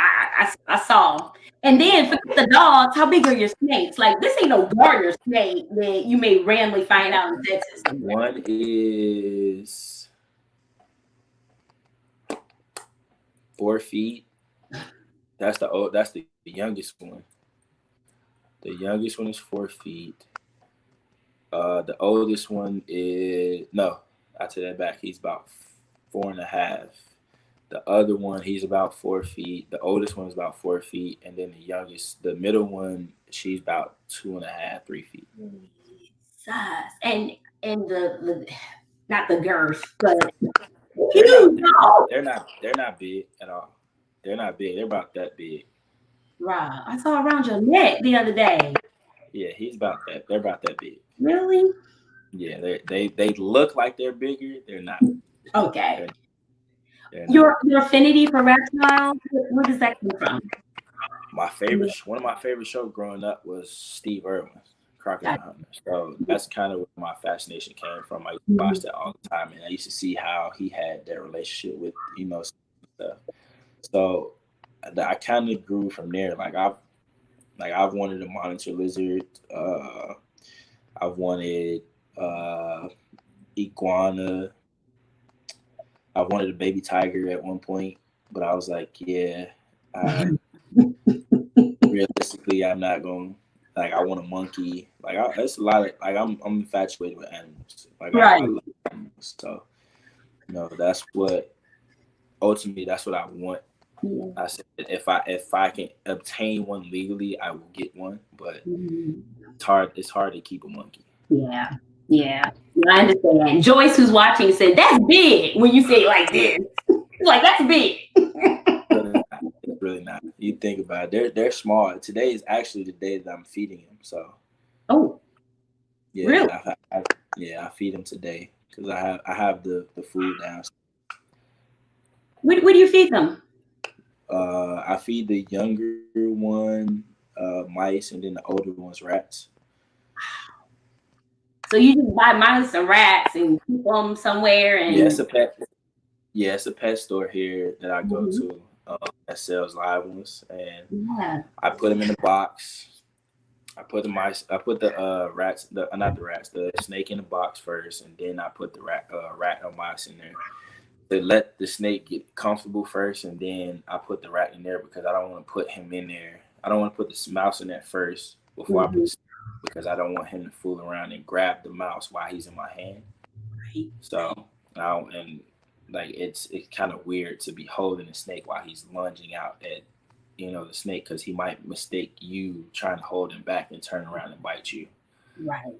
I saw. And then for the dogs, how big are your snakes? Like, this ain't no garter snake that you may randomly find out in Texas. One is 4 feet. That's the youngest one. The youngest one is 4 feet. The oldest one is I take that back. He's about 4.5. The other one, he's about 4 feet. The oldest one is about 4 feet, and then the middle one, she's about 2.5, 3 feet. And the not the girth, but they're not big at all. They're not big. They're about that big. Wow, I saw around your neck the other day. Yeah, he's about that. They're about that big. Really? Yeah, they look like they're bigger. They're not. Okay. Your affinity for reptiles, where does that come from? One of my favorite shows growing up was Steve Irwin's Crocodile Hunter. So that's kind of where my fascination came from. I used to watch that all the time, and I used to see how he had that relationship with stuff. So I kind of grew from there. I've wanted a monitor lizard. I've wanted iguana. I wanted a baby tiger at one point, but I was like, realistically, I'm not going. Like, I want a monkey. That's a lot of. I'm infatuated with animals. I love animals. So, that's what. Ultimately, that's what I want. Yeah. I said if I can obtain one legally, I will get one. But it's hard to keep a monkey. Yeah, I understand. Joyce, who's watching, said that's big when you say it like this. Like, that's big. It's really not. You think about it, they're small. Today is actually the day that I'm feeding them. So. Oh. Yeah. Really? I feed them today because I have the food down. What do you feed them? I feed the younger one mice, and then the older ones rats. So you just buy mice and rats and keep them somewhere, and It's a pet. Yeah, it's a pet store here that I go to that sells live ones, and I put them in a box. I put the mice. I put the rats. Not the rats. The snake in the box first, and then I put the rat or mice in there. To let the snake get comfortable first, and then I put the rat in there because I don't want to put him in there. I don't want to put the mouse in there first before I put the snake, because I don't want him to fool around and grab the mouse while he's in my hand. So it's kind of weird to be holding the snake while he's lunging out at the snake, because he might mistake you trying to hold him back and turn around and bite you. Right.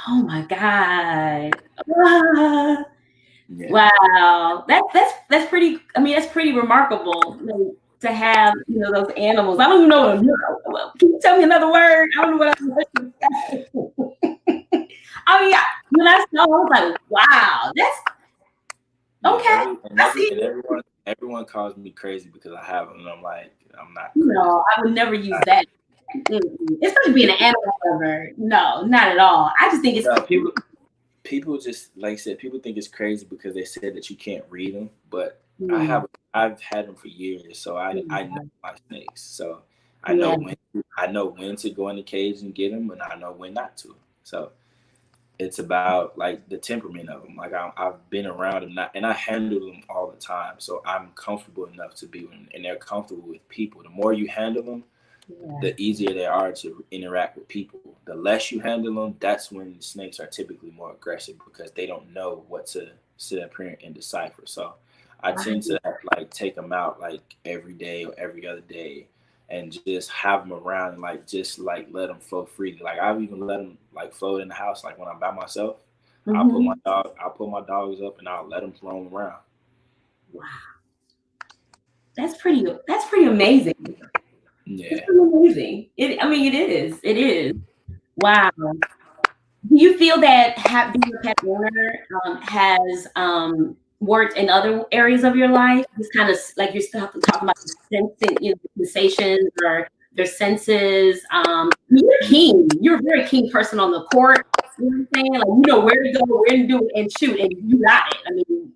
Oh my God. Yeah. Wow, that's pretty. I mean, that's pretty remarkable to have those animals. I don't even know what. Can you tell me another word? I don't know what I'm saying. I mean, when I saw, I was like, wow, that's okay. And everyone calls me crazy because I have them, and I'm like, I'm not. No, I would never use that. Especially being an animal lover. No, not at all. I just think it's people just, like I said, people think it's crazy because they said that you can't read them, but I've had them for years, so I know my snakes. So I know when to go in the cage and get them, and I know when not to. So it's about like the temperament of them. Like I've been around them, and I handle them all the time, so I'm comfortable enough to be with them, and they're comfortable with people. The more you handle them, the easier they are to interact with people. The less you handle them, that's when snakes are typically more aggressive, because they don't know what to sit up here and decipher. So I tend to take them out every day or every other day, and just have them around and just let them flow freely. I've even let them float in the house. When I'm by myself, I'll put my dogs up and I'll let them roam around. Wow, that's pretty amazing. Yeah, it's pretty amazing. It is. Wow. Do you feel that being a pet owner has worked in other areas of your life? It's kind of like you're still talking about sensations or their senses. You're keen. You're a very keen person on the court. You know what I'm saying? You know where to go, where to do it, and shoot, and you got it. I mean,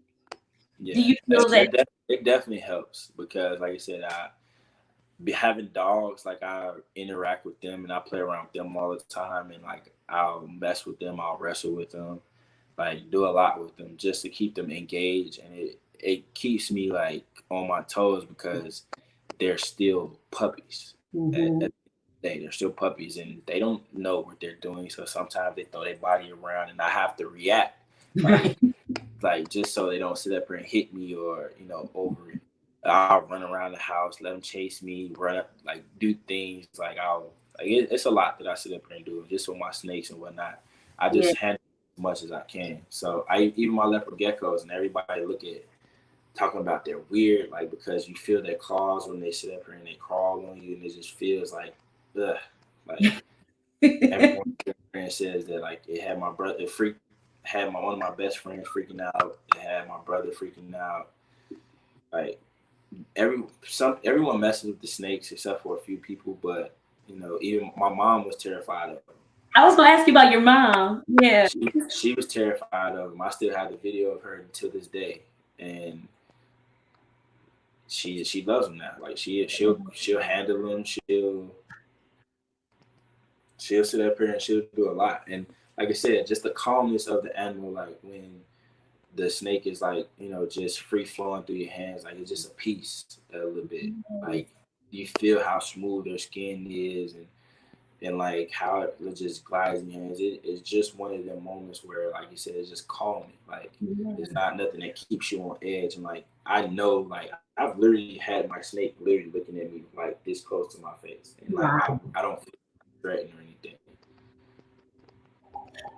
do you feel that it definitely helps? Because, like I said, having dogs, I interact with them and I play around with them all the time, and I'll mess with them, I'll wrestle with them, do a lot with them just to keep them engaged, and it keeps me on my toes, because they're still puppies. At the day, they're still puppies, and they don't know what they're doing, so sometimes they throw their body around and I have to react just so they don't sit up here and hit me or over it. I'll run around the house, let them chase me, run up, do things. It's a lot that I sit up here and do just with my snakes and whatnot. I just handle it as much as I can. So even my leopard geckos, and everybody talking about they're weird, because you feel their claws when they sit up here and they crawl on you, and it just feels ugh. Everyone says that it had my brother, one of my best friends freaking out. It had my brother freaking out. Everyone messes with the snakes except for a few people, but even my mom was terrified of them. I was gonna ask you about your mom. Yeah, she was terrified of them. I still have the video of her until this day, and she loves them now. She'll handle them. She'll sit up here and she'll do a lot. And like I said, just the calmness of the animal, when the snake is just free flowing through your hands, it's just a piece a little bit. You feel how smooth their skin is, and how it just glides in your hands. It's just one of them moments where, like you said, it's just calming. It's not nothing that keeps you on edge. And I know, I've literally had my snake literally looking at me this close to my face, and I don't feel threatened or anything.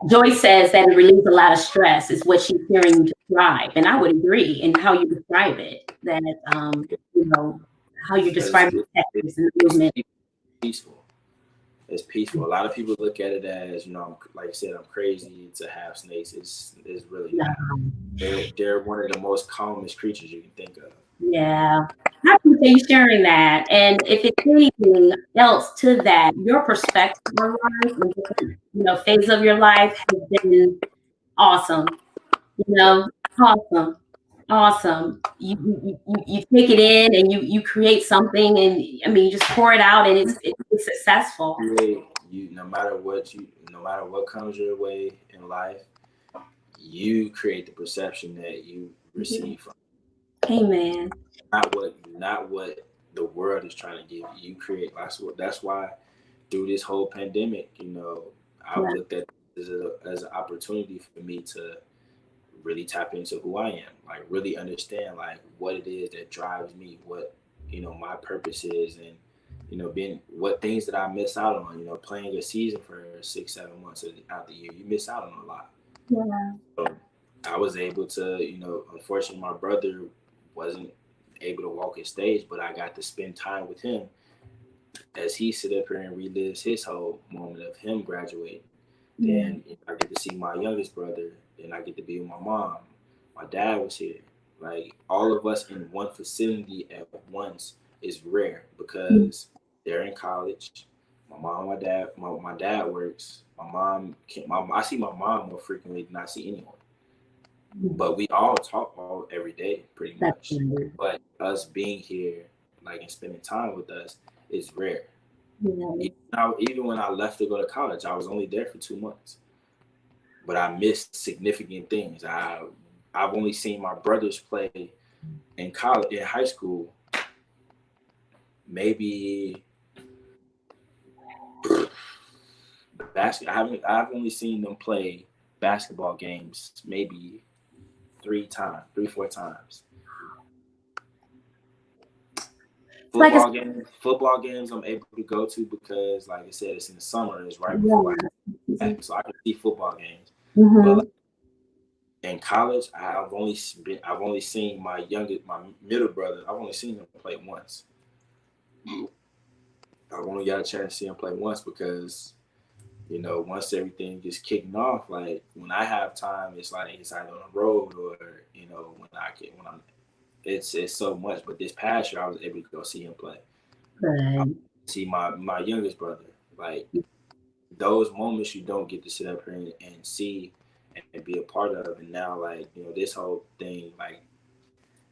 Joyce says that it relieves a lot of stress, is what she's hearing you describe, and I would agree in how you describe it. That how you're describing Texas and the movement. Peaceful. It's peaceful. A lot of people look at it as, like I said, I'm crazy to have snakes. It's really not. They're one of the most calmest creatures you can think of. Yeah. I appreciate you sharing that. And if it's anything else to that, your perspective on life and different, phase of your life has been awesome. Awesome. You take it in and you create something, and you just pour it out, and it's successful. No matter what comes your way in life, you create the perception that you receive from. Amen. Not what the world is trying to give you. You create. That's why through this whole pandemic, I've looked at it as an opportunity for me to really tap into who I am, like really understand like what it is that drives me, what my purpose is, and being what things that I miss out on. Playing a season for 6-7 months out the year, you miss out on a lot. Yeah. So I was able to, unfortunately, my brother wasn't able to walk his stage, but I got to spend time with him as he sit up here and relives his whole moment of him graduating. Then I get to see my youngest brother, and I get to be with my mom. My dad was here. Like all of us in one facility at once is rare because they're in college. My mom, my dad works. I see my mom more frequently than I see anyone. But we all talk every day, pretty much. But us being here, like, and spending time with us is rare. Yeah. Even when I left to go to college, I was only there for 2 months. But I missed significant things. I've only seen my brothers play in high school, maybe basketball. I've only seen them play basketball games maybe 3-4 times. Football games I'm able to go to because, like I said, it's in the summer. It's right before so I can see football games. But like, in college, I've only seen my middle brother. I've only seen him play once. I've only got a chance to see him play once because, once everything gets kicking off, like when I have time, it's like it's either on the road or it's so much. But this past year, I was able to go see him play. See my youngest brother. Like those moments you don't get to sit up here and see and be a part of. And now, like this whole thing, like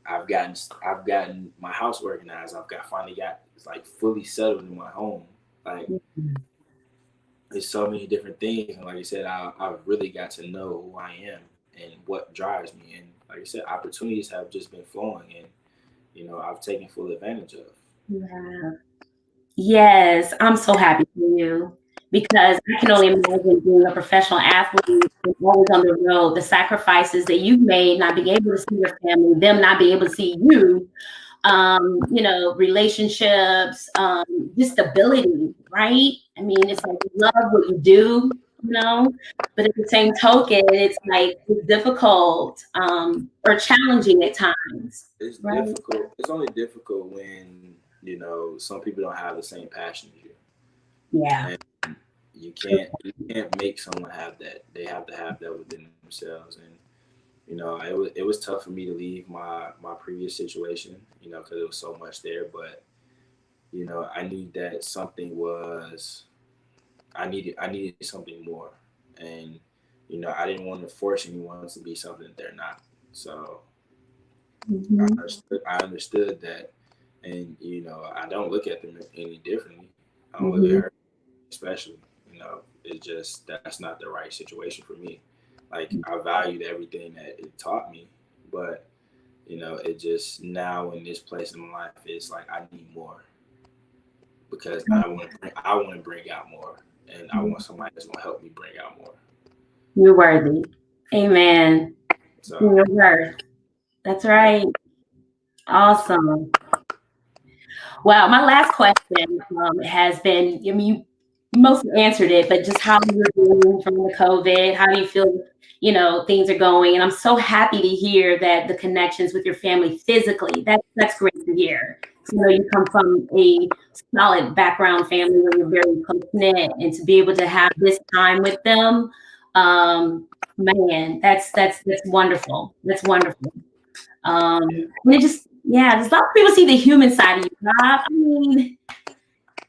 I've gotten my house organized. Finally got like fully settled in my home. Like there's so many different things, and like I said, I've really got to know who I am and what drives me. And like I said, opportunities have just been flowing, and I've taken full advantage of. Yeah. Yes, I'm so happy for you because I can only imagine being a professional athlete and always on the road, the sacrifices that you've made, not being able to see your family, them not being able to see you, relationships, just stability, right? It's like you love what you do, but at the same token, it's like it's difficult or challenging at times. It's difficult. It's only difficult when some people don't have the same passion as you. Yeah. And you can't make someone have that. They have to have that within themselves. And it was tough for me to leave my previous situation, because there was so much there. But I knew that something was. I needed something more, and I didn't want to force anyone to be something that they're not. So I understood that. And, I don't look at them any differently. I don't look at her especially, it's just, that's not the right situation for me. Like, I valued everything that it taught me, but, it just now in this place in my life, it's like, I need more because I want to bring out more, and I want somebody that's going to help me bring out more. You're worthy. Amen. So, you're worth. That's right. Awesome. Well, my last question has been, you mostly answered it, but just how you're doing from the COVID, how do you feel, things are going? And I'm so happy to hear that the connections with your family physically, that's great to hear. So you come from a solid background family where you're very close-knit, and to be able to have this time with them, man, that's wonderful. That's wonderful. And it just, there's a lot of people see the human side of you, Rob. I mean,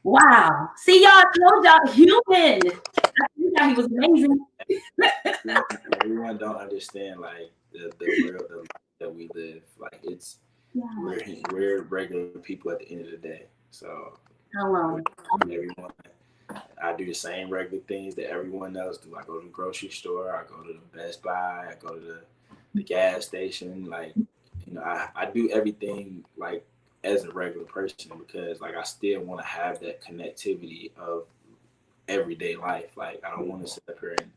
wow. See, y'all, I told y'all, human. I thought he was amazing. Everyone don't understand like the life that we live. Like it's we're regular people at the end of the day. So hello. Everyone, I do the same regular things that everyone else do. I go to the grocery store, I go to the Best Buy, I go to the gas station. Like, you know, I do everything like as a regular person because like I still want to have that connectivity of everyday life. Like I don't want to sit up here and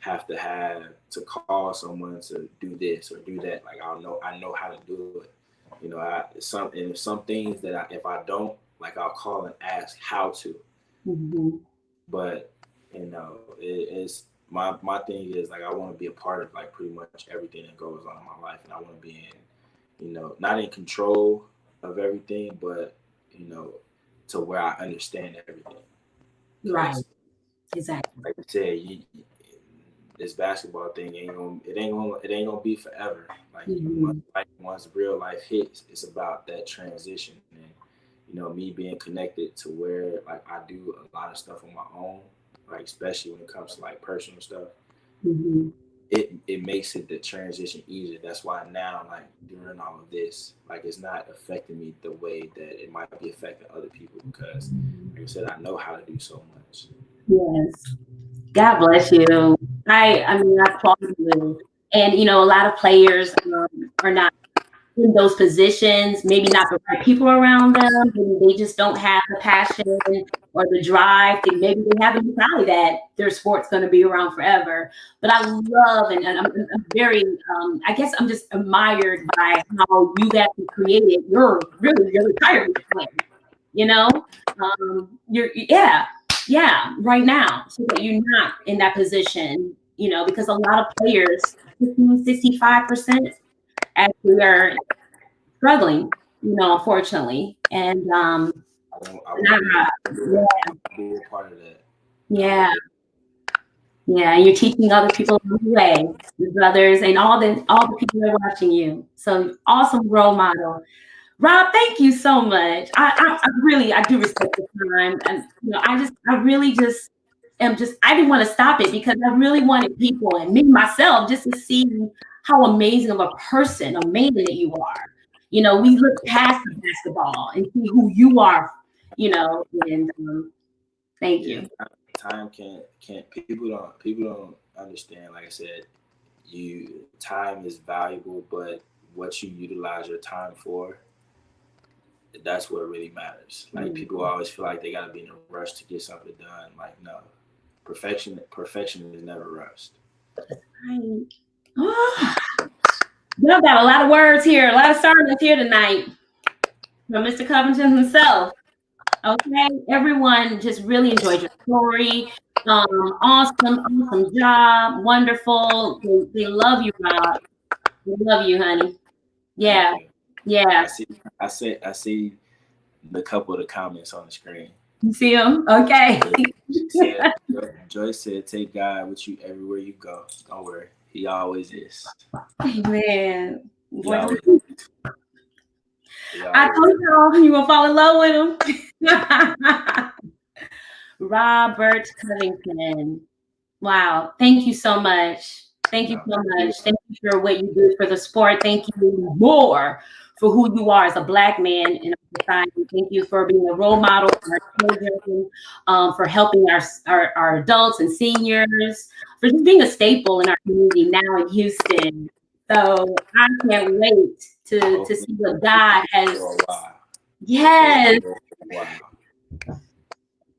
have to call someone to do this or do that. Like I know how to do it. You know, some things that if I don't, like I'll call and ask how to. Mm-hmm. But you know, it's my thing is like I want to be a part of like pretty much everything that goes on in my life, and I want to be in, you know, not in control of everything, but you know, to where I understand everything. Right. Exactly. Like I said, this basketball thing ain't gonna be forever. Like once real life hits, it's about that transition. And you know, me being connected to where like I do a lot of stuff on my own, like especially when it comes to like personal stuff. Mm-hmm. It makes it the transition easier. That's why now, like during all of this, like it's not affecting me the way that it might be affecting other people because, like I said, I know how to do so much. Yes. God bless you. I mean, I applaud you. And, you know, a lot of players are not in those positions, maybe not the right people around them. Maybe they just don't have the passion or the drive. Maybe they haven't decided that their sport's going to be around forever. But I love and I'm very, I guess I'm just admired by how you actually created your retirement plan. You know, right now, so that you're not in that position, you know, because a lot of players, 65% actually are struggling, you know, unfortunately. And I be a part of that. Yeah, and you're teaching other people the way, your brothers and all the people that are watching you. So awesome role model. Rob, thank you so much. I really do respect the time, and you know, I really just I didn't want to stop it because I really wanted people and me myself just to see how amazing of a person, a man that you are. You know, we look past the basketball and see who you are. You know, and thank you. Time can't people don't understand. Like I said, time is valuable, but what you utilize your time for, that's what really matters. Like people always feel like they gotta be in a rush to get something done. Like no, perfection is never rushed. Right. Oh, y'all got a lot of words here, a lot of sermons here tonight from Mr. Covington himself. Okay, everyone just really enjoyed your story. Awesome job, wonderful. They love you, Rob. They love you, honey. Yeah. I see the couple of the comments on the screen. You see them? Okay. Joyce said, "Take God with you everywhere you go. Don't worry, He always is." Man, I told y'all you gonna fall in love with him. Robert Covington. Wow. Thank you so much. Thank you so much. Thank you for what you do for the sport. Thank you more for who you are as a Black man in our society. Thank you for being a role model for our children, for helping our adults and seniors, for just being a staple in our community now in Houston. So I can't wait to see what God has. Yes.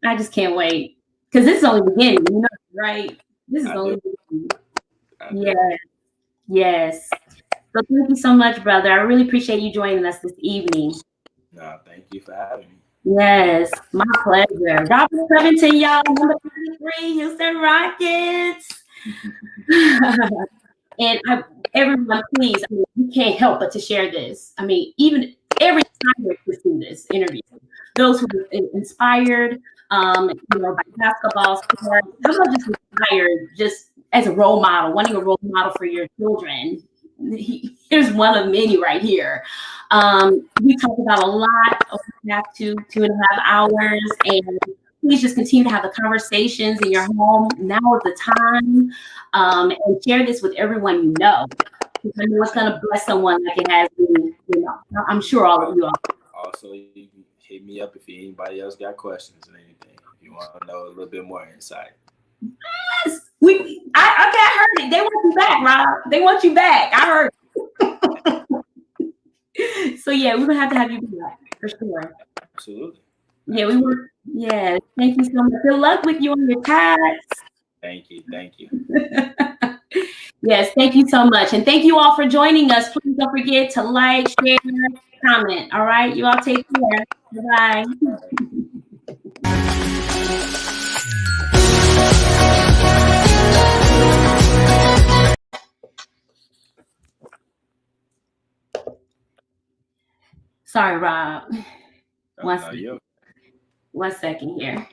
I just can't wait. Because this is only the beginning, you know, right? This is only the beginning. Yes. So thank you so much, brother. I really appreciate you joining us this evening. No, thank you for having me. Yes, my pleasure. Robert Covington, y'all, number 33, Houston Rockets. And everyone, please, I mean, you can't help but to share this. I mean, even every time to see this interview. Those who were inspired, by basketball, sports, how about just inspired, just as a role model, wanting a role model for your children. Here's one of many right here. We talked about a lot over the past 2.5 hours, and please just continue to have the conversations in your home. Now is the time, and share this with everyone you know. Because I know it's going to bless someone like it has been. I'm sure all of you are. Also, you can hit me up if anybody else got questions and anything. If you want to know a little bit more insight. Yes, I heard it. They want you back, Rob. They want you back. I heard it. So yeah, we're gonna have you back for sure. Absolutely. Yeah, we were. Yeah, thank you so much. Good luck with you on your tasks. Thank you. Yes, thank you so much, and thank you all for joining us. Please don't forget to like, share, comment. All right, you all take care. Bye. Sorry, Rob. One second here.